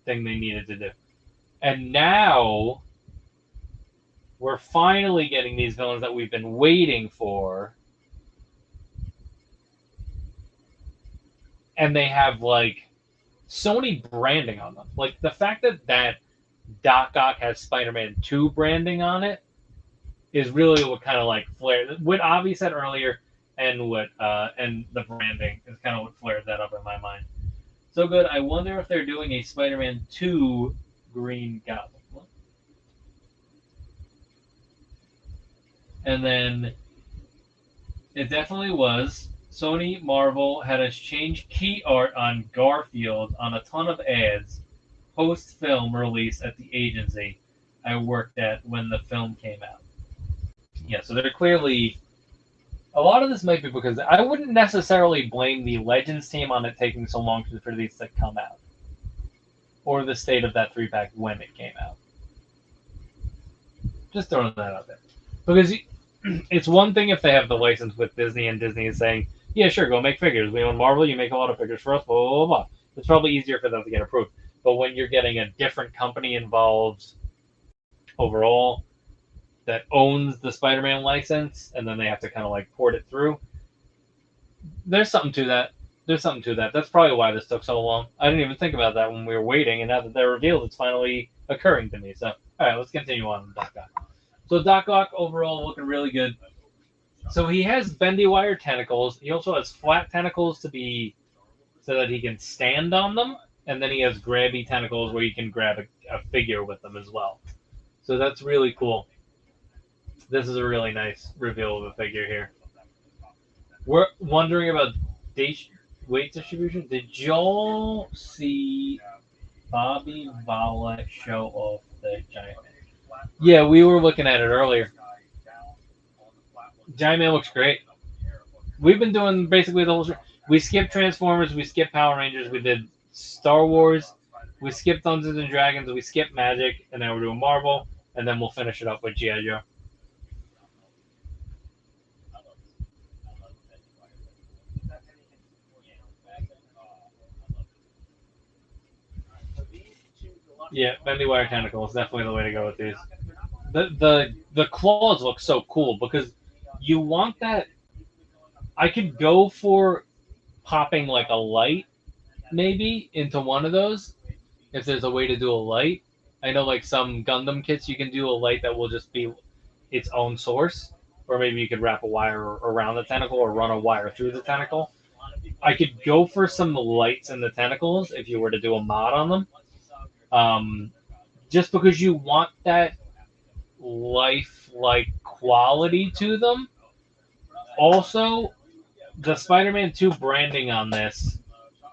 thing they needed to do. And now we're finally getting these villains that we've been waiting for. And they have, like, Sony branding on them. Like, the fact that Doc Ock has Spider-Man 2 branding on it is really what kind of, like, flared... What Avi said earlier and and the branding is kind of what flared that up in my mind. So good. I wonder if they're doing a Spider-Man 2 Green Goblin. And then it definitely was. Sony Marvel had us change key art on Garfield on a ton of ads post-film release at the agency I worked at when the film came out. Yeah, so they're clearly... A lot of this might be because I wouldn't necessarily blame the Legends team on it taking so long for these to come out. Or the state of that 3-pack when it came out. Just throwing that out there. Because it's one thing if they have the license with Disney and Disney is saying, yeah, sure, go make figures. We own Marvel, you make a lot of figures for us, blah, blah, blah, blah. It's probably easier for them to get approved. But when you're getting a different company involved overall that owns the Spider-Man license, and then they have to kind of like port it through, there's something to that. That's probably why this took so long. I didn't even think about that when we were waiting, and now that they're revealed, it's finally occurring to me. So, all right, let's continue on with Doc Ock. So Doc Ock overall looking really good. So he has bendy wire tentacles. He also has flat tentacles to be so that he can stand on them, and then he has grabby tentacles where you can grab a figure with them as well. So that's really cool. This is a really nice reveal of a figure here. We're wondering about weight distribution. Did y'all see Bobby Valla show off the Giant Man? Yeah, we were looking at it earlier. Giant Man looks great. We've been doing basically the whole show. We skipped Transformers, we skipped Power Rangers, we did Star Wars, we skipped Dungeons and Dragons, we skipped Magic, and now we're doing Marvel, and then we'll finish it up with G.I. Joe. Yeah, bendy wire tentacles, definitely the way to go with these. The claws look so cool because you want that. I could go for popping like a light maybe into one of those if there's a way to do a light. I know like some Gundam kits you can do a light that will just be its own source, or maybe you could wrap a wire around the tentacle or run a wire through the tentacle. I could go for some lights in the tentacles if you were to do a mod on them. Just because you want that lifelike quality to them. Also, the Spider-Man 2 branding on this,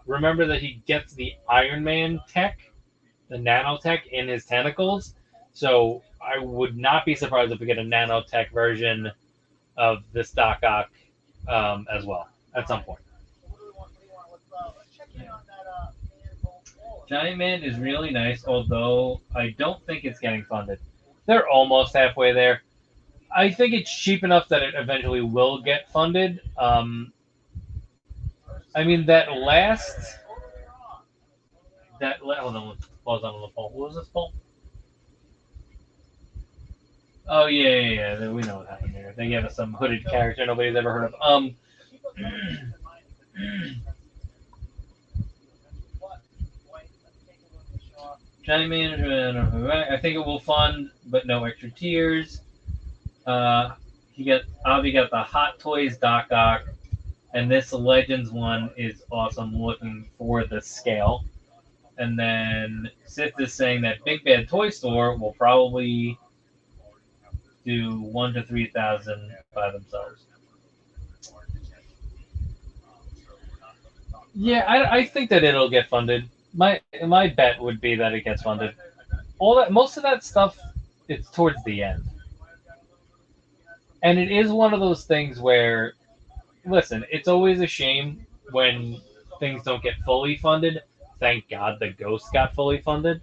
remember that he gets the Iron Man tech, the nanotech in his tentacles. So I would not be surprised if we get a nanotech version of this Doc Ock as well at some point. Giant Man is really nice, although I don't think it's getting funded. They're almost halfway there. I think it's cheap enough that it eventually will get funded. I mean, hold on, let's pause on the poll. What was this poll? Oh, yeah. We know what happened here. They gave us some hooded character nobody's ever heard of. Giant Man, I think it will fund, but no extra tiers. Avi got the Hot Toys Doc Ock, and this Legends one is awesome. Looking for the scale. And then Sith is saying that Big Bad Toy Store will probably do 1,000 to 3,000 by themselves. Yeah, I think that it'll get funded. My bet would be that it gets funded. Most of that stuff, it's towards the end. And it is one of those things where, listen, it's always a shame when things don't get fully funded. Thank God the Ghost got fully funded.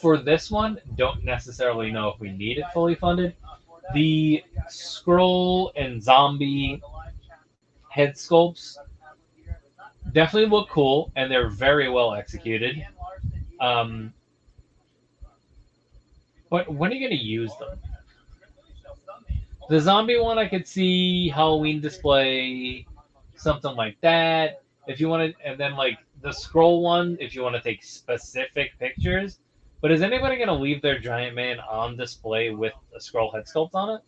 for this one, don't necessarily know if we need it fully funded. The scroll and zombie head sculpts definitely look cool, and they're very well executed. But when are you going to use them? The zombie one, I could see Halloween display, something like that. If you want to, and then like the scroll one, if you want to take specific pictures. But is anybody going to leave their giant man on display with a scroll head sculpt on it?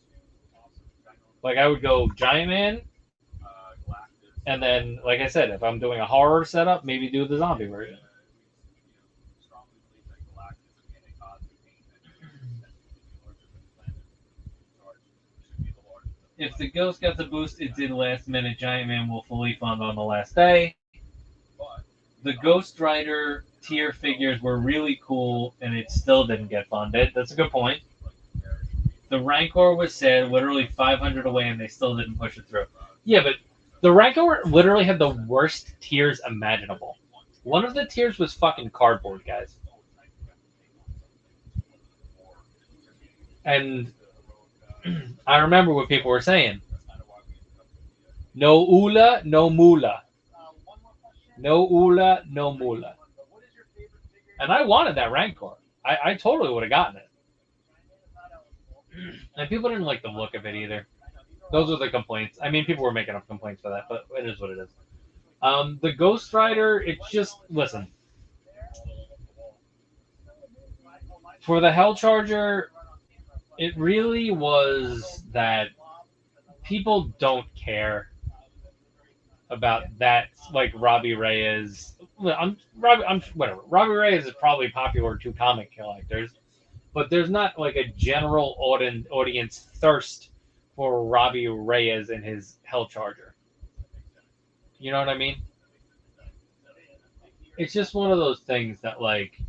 Like I would go giant man, and then like I said, if I'm doing a horror setup, maybe do the zombie version. If the ghost got the boost it did last minute, Giant Man will fully fund on the last day. The Ghost Rider tier figures were really cool, and it still didn't get funded. That's a good point. The Rancor was sad, literally 500 away, and they still didn't push it through. Yeah, but the Rancor literally had the worst tiers imaginable. One of the tiers was fucking cardboard, guys. And I remember what people were saying. No Ula, no Mula. No Ula, no Mula. And I wanted that Rancor. I totally would have gotten it. And people didn't like the look of it either. Those were the complaints. I mean, people were making up complaints for that, but it is what it is. The Ghost Rider, it's just, listen. For the Hell Charger, it really was that people don't care about that, like Robbie Reyes. Whatever. Robbie Reyes is probably popular to comic collectors, but there's not like a general audience thirst for Robbie Reyes and his Hell Charger. You know what I mean? It's just one of those things that like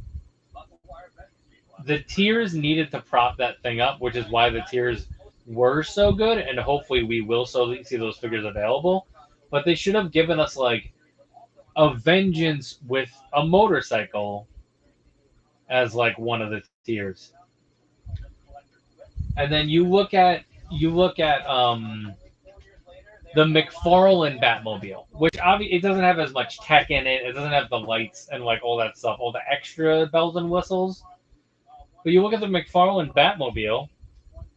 the tiers needed to prop that thing up, which is why the tiers were so good, and hopefully we will see those figures available. But they should have given us like a Vengeance with a motorcycle as like one of the tiers. And then you look at the McFarlane Batmobile, which obviously it doesn't have as much tech in it. It doesn't have the lights and like all that stuff, all the extra bells and whistles. But you look at the McFarlane Batmobile,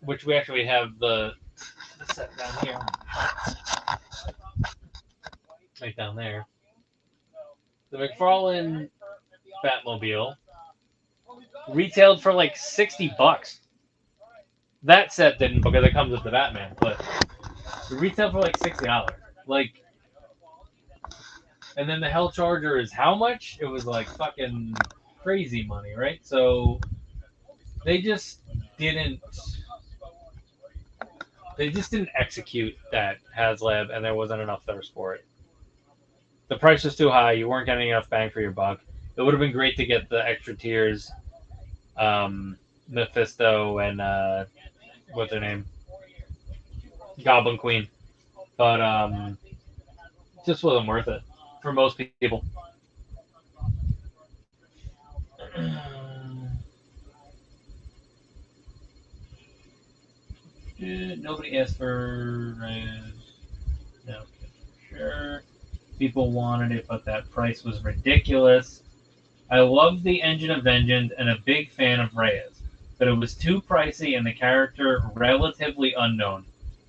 which we actually have the set down here. Right down there. The McFarlane Batmobile retailed for like $60. That set didn't because it comes with the Batman, but it retailed for like $60. Like, and then the Hell Charger is how much? It was like fucking crazy money, right? So they just didn't execute that HasLab, and there wasn't enough thirst for it. The price was too high. You weren't getting enough bang for your buck. It would have been great to get the extra tiers, Mephisto and what's her name, Goblin Queen, but just wasn't worth it for most people. Nobody asked for no, sure. People wanted it, but that price was ridiculous. I love the Engine of Vengeance and a big fan of Reyes, but it was too pricey and the character relatively unknown.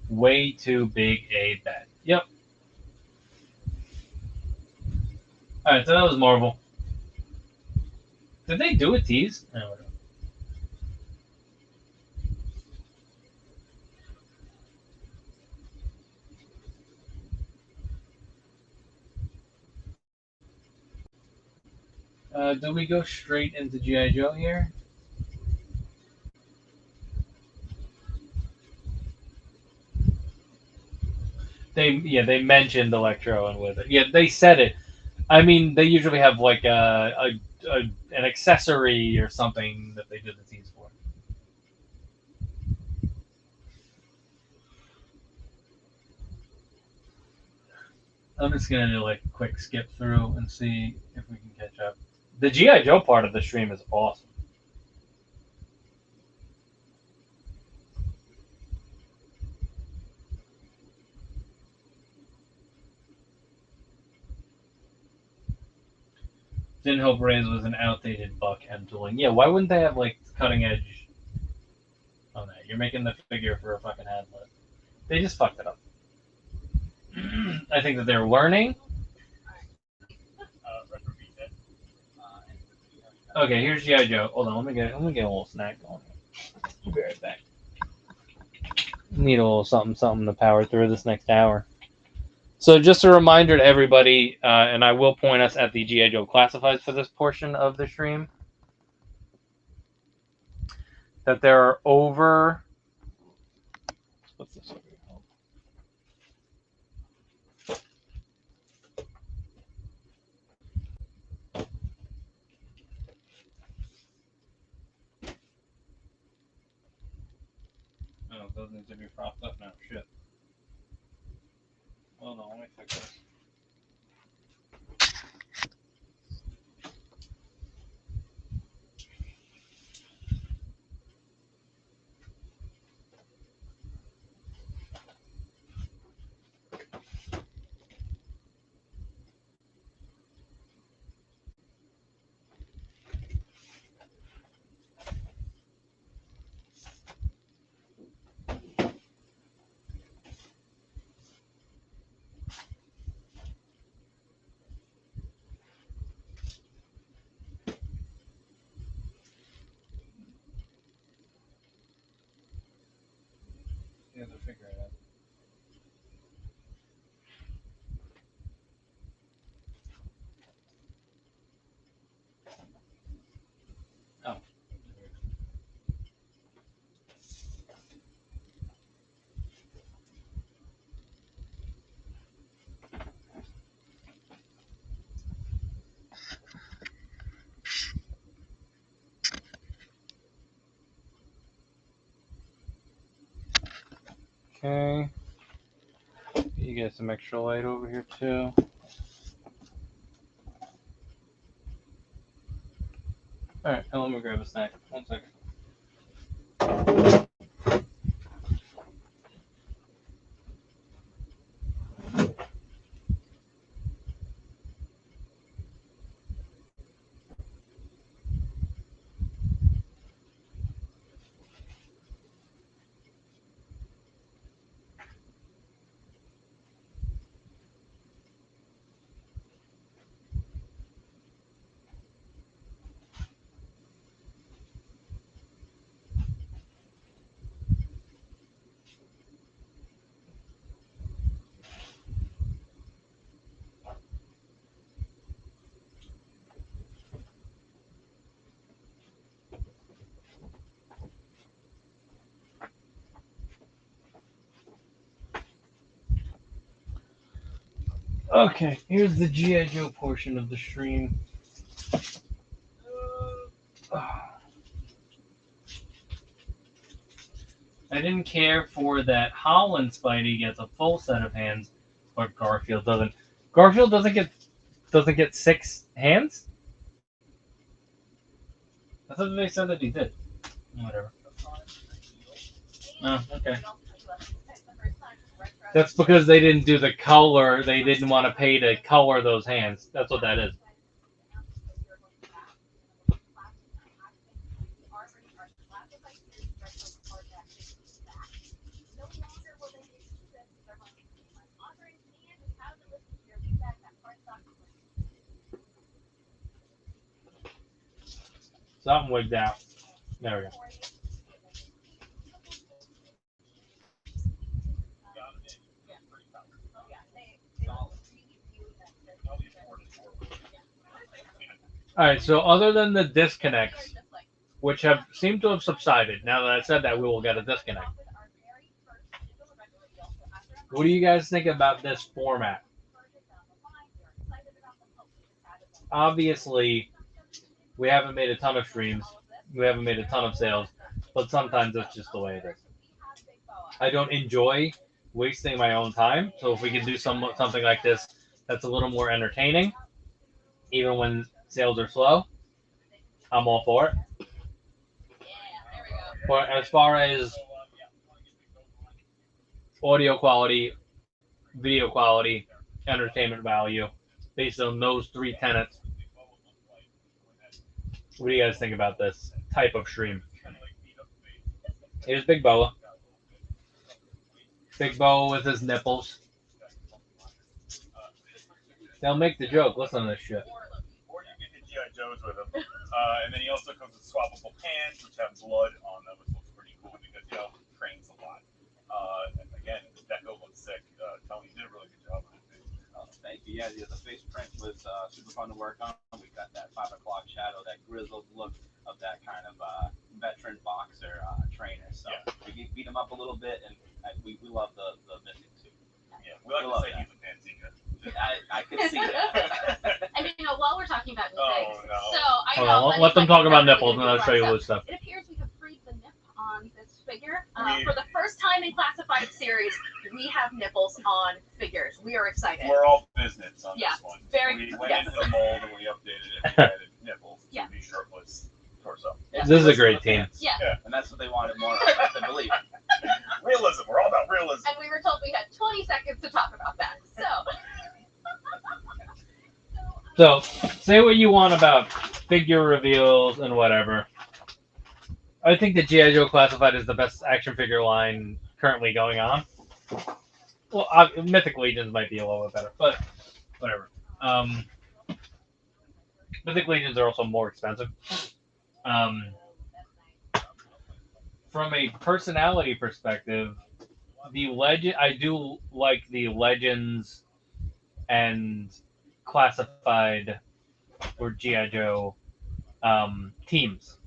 Way too big a bet. Yep. Alright, so that was Marvel. Did they do a tease? No. Do we go straight into G.I. Joe here? They mentioned Electro and with it. Yeah, they said it. I mean, they usually have like an accessory or something that they did the tease for. I'm just gonna do like a quick skip through and see if we can catch up. The G.I. Joe part of the stream is awesome. Didn't Hope Reyes was an outdated buck and tooling. Yeah, why wouldn't they have like cutting edge on that? You're making the figure for a fucking headlet. They just fucked it up. I think that they're learning. Okay, here's G.I. Joe. Hold on, let me get a little snack going. I'll be right back. Need a little something to power through this next hour. So just a reminder to everybody, and I will point us at the G.I. Joe classifieds for this portion of the stream, that there are over... What's this over here? Oh, it doesn't need to be propped up now. Shit. Hold on, let me fix this. You have to figure it out. Oh. Okay. You get some extra light over here too. Alright, now let me grab a snack. 1 second. Okay, here's the G.I. Joe portion of the stream. I didn't care for that Holland Spidey gets a full set of hands, but Garfield doesn't. Garfield doesn't get 6 hands? I thought they said that he did. Whatever. Oh, okay. That's because they didn't do the color. They didn't want to pay to color those hands. That's what that is. Something wigged out. There we go. Alright, so other than the disconnects, which have seemed to have subsided, now that I said that, we will get a disconnect. What do you guys think about this format? Obviously, we haven't made a ton of streams, we haven't made a ton of sales, but sometimes that's just the way it is. I don't enjoy wasting my own time, so if we can do something like this that's a little more entertaining, even when sales are slow, I'm all for it. But as far as audio quality, video quality, entertainment value, based on those 3 tenets, What do you guys think about this type of stream? Here's Big Boa. Big Boa with his nipples. They'll make the joke. Listen to this shit. Or you can hit G.I. Joes with them. And then he also comes with swappable pants, which have blood on them, which looks pretty cool because, you know, he trains a lot. And again, Deco looks sick. Tony did a really good job with it. Thank you. Yeah, the face print was super fun to work on. We got that 5 o'clock shadow, that grizzled look of that kind of veteran boxer trainer. So we beat him up a little bit, and we love the mythic too. Yeah, we like to say he's a Pantica. I can see that. And while we're talking about nipples, no. so I Hold know. on, let them talk about nipples, and I'll show you other stuff. It appears we have freed the nip on this figure. For the first time in Classified series, we have nipples on figures. We are excited. We're all business on this one. Very. We went into the mold and we updated it. We added nipples to be shirtless torso. This is a great team. Yeah. And that's what they wanted more of, I believe. Realism. We're all about realism. And we were told we had 20 seconds to talk about that. So, say what you want about figure reveals and whatever. I think the G.I. Joe Classified is the best action figure line currently going on. Well, Mythic Legions might be a little bit better, but whatever. Mythic Legions are also more expensive. From a personality perspective, I do like the Legends and Classified or G.I. Joe teams.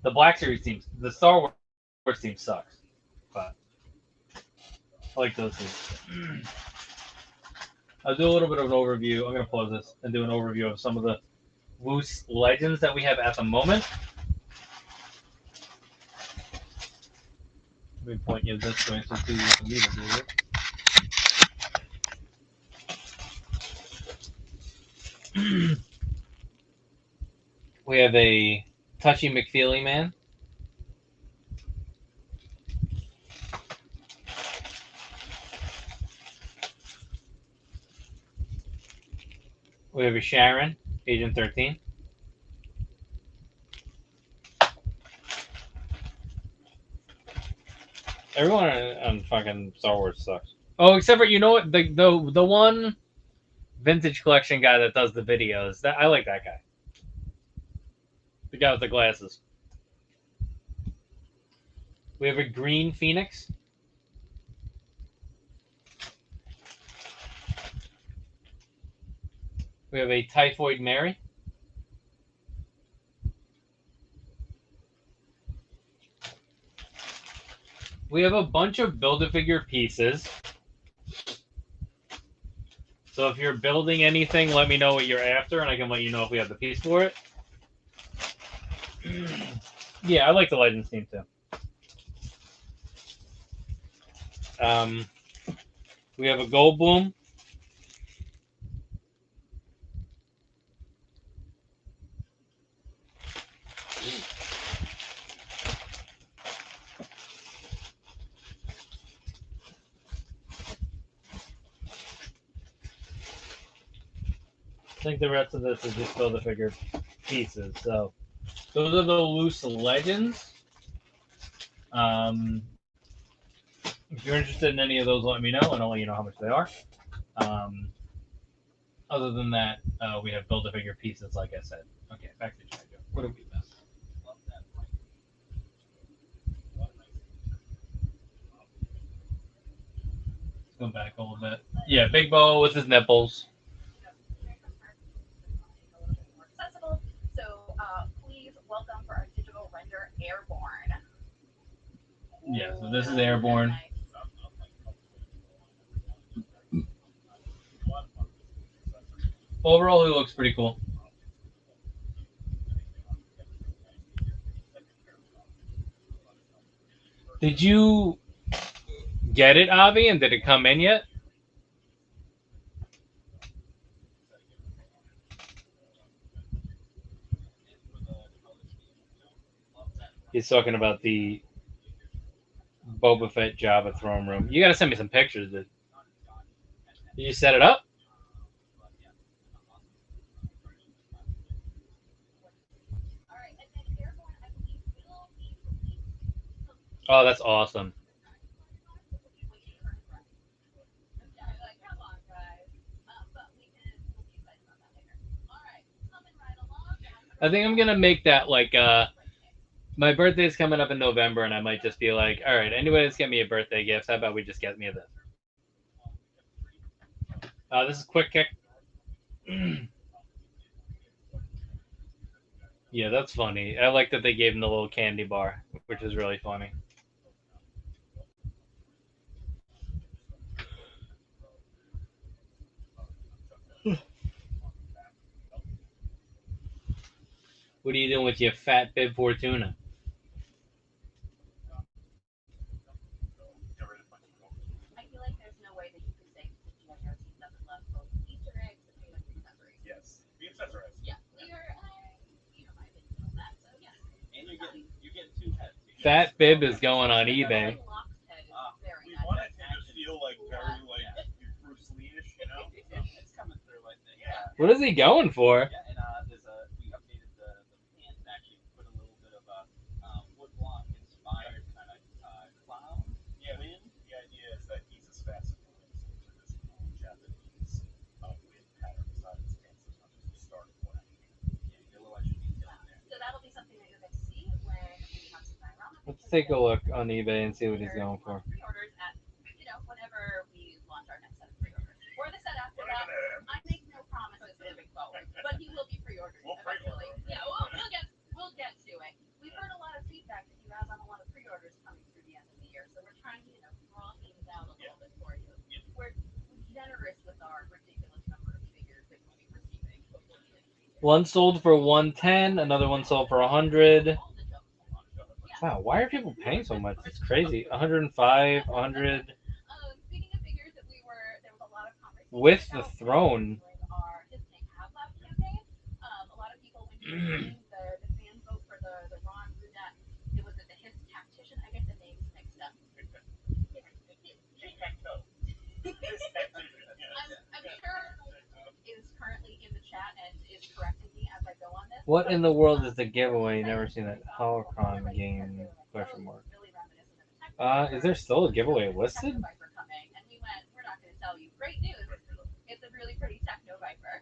The Black Series teams, the Star Wars team sucks, but I like those teams. I'll do a little bit of an overview. I'm going to pause this and do an overview of some of the loose Legends that we have at the moment. Let me point you this way so it's easier for me to do it. We have a Touchy McFeely man. We have a Sharon, Agent 13. Everyone on fucking Star Wars sucks. Oh, except for, you know what, the one vintage collection guy that does the videos. That I like that guy. The guy with the glasses. We have a green Phoenix. We have a Typhoid Mary. We have a bunch of Build-A-Figure pieces. So if you're building anything, let me know what you're after, and I can let you know if we have the piece for it. Yeah, I like the Legends team too. We have a Goldblum. I think the rest of this is just Build-A-Figure pieces. So those are the loose Legends. If you're interested in any of those, let me know, and I'll let you know how much they are. Other than that, we have Build-A-Figure pieces, like I said. Okay, back to G.I. Joe. What have we done? Let's go back a little bit. Yeah, Big Bo with his nipples. Accessible. So please welcome for our digital render Airborne. Yeah, so this is Airborne. Overall, he looks pretty cool. Did you get it, Avi, and did it come in yet? He's talking about the Boba Fett Jabba throne room. You got to send me some pictures. Did you set it up? Oh, that's awesome. I think I'm gonna make that like my birthday's coming up in November, and I might just be like, all right, anybody that's get me a birthday gift, how about we just get me this? This is Quick Kick. Yeah, that's funny. I like that they gave him the little candy bar, which is really funny. What are you doing with your fat bib Fortuna? I feel like there's no way that you could say that G.I. Joe team doesn't love both Easter eggs and things like memories. Yes. The accessories. Yeah, you know my opinion on that. So yes. And you're getting two heads. Fat bib is going on eBay. Very We nice. want it to feel like very like Bruce Lee-ish, you know? It's coming through, I think. Yeah. What is he going for? Yeah, and we updated the pants and actually put a little bit of a wood block inspired kind of clown. Yeah, wind. the idea is that he's as fast as this cool Japanese wind pattern inside his pants as much as the start of what Yeah, you get a little extra detail in there. So that'll be something that you're going to see when we have some diorama. Let's take a look on eBay and see what he's going for. Pre-orders at, whenever we launch our next set of pre-orders. Or the set after that. I make no promises moving forward, but he will be pre-ordered eventually. Yeah, we'll get to it. We've heard a lot of feedback that you have on a lot of pre-orders coming through the end of the year, so we're trying to, draw things out a little bit for you. We're generous with our ridiculous number of figures that you'll be receiving before the end of the year. One sold for 110, another one sold for 100. Wow, why are people paying so much? It's crazy. 105, 100. Speaking of figures that there was a lot of conversation With the throne. Our His Tank Have Lab campaign. A lot of people, when you were doing the fan vote for the Ron Brunette, it was the His Tactician. I get the names mixed up. I'm sure is currently in the chat and is correcting me as I go on this. What in the world is the giveaway? Never seen that Holocron game? Question mark. Is there still a giveaway listed? And we went, we're not going to tell you. Great news. It's a really pretty Techno Viper.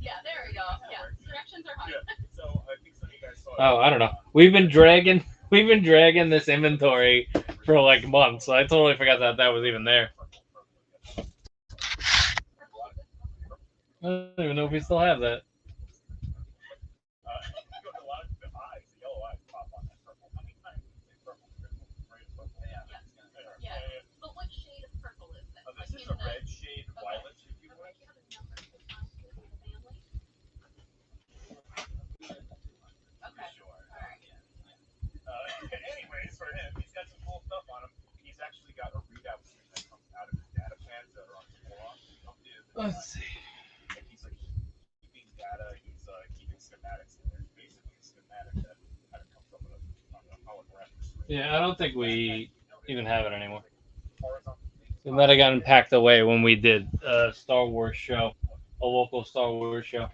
Yeah, there we go. Yeah, directions are hard. So I think some of you guys saw. Oh, I don't know. We've been dragging this inventory for like months. So I totally forgot that was even there. I don't even know if we still have that. But what shade of purple is this? This is a red shade violet, if you would. Okay. Sure. Anyways, for him, he's got some cool stuff on him. He's actually got a readout screen that comes out of his data pads that are on his forearm. Let's see. Like he's like keeping data. He's keeping schematics in there. It's basically a schematic that kind of comes up on a holographic screen. Yeah, I don't think we even have it anymore. It might have gotten packed away when we did a Star Wars show, a local Star Wars show.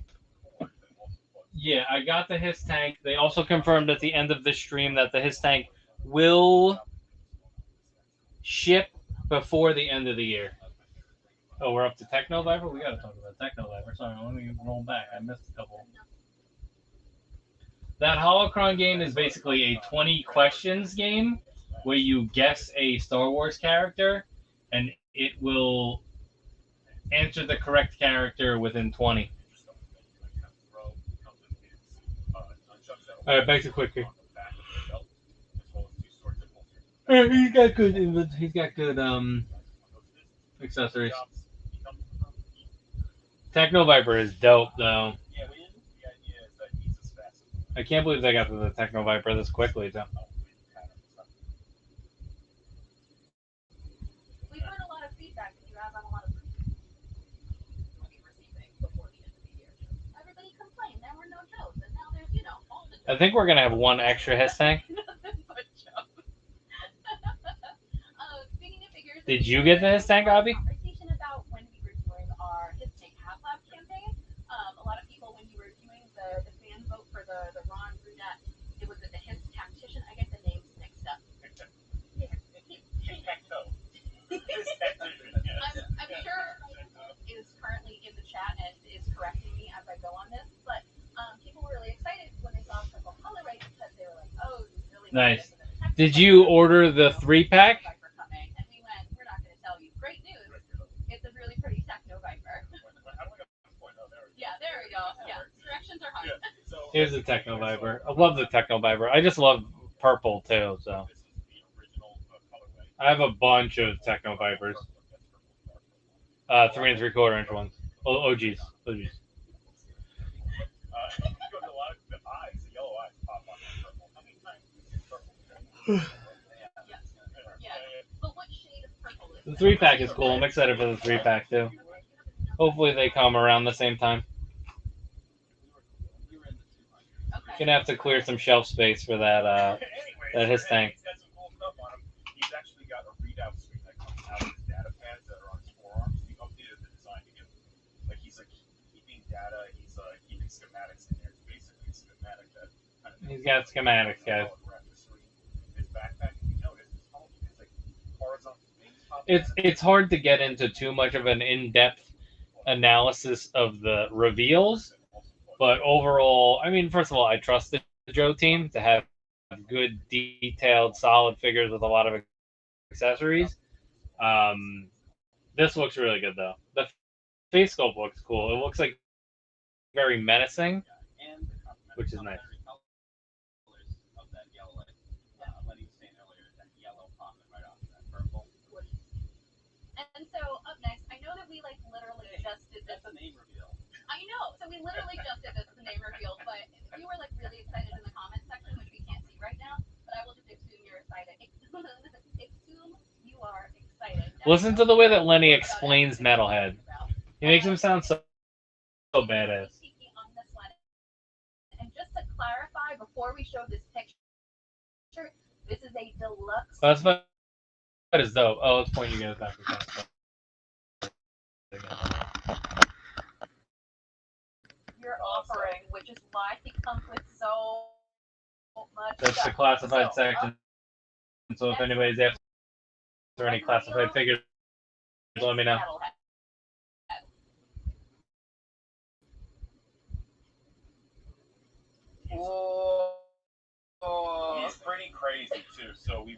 Yeah, I got the His Tank. They also confirmed at the end of the stream that the His Tank will ship before the end of the year. Oh, we're up to Techno Viper? We got to talk about Techno Viper. Sorry, let me roll back. I missed a couple. That Holocron game is basically a 20 questions game where you guess a Star Wars character and it will answer the correct character within 20. All right, back to Quick Kick. He's got good. He's got good accessories. Techno Viper is dope though. I can't believe they got to the Techno Viper this quickly though. We've heard a lot of feedback that you have on a lot of you'll be receiving before the end of the year. Everybody complained there were no jokes, and now there's all the jokes. I think we're gonna have one extra His Tank. Speaking of figures, Did you get the His Tank, Abby? Conversation about when we were doing our His Tank Have Lab campaign. A lot of people, when you were doing the fan vote for the Ron Brunette, it was the His Tactician. I get the names mixed up. chat and is correcting me as I go on this, but people were really excited when they saw purple colorway because they were like, "Oh, this is really nice." Did you order the 3-pack? And we went, "We're not going to tell you. Great news! It's a really pretty Techno Viper." Yeah, there we go. Yeah, directions are hard. Here's the Techno Viper. I love the Techno Viper. I just love purple too. So I have a bunch of Techno Vipers. 3 3/4 inch ones. OGs. OGs. But what shade of purple is The 3-pack is cool. I'm excited for the 3-pack too. Hopefully they come around the same time. Okay. Gonna have to clear some shelf space for that his tank. He's actually got a readout screen that comes out of his data pads that are on his forearms. He updated the design to get he's keeping data, he's keeping schematics in there. It's basically a schematic that kind of He's got schematics, guys. His backpack, if you notice, it's like horizontal. It's hard to get into too much of an in-depth analysis of the reveals, but overall, I mean, first of all, I trust the Joe team to have good, detailed, solid figures with a lot of accessories. This looks really good though. The face sculpt looks cool. It looks like very menacing, which is nice. And so up next, I know that we literally just did this. That's a name reveal. I know. So we literally just did this as a name reveal, but you were really excited in the comments section, which we can't see right now. But I will just assume you're excited. Assume you are excited. Listen to the way that Lenny explains Metalhead. He makes him sound so badass. And just to clarify, before we show this picture, this is a deluxe. Classified is dope. Oh, let's point you guys back. You're offering, which is why he comes with so much. That's the stuff. classified So, section. So if anybody's after any classified figures, let me know. Oh, he's pretty crazy too. So we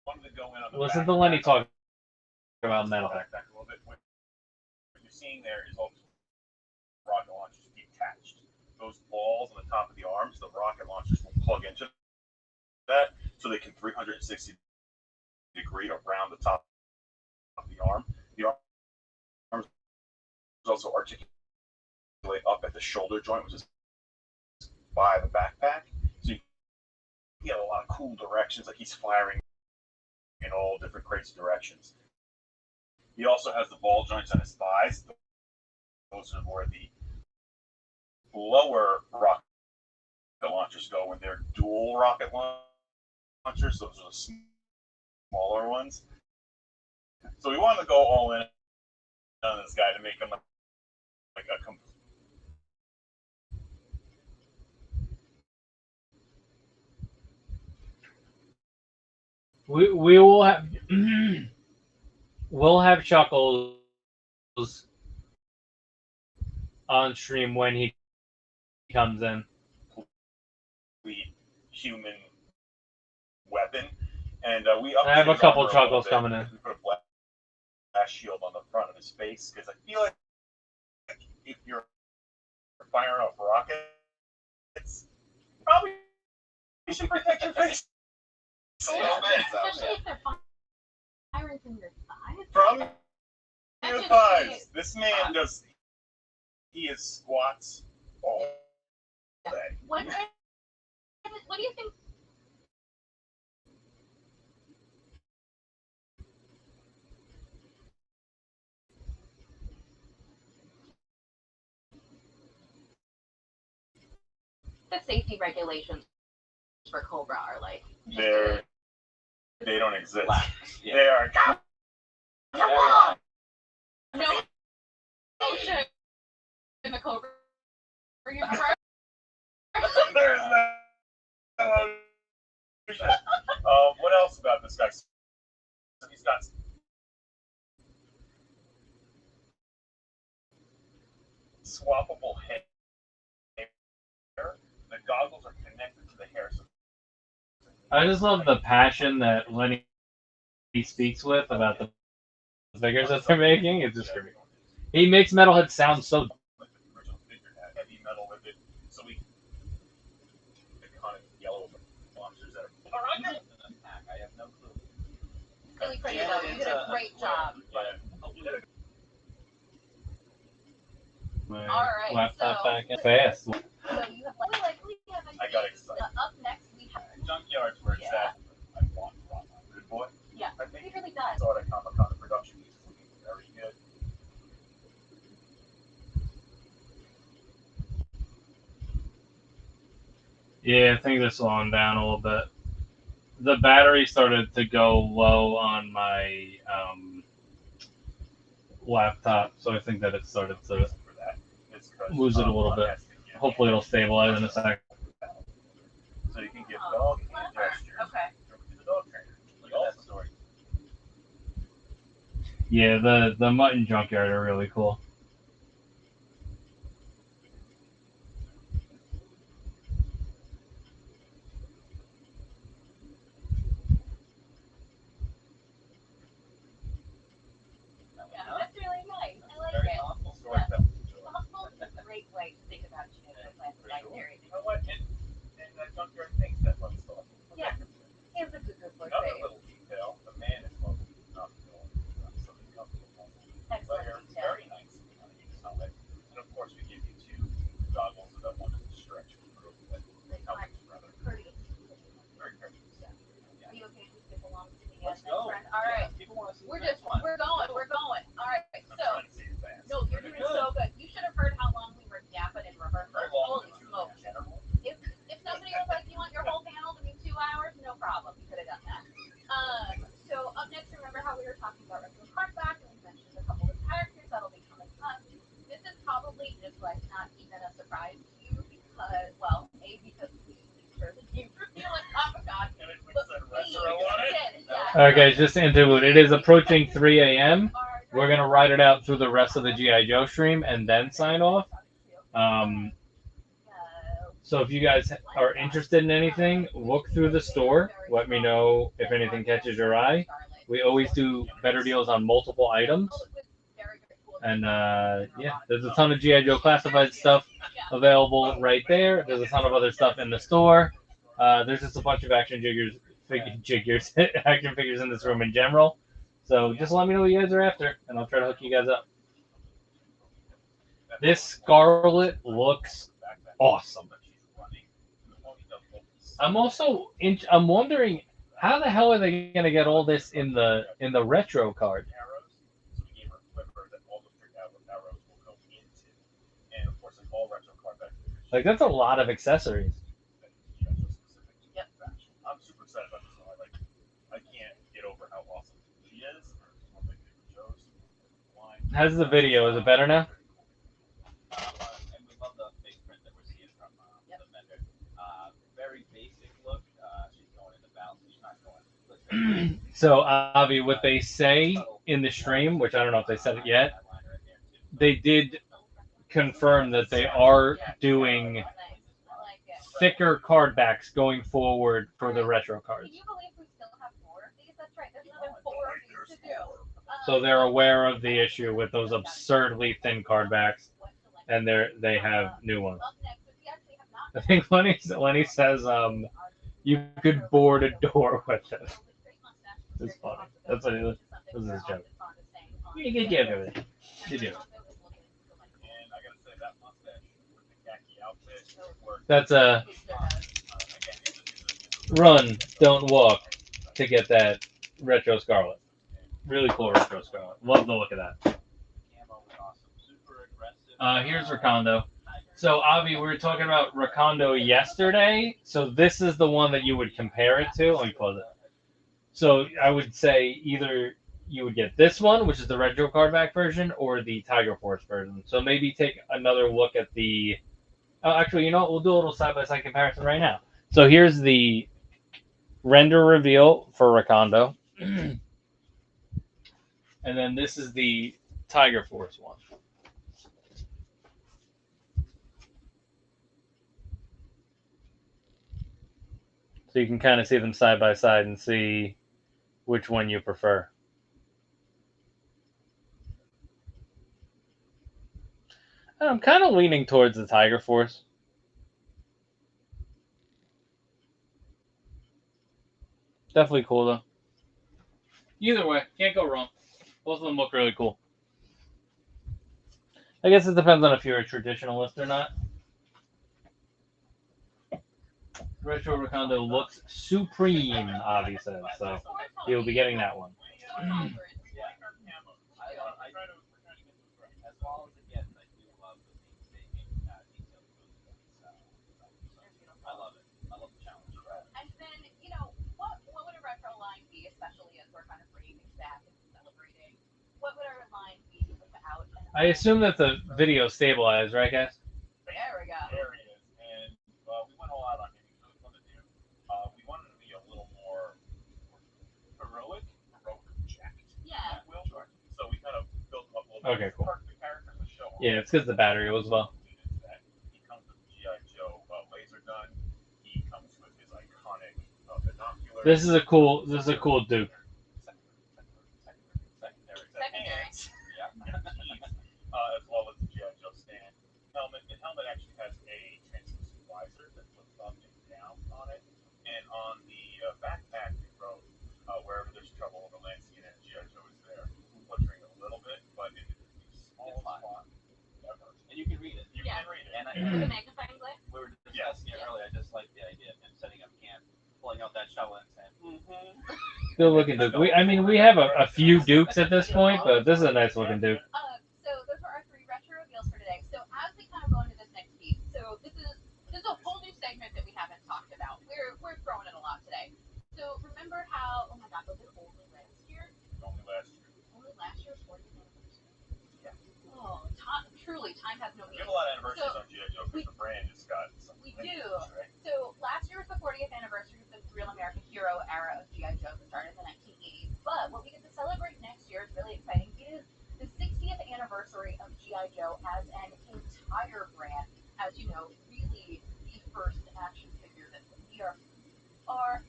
wanted to go in on the Listen to Lenny talk about Metalhead. back a little bit. What you're seeing there is all rocket launchers detached. Those balls on the top of the arms, the rocket launchers will plug into that, so they can 360 degree around the top of the arm. The arms also articulate up at the shoulder joint, which is by the backpack. So you get a lot of cool directions, like he's firing in all different crazy directions. He also has the ball joints on his thighs. Those are where the lower rocket launchers go when they're dual rocket launchers. Those are the smaller ones. So we wanted to go all in on this guy to make him like a complete. We will have we'll have Chuckles on stream when he comes in. Human weapon, and we. I have a couple Chuckles bit. coming in. We put a blast shield on the front of his face because I feel like if you're firing off rockets, probably you should protect your face. Especially if they're firing from your thighs. From your thighs. This man does. He is squats all day. What do you think? The safety regulations for Cobra are like. They don't exist. Yeah. They are. No shit in the Cobra universe. There's no. What else about this guy? He's got. swappable hair. The goggles are connected to the hair. So I just love the passion that Lenny speaks with about the figures that they're making. It's just great. He makes Metalhead sound so. the original figure had heavy metal with it, so we iconic yellow monsters that are. All right, I have no clue. Really pretty though. You did a great job. My All right, laptop so- back in fast. So you have likely have a I got excited. Up next we have. Junkyard's where it's Yeah. at. I want Good boy. Yeah, I he think really I does. saw it at Comic-Con. The production is looking very good. Yeah, I think they're slowing down a little bit. The battery started to go low on my laptop, so I think that it started to Reason for that is 'cause, lose it a little bit. has to get Hopefully it'll stabilize in a sec. So you can give dog hand gestures. Okay. To the dog trainer. Look at that story. Yeah, the Mutton Junkyard are really cool. Yeah, that's really nice. I like Very it. thoughtful. Storytelling. Thoughtful is a great way to think about Chicago plans and like theory. You know what? And that junkyard thinks that one's thoughtful. Yeah. He has a good boy Another face. little detail, the man is lovely. Not something comfortable. But Excellent they're detail. very nice on a use helmet. And of course, we give you two goggles that one is stretch proof, but helmets rather. Courteous. Very courteous. Are you okay to skip along to the Let's next go. friend? All right. People want to see We're the next one. we're going. All right. I'm So, trying to see it fast. no, you're doing so good. You should have heard how long we were yapping in rehearsal. Very long. Holy smokes. If somebody was like, you want your whole panel to be 2 hours, no problem. You could have done that. So up next, remember how we were talking about retro cardback, and we mentioned a couple of characters that'll be coming up. This is probably just like not even a surprise to you because, well, A, because we share the game reveal at Comic-Con, And if we but said B, retro on it. yeah. Alright guys, just to interlude, it is approaching 3 a.m. We're gonna ride it out through the rest of the G.I. Joe stream and then sign off. So if you guys are interested in anything, look through the store. Let me know if anything catches your eye. We always do better deals on multiple items. And yeah, there's a ton of G.I. Joe classified stuff available right there. There's a ton of other stuff in the store. There's just a bunch of action action figures in this room in general. So just let me know what you guys are after, and I'll try to hook you guys up. This Scarlet looks awesome. I'm wondering how the hell are they gonna get all this in the retro card? Arrows. So we gave her a clipper that all the trick arrows will go into. And of course, like all retro cardback figures. Like that's a lot of accessories. Yep. I'm super excited about this one. I can't get over how awesome she is. It's one of my favorite shows. How's the video? Is it better now? And we love the face print that we're seeing from the vendor. Very basic look. She's going in the bounce. She's not going. So Avi, what they say in the stream, which I don't know if they said it yet, they did confirm that they are doing thicker card backs going forward for the retro cards. Can you believe we still have 4 of these? That's right. There's another 4 of these to do. So they're aware of the issue with those absurdly thin card backs, and they have new ones. I think Lenny says you could board a door with it. It's funny. That's what this is his joke. You can give it. You do. And I gotta say that mustache with the khaki outfit worked. That's a Again, it's a run, don't walk to get that retro Scarlet. Really cool retro Scarlet. Love the look of that. Camo was awesome. Super aggressive. Here's Rakondo. So Avi, we were talking about Rakondo yesterday. So this is the one that you would compare it to. Let me pause it. So I would say either you would get this one, which is the retro cardback version, or the Tiger Force version. So maybe take another look at the. Actually, you know what? We'll do a little side-by-side comparison right now. So here's the render reveal for Rakondo. And then this is the Tiger Force one. So you can kind of see them side by side and see which one you prefer. I'm kind of leaning towards the Tiger Force. Definitely cool though. Either way, can't go wrong. Both of them look really cool. I guess it depends on if you're a traditionalist or not. Retro Recondo looks supreme, Avi says, so he will be getting that one. As well as it gets, I do love the painstaking detail. I love it. I love the challenge. And then, you know, what would a retro line be, especially as we're kind of bringing things back and celebrating? What would our line be without? I assume that the video is stabilized, right, guys? There we go. There he is. And we went all out on him. He was really fun to do. We wanted to be a little more heroic, jacked. Yeah. So we kind of built him up a little bit. Okay, cool. The character to show off. Yeah, it's because the battery was low. He comes with the G.I. Joe laser gun. He comes with his iconic binoculars. This is a cool Duke. Secondary. As well as the G.I. Joe stand. Helmet. The helmet actually has a translucent visor that flips up and down on it. And on the backpack, we wrote, wherever there's trouble over Lansing and G.I. Joe is there. Butchering it a little bit, but in the smallest font ever. And you can read it. You can read it. And The magnifying glass? we were discussing it earlier. I just like the idea of him setting up camp, pulling out that shovel and saying, Good looking Duke. We have a few Dukes at this point, but this is a nice looking Duke. So those were our 3 retro reveals for today. So as we kind of go into this next piece, so this is a whole new segment that we haven't talked about. We're throwing in a lot today. So remember how? Oh my God, was it only last year? Only last year. Only last year's 40th anniversary. Yeah. Oh, truly, time has no We meaning. have a lot of anniversaries on G.I. Joe because the brand has got some. We do. Right? So last year was the 40th anniversary of the Real American Hero era of G.I. Joe that started in the 1980s. But what we get to celebrate next year is really exciting. It is the 60th anniversary of G.I. Joe as an entire brand. As you know, really the first action figure that we are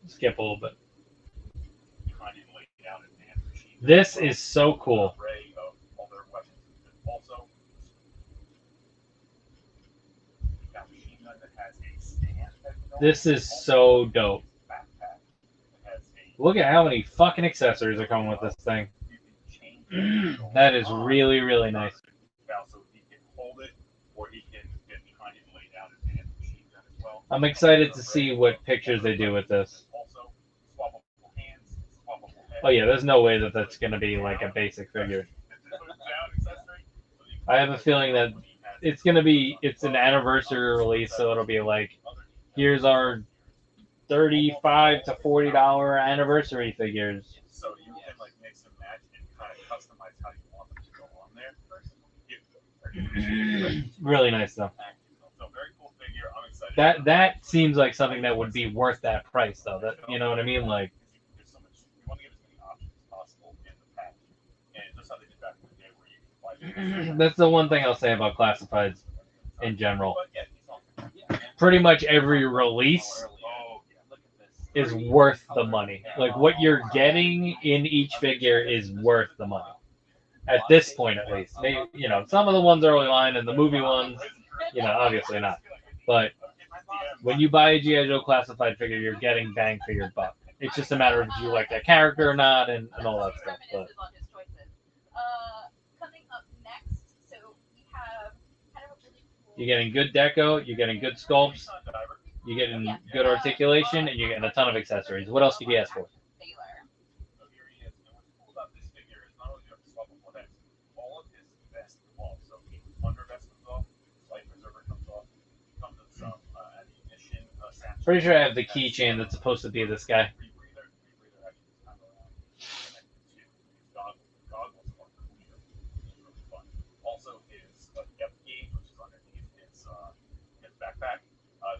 Skip a little bit. Kind of laid down in the machine. This is so cool. Array of all their weapons. Also, we've got a machine gun that has a stand. This is so dope. Backpack that has a. Look at how many fucking accessories are coming with this thing. You can change That is really, really nice. So he can hold it, or he can get behind it and lay down his hand machine gun as well. I'm excited to see what pictures they do with this. Also, swappable hands, swappable head. Oh yeah, there's no way that that's going to be like a basic figure. I have a feeling that it's going to be, it's an anniversary release, so it'll be like, here's our $35 to $40 anniversary figures. So you can like mix and match and kind of customize how you want them to go on there. Really nice though. So very cool figure. I'm excited. That seems like something that would be worth that price though. That, you know what I mean? Like, There's so much. We want to give as many options as possible in the pack, and just how they did back in the day, where you can buy. that's the one thing I'll say about classifieds in general. But yeah, he's on. Pretty much every release Oh yeah, look at this. is worth the money. Like what you're getting in each figure is worth the money. At this point, at least. Maybe, you know, some of the ones early line and the movie ones, you know, obviously not. But when you buy a G.I. Joe classified figure, you're getting bang for your buck. It's just a matter of if you like that character or not and all that stuff. But on his choices. Coming up next, so we have kind of a really cool. you're getting good deco, you're getting good sculpts, you're getting good articulation, and you're getting a ton of accessories. What else could you ask for? Baylor. So here he is. And what's cool about this figure is not only do you have to swap up one X, all of his vests come off. So the under vest comes off, life preserver comes off, comes with some ammunition. Pretty sure I have the keychain that's supposed to be this guy. Rebreather actually this time around connected to his goggles are clear, which is really fun. Also his depth gauge, which is underneath his backpack,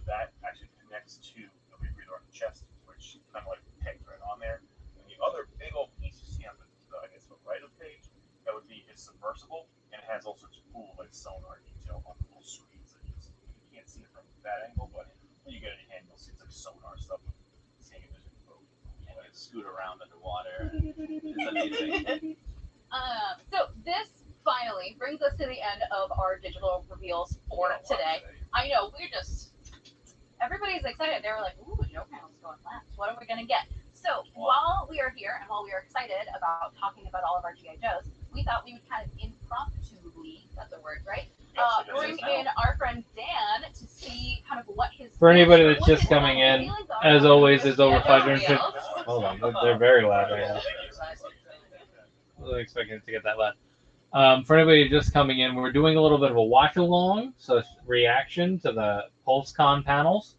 that actually connects to the rebreather on the chest, which kind of like pegs right on there. And the other big old piece you see on the I guess the right of the page, that would be his submersible, and it has all sorts of cool like sonar detail on the little screens that you can't see it from that angle, but When you get it in hand, you'll see it's like sonar stuff. Seeing a vision boat. Yeah, you scoot around underwater. It's amazing. So this finally brings us to the end of our digital reveals for today. I know everybody's excited. They were like, "Ooh, Joe panel's going last. What are we gonna get?" So while we are here and while we are excited about talking about all of our GI Joes, we thought we would kind of impromptu, that's a word, right? Bring in our friend Dan to see kind of what his For anybody that's just coming in, as always, is over 550. Hold on, they're very loud right now. I wasn't expecting it to get that loud. For anybody just coming in, we're doing a little bit of a watch along, so reaction to the PulseCon panels.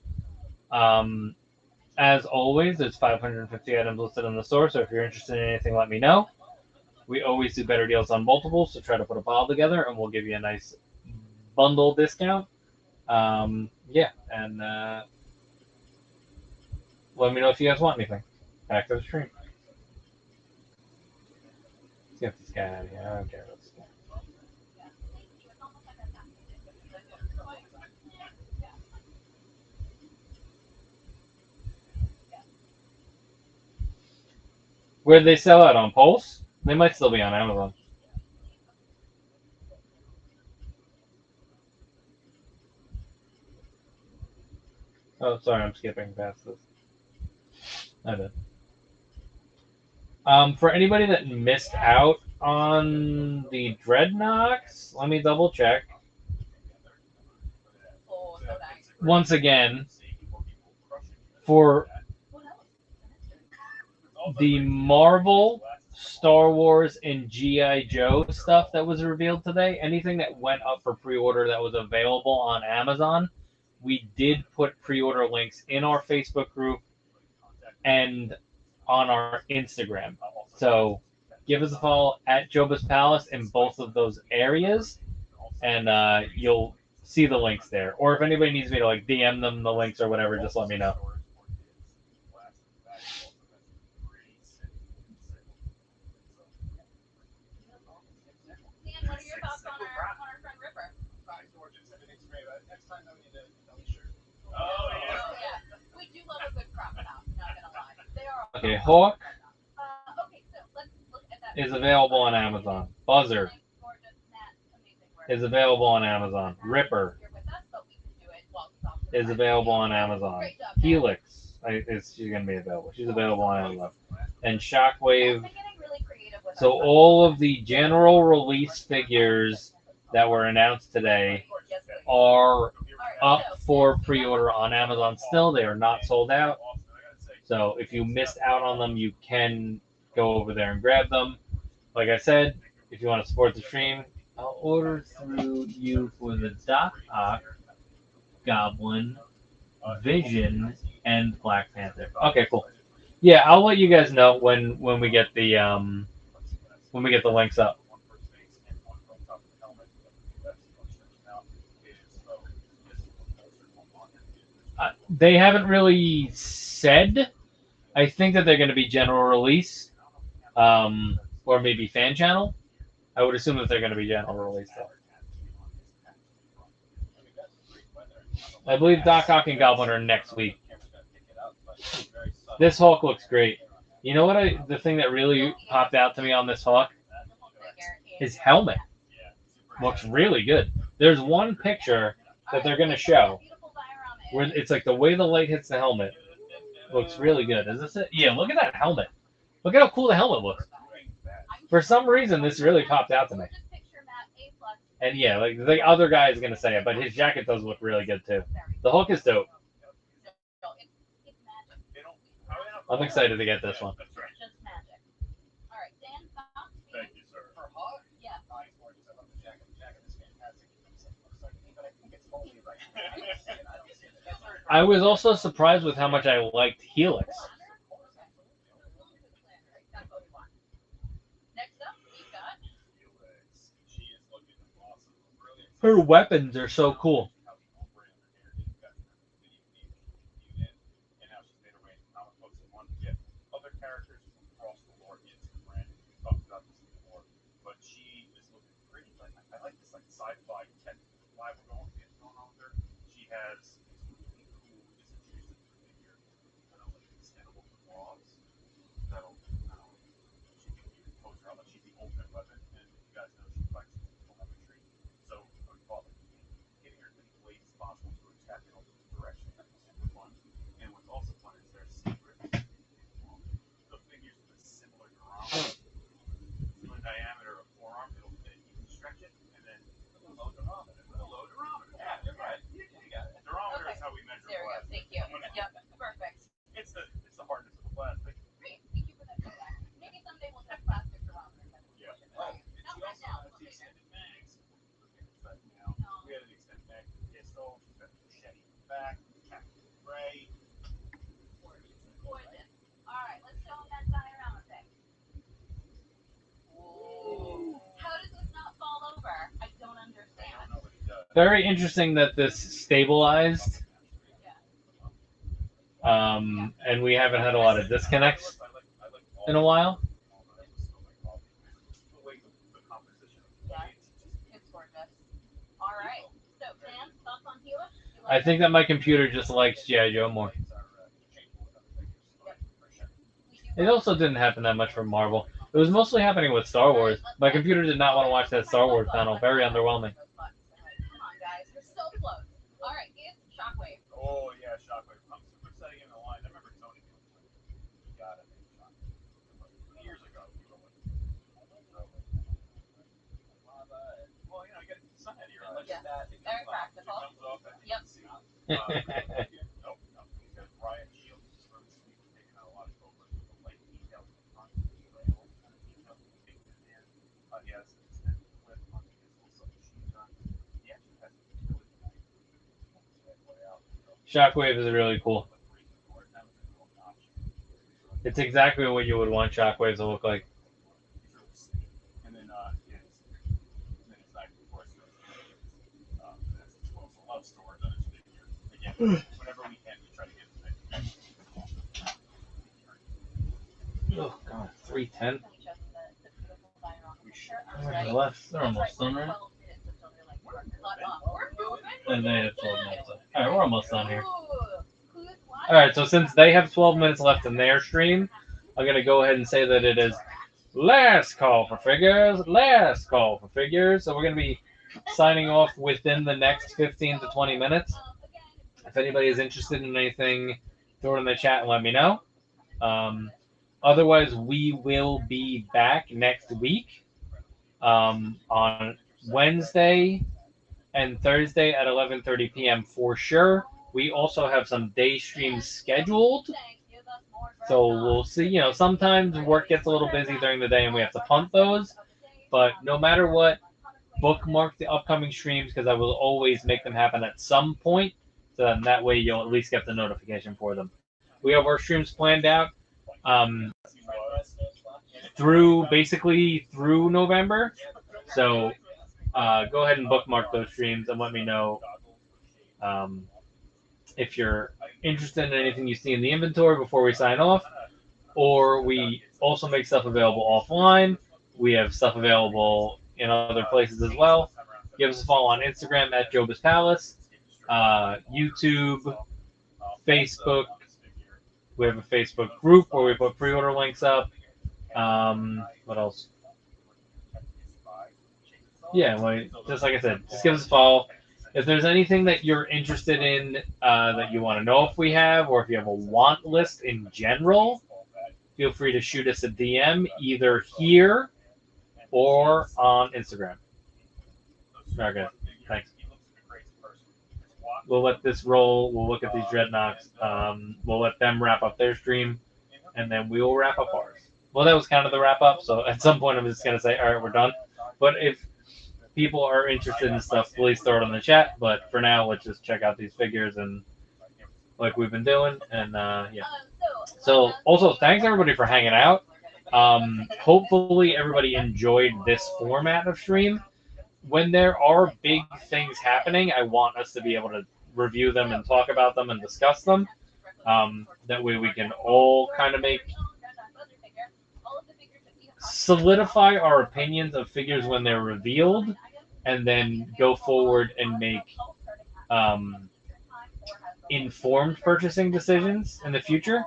As always, there's 550 items listed in the store, so if you're interested in anything, let me know. We always do better deals on multiples, so try to put a pile together, and we'll give you a nice bundle discount. Yeah, and let me know if you guys want anything. Back to the stream. Let's get this guy out of here. I don't care about this guy. Where'd they sell out on Pulse? They might still be on Amazon. Oh, sorry, I'm skipping past this. I did. For anybody that missed out on the Dreadnoks, let me double check. Once again, for the Marvel, Star Wars, and G.I. Joe stuff that was revealed today, anything that went up for pre-order that was available on Amazon, we did put pre-order links in our Facebook group and on our Instagram. So give us a follow at Joba's Palace in both of those areas, and you'll see the links there. Or if anybody needs me to like DM them the links or whatever, just let me know. Dan, what are your thoughts on our friend Ripper? Everything's great. Next time, we need a belly shirt. Oh, Yeah. We do love a good crocodile, not gonna lie. They are Okay, Hawk okay, so let's look at that. is available on Amazon. Buzzard is available on Amazon. Ripper is available on Amazon. Helix she's going to be available. She's available on Amazon. And Shockwave. So all of the general release figures that were announced today are up for pre-order on Amazon still. They are not sold out. So if you missed out on them, you can go over there and grab them. Like I said, if you want to support the stream, I'll order through you for the Doc Ock, Goblin, Vision, and Black Panther. Okay, cool. Yeah, I'll let you guys know when we get the links up. They haven't really said. I think that they're going to be general release, or maybe fan channel. I would assume that they're going to be general release though. I believe Doc Ock and Goblin are next week. This Hulk looks great. You know what? The thing that really popped out to me on this Hulk, his helmet looks really good. There's one picture that they're going to show where it's like the way the light hits the helmet looks really good. Is this it? Yeah, look at that helmet. Look at how cool the helmet looks. For some reason, this really popped out to me. And yeah, like the other guy is going to say it, but his jacket does look really good too. The Hulk is dope. I'm excited to get this one. Thank you, sir. For Hawk? Yeah. He's gorgeous. I love the jacket. The jacket is fantastic. He looks like me, but I think it's only right. I don't see it. I was also surprised with how much I liked Helix. Next up, we've got Her weapons are so cool. Other characters across the board, yes, Brandon, we talked about this before, but she is looking pretty. Like I like this like sci-fi tech vibe going on with her. She has this really cool. back, Captain Ray. Gorgeous. All right, let's show them that diorama thing. Ooh. How does this not fall over? I don't understand. Very interesting that this stabilized. And we haven't had a lot of disconnects in a while. Yeah, it's gorgeous. All right. So, Dan, thoughts on Helix? I think that my computer just likes G.I. Joe more. It also didn't happen that much for Marvel. It was mostly happening with Star Wars. My computer did not want to watch that Star Wars panel. Very underwhelming. Come on, guys. We're so close. All right, it's Shockwave. Oh yeah, Shockwave. I'm super excited in the line. I remember Tony being like, "You gotta make Shockwave." Years ago, we were like, well, you know, you get the sun out of your eyes. Yeah, very practical. Comes off and Yep. you can see. Nope. He's got Riot Shield. He's from Sleep, taking out a lot of covers with the light details in the front, the trail, kind of details in the big in. He has an extended clip on his little submachine gun. He actually has really Shockwave is really cool. It's exactly what you would want Shockwaves to look like. And then, it's like, of course, a lot of storage on his figure. Again, whenever we can, we try to get the Oh god, 310. Ready? They're almost done, right? 12 minutes until they're like, we're moving. And they have 12 minutes left. Alright, we're almost done here. Ooh, who's watching? Alright, so since they have 12 minutes left in their stream, I'm going to go ahead and say that it is last call for figures. Last call for figures. So we're going to be signing off within the next 15 to 20 minutes. If anybody is interested in anything, throw it in the chat and let me know. Otherwise, we will be back next week on Wednesday and Thursday at 11:30 p.m. for sure. We also have some day streams scheduled. So we'll see. You know, sometimes work gets a little busy during the day and we have to punt those. But no matter what, bookmark the upcoming streams because I will always make them happen at some point. So then that way you'll at least get the notification for them. We have our streams planned out through November. So go ahead and bookmark those streams and let me know if you're interested in anything you see in the inventory before we sign off. Or we also make stuff available offline. We have stuff available in other places as well. Give us a follow on Instagram at SWBS Palace, YouTube, Facebook. We have a Facebook group where we put pre-order links up. What else? Yeah, well, just like I said, just give us a follow. If there's anything that you're interested in that you want to know if we have, or if you have a want list in general, feel free to shoot us a DM either here or on Instagram. Okay, thanks. We'll let this roll. We'll look at these dreadnoughts. We'll let them wrap up their stream, and then we will wrap up ours. Well, that was kind of the wrap up. So at some point, I'm just gonna say, all right, we're done. But if people are interested in stuff, please throw it in the chat. But for now, let's just check out these figures and like we've been doing. And yeah. So also, thanks everybody for hanging out. Hopefully everybody enjoyed this format of stream. When there are big things happening, I want us to be able to review them and talk about them and discuss them. That way we can all kind of solidify our opinions of figures when they're revealed, and then go forward and make informed purchasing decisions in the future.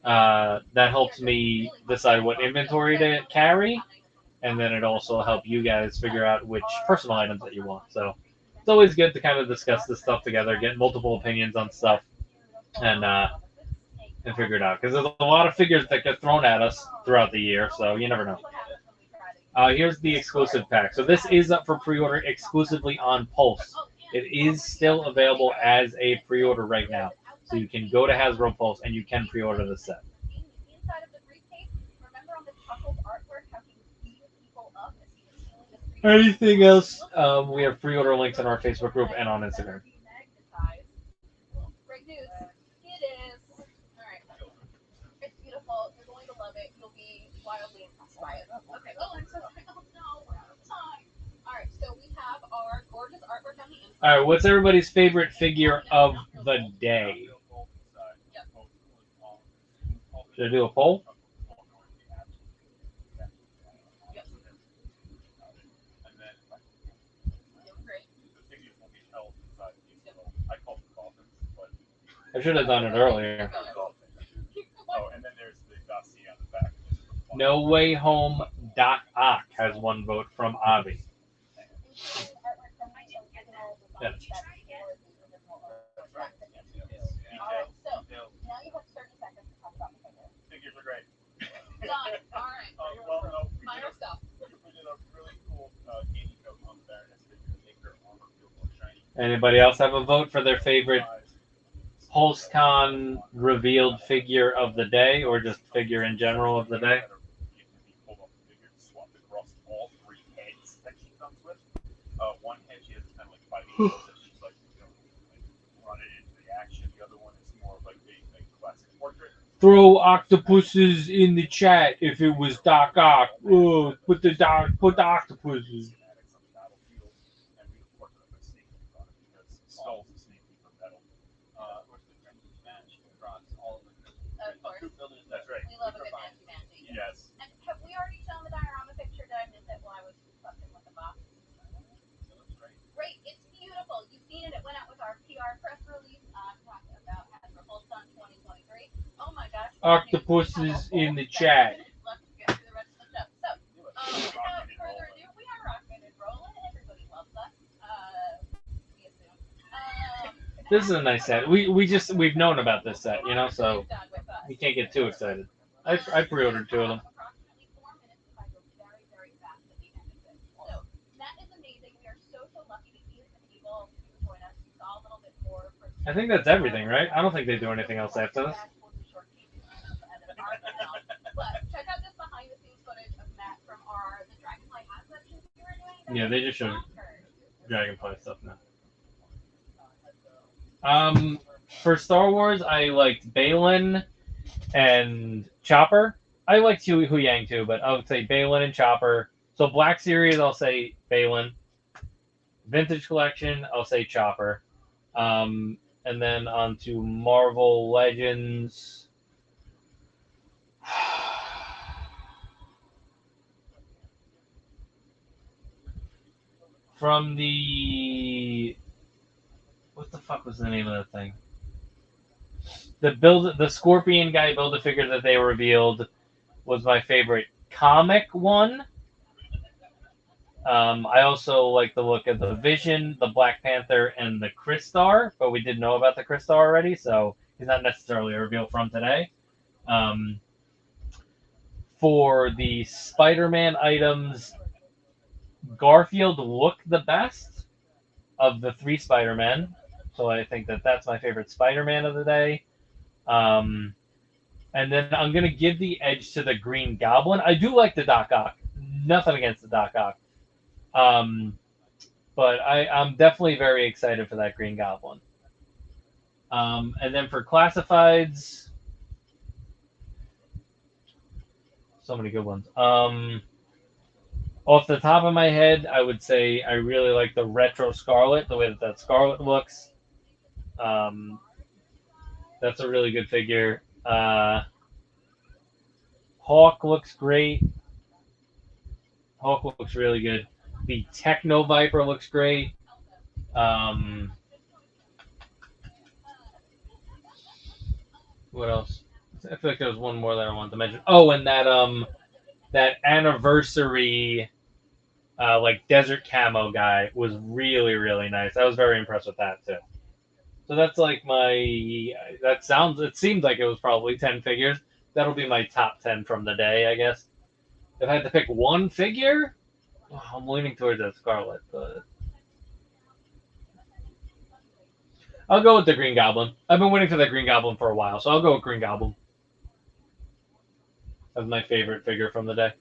That helps me decide what inventory to carry, and then it also helps you guys figure out which personal items that you want. So it's always good to kind of discuss this stuff together, get multiple opinions on stuff, and figure it out. Because there's a lot of figures that get thrown at us throughout the year, so you never know. Here's the exclusive pack. So this is up for pre-order exclusively on Pulse. It is still available as a pre-order right now. So you can go to Hasbro Pulse and you can pre-order the set. Anything else? We have pre-order links on our Facebook group and on Instagram. wildly impressed by it. Okay. Oh, I'm so sorry. Oh no, we're out of time. All right. So we have our gorgeous artwork on the inside. All right, what's everybody's favorite figure of the day? Should I do a poll? I should have done it earlier. Oh, and then there's the dossier on the back. No Way Home Doc Ock has one vote from Avi. Yeah. Alright, so now you have 30 seconds to talk about the figure. Figures are great. Done. Alright. Well, no, Minor stuff. we did a really cool candy coat on the Baroness figure to make her armor feel more shiny. Anybody else have a vote for their favorite PulseCon revealed figure of the day, or just figure in general of the day? Swapped across all 3 heads that she comes with. One head she has kind of like fighting that she's like, running into the action. The other one is more of like being a classic portrait. Throw octopuses in the chat if it was Doc Ock. Oh, put the octopuses. And we of course have a snake on it because Skull's a snake from metal. Of course, the Krennic match across all of them. Of course. That's right. We love a good mangy. Yes. And have we already shown the diorama picture? Did I miss it while I was fucking with the box? It looks great. Great, it's beautiful. You've seen it. It went out with our PR press release talking about Hasbro PulseCon 2023. Oh my gosh. Octopuses in the chat. Let's get through the rest of the show. So, without further ado, we have rocking and rolling. Everybody loves us. We assume. This is a nice set. We've known about this set, you know, so we can't get too excited. I pre-ordered 2 of them. Approximately 4 minutes if I go very, very fast at the end of this. So that is amazing. We are so lucky that he has been able to join us. We saw a little bit more. I think that's everything, right? I don't think they do anything else after this. But check out this behind the scenes footage of Matt from the Dragonfly hat sections we were doing. Yeah, they just showed Dragonfly stuff now. For Star Wars, I liked Baylon and Chopper. I liked Huyang too, but I would say Baylon and Chopper. So Black Series, I'll say Baylon. Vintage Collection, I'll say Chopper. And then on to Marvel Legends. From the... What the fuck was the name of that thing? The Scorpion guy Build-A-Figure that they revealed was my favorite comic one. I also like the look of the Vision, the Black Panther, and the Crystar, but we did know about the Crystar already, so he's not necessarily a reveal from today. For the Spider-Man items, Garfield looked the best of the 3 Spider-Men, so I think that's my favorite Spider-Man of the day. And then I'm going to give the edge to the Green Goblin. I do like the Doc Ock. Nothing against the Doc Ock. But I'm definitely very excited for that Green Goblin. And then for classifieds, so many good ones. Off the top of my head, I would say I really like the Retro Scarlet, the way that Scarlet looks. That's a really good figure. Hawk looks great. Hawk looks really good. The Techno Viper looks great. What else? I feel like there was one more that I wanted to mention. Oh, and that anniversary like desert camo guy was really, really nice. I was very impressed with that too. So that's like it seemed like it was probably 10 figures. That'll be my top 10 from the day, I guess. If I had to pick one figure, I'm leaning towards that Scarlet, but I'll go with the Green Goblin. I've been waiting for that Green Goblin for a while, so I'll go with Green Goblin. That's my favorite figure from the day.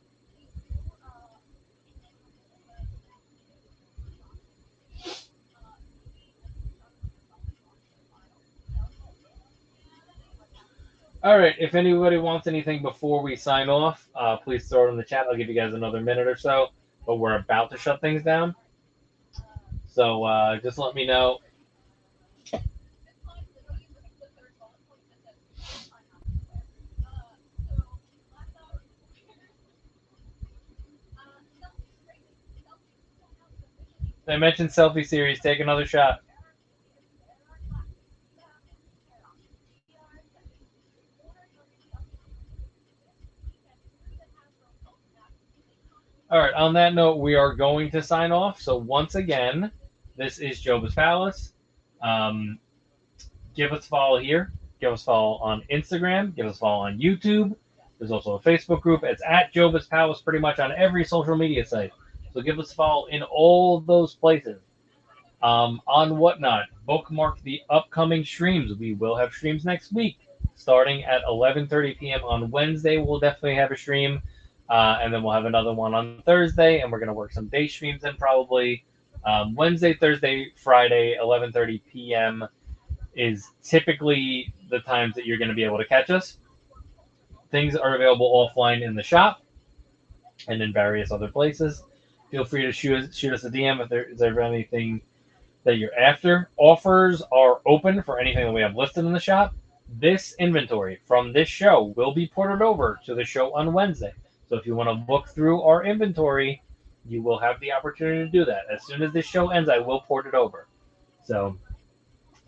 All right. If anybody wants anything before we sign off, please throw it in the chat. I'll give you guys another minute or so, but we're about to shut things down. So just let me know. I mentioned selfie series. Take another shot. All right. On that note, we are going to sign off. So once again, this is Joba's Palace. Give us a follow here. Give us a follow on Instagram. Give us a follow on YouTube. There's also a Facebook group. It's at Joba's Palace pretty much on every social media site. So give us a follow in all those places. On Whatnot, bookmark the upcoming streams. We will have streams next week, starting at 11:30 p.m. on Wednesday. We'll definitely have a stream, and then we'll have another one on Thursday, and we're gonna work some day streams in probably. Wednesday, Thursday, Friday, 11:30 p.m. is typically the times that you're going to be able to catch us. Things are available offline in the shop and in various other places. Feel free to shoot us a DM if there's ever anything that you're after. Offers are open for anything that we have listed in the shop. This inventory from this show will be ported over to the show on Wednesday. So if you want to look through our inventory, you will have the opportunity to do that. As soon as this show ends, I will port it over. So,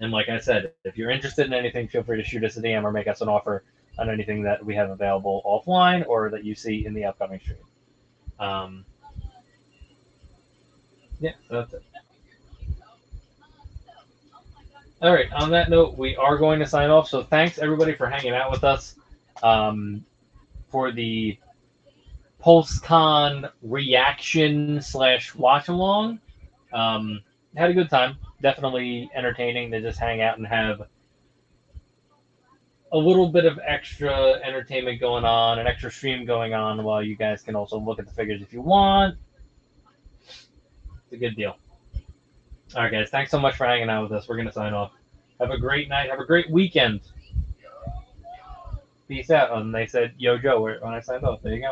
and like I said, if you're interested in anything, feel free to shoot us a DM or make us an offer on anything that we have available offline or that you see in the upcoming stream. Yeah, that's it. All right, on that note, we are going to sign off. So thanks, everybody, for hanging out with us for the PulseCon reaction / watch-along. Had a good time. Definitely entertaining to just hang out and have a little bit of extra entertainment going on, an extra stream going on while you guys can also look at the figures if you want. It's a good deal. All right, guys. Thanks so much for hanging out with us. We're going to sign off. Have a great night. Have a great weekend. Peace out. And they said, yo, Joe, when I signed off. There you go.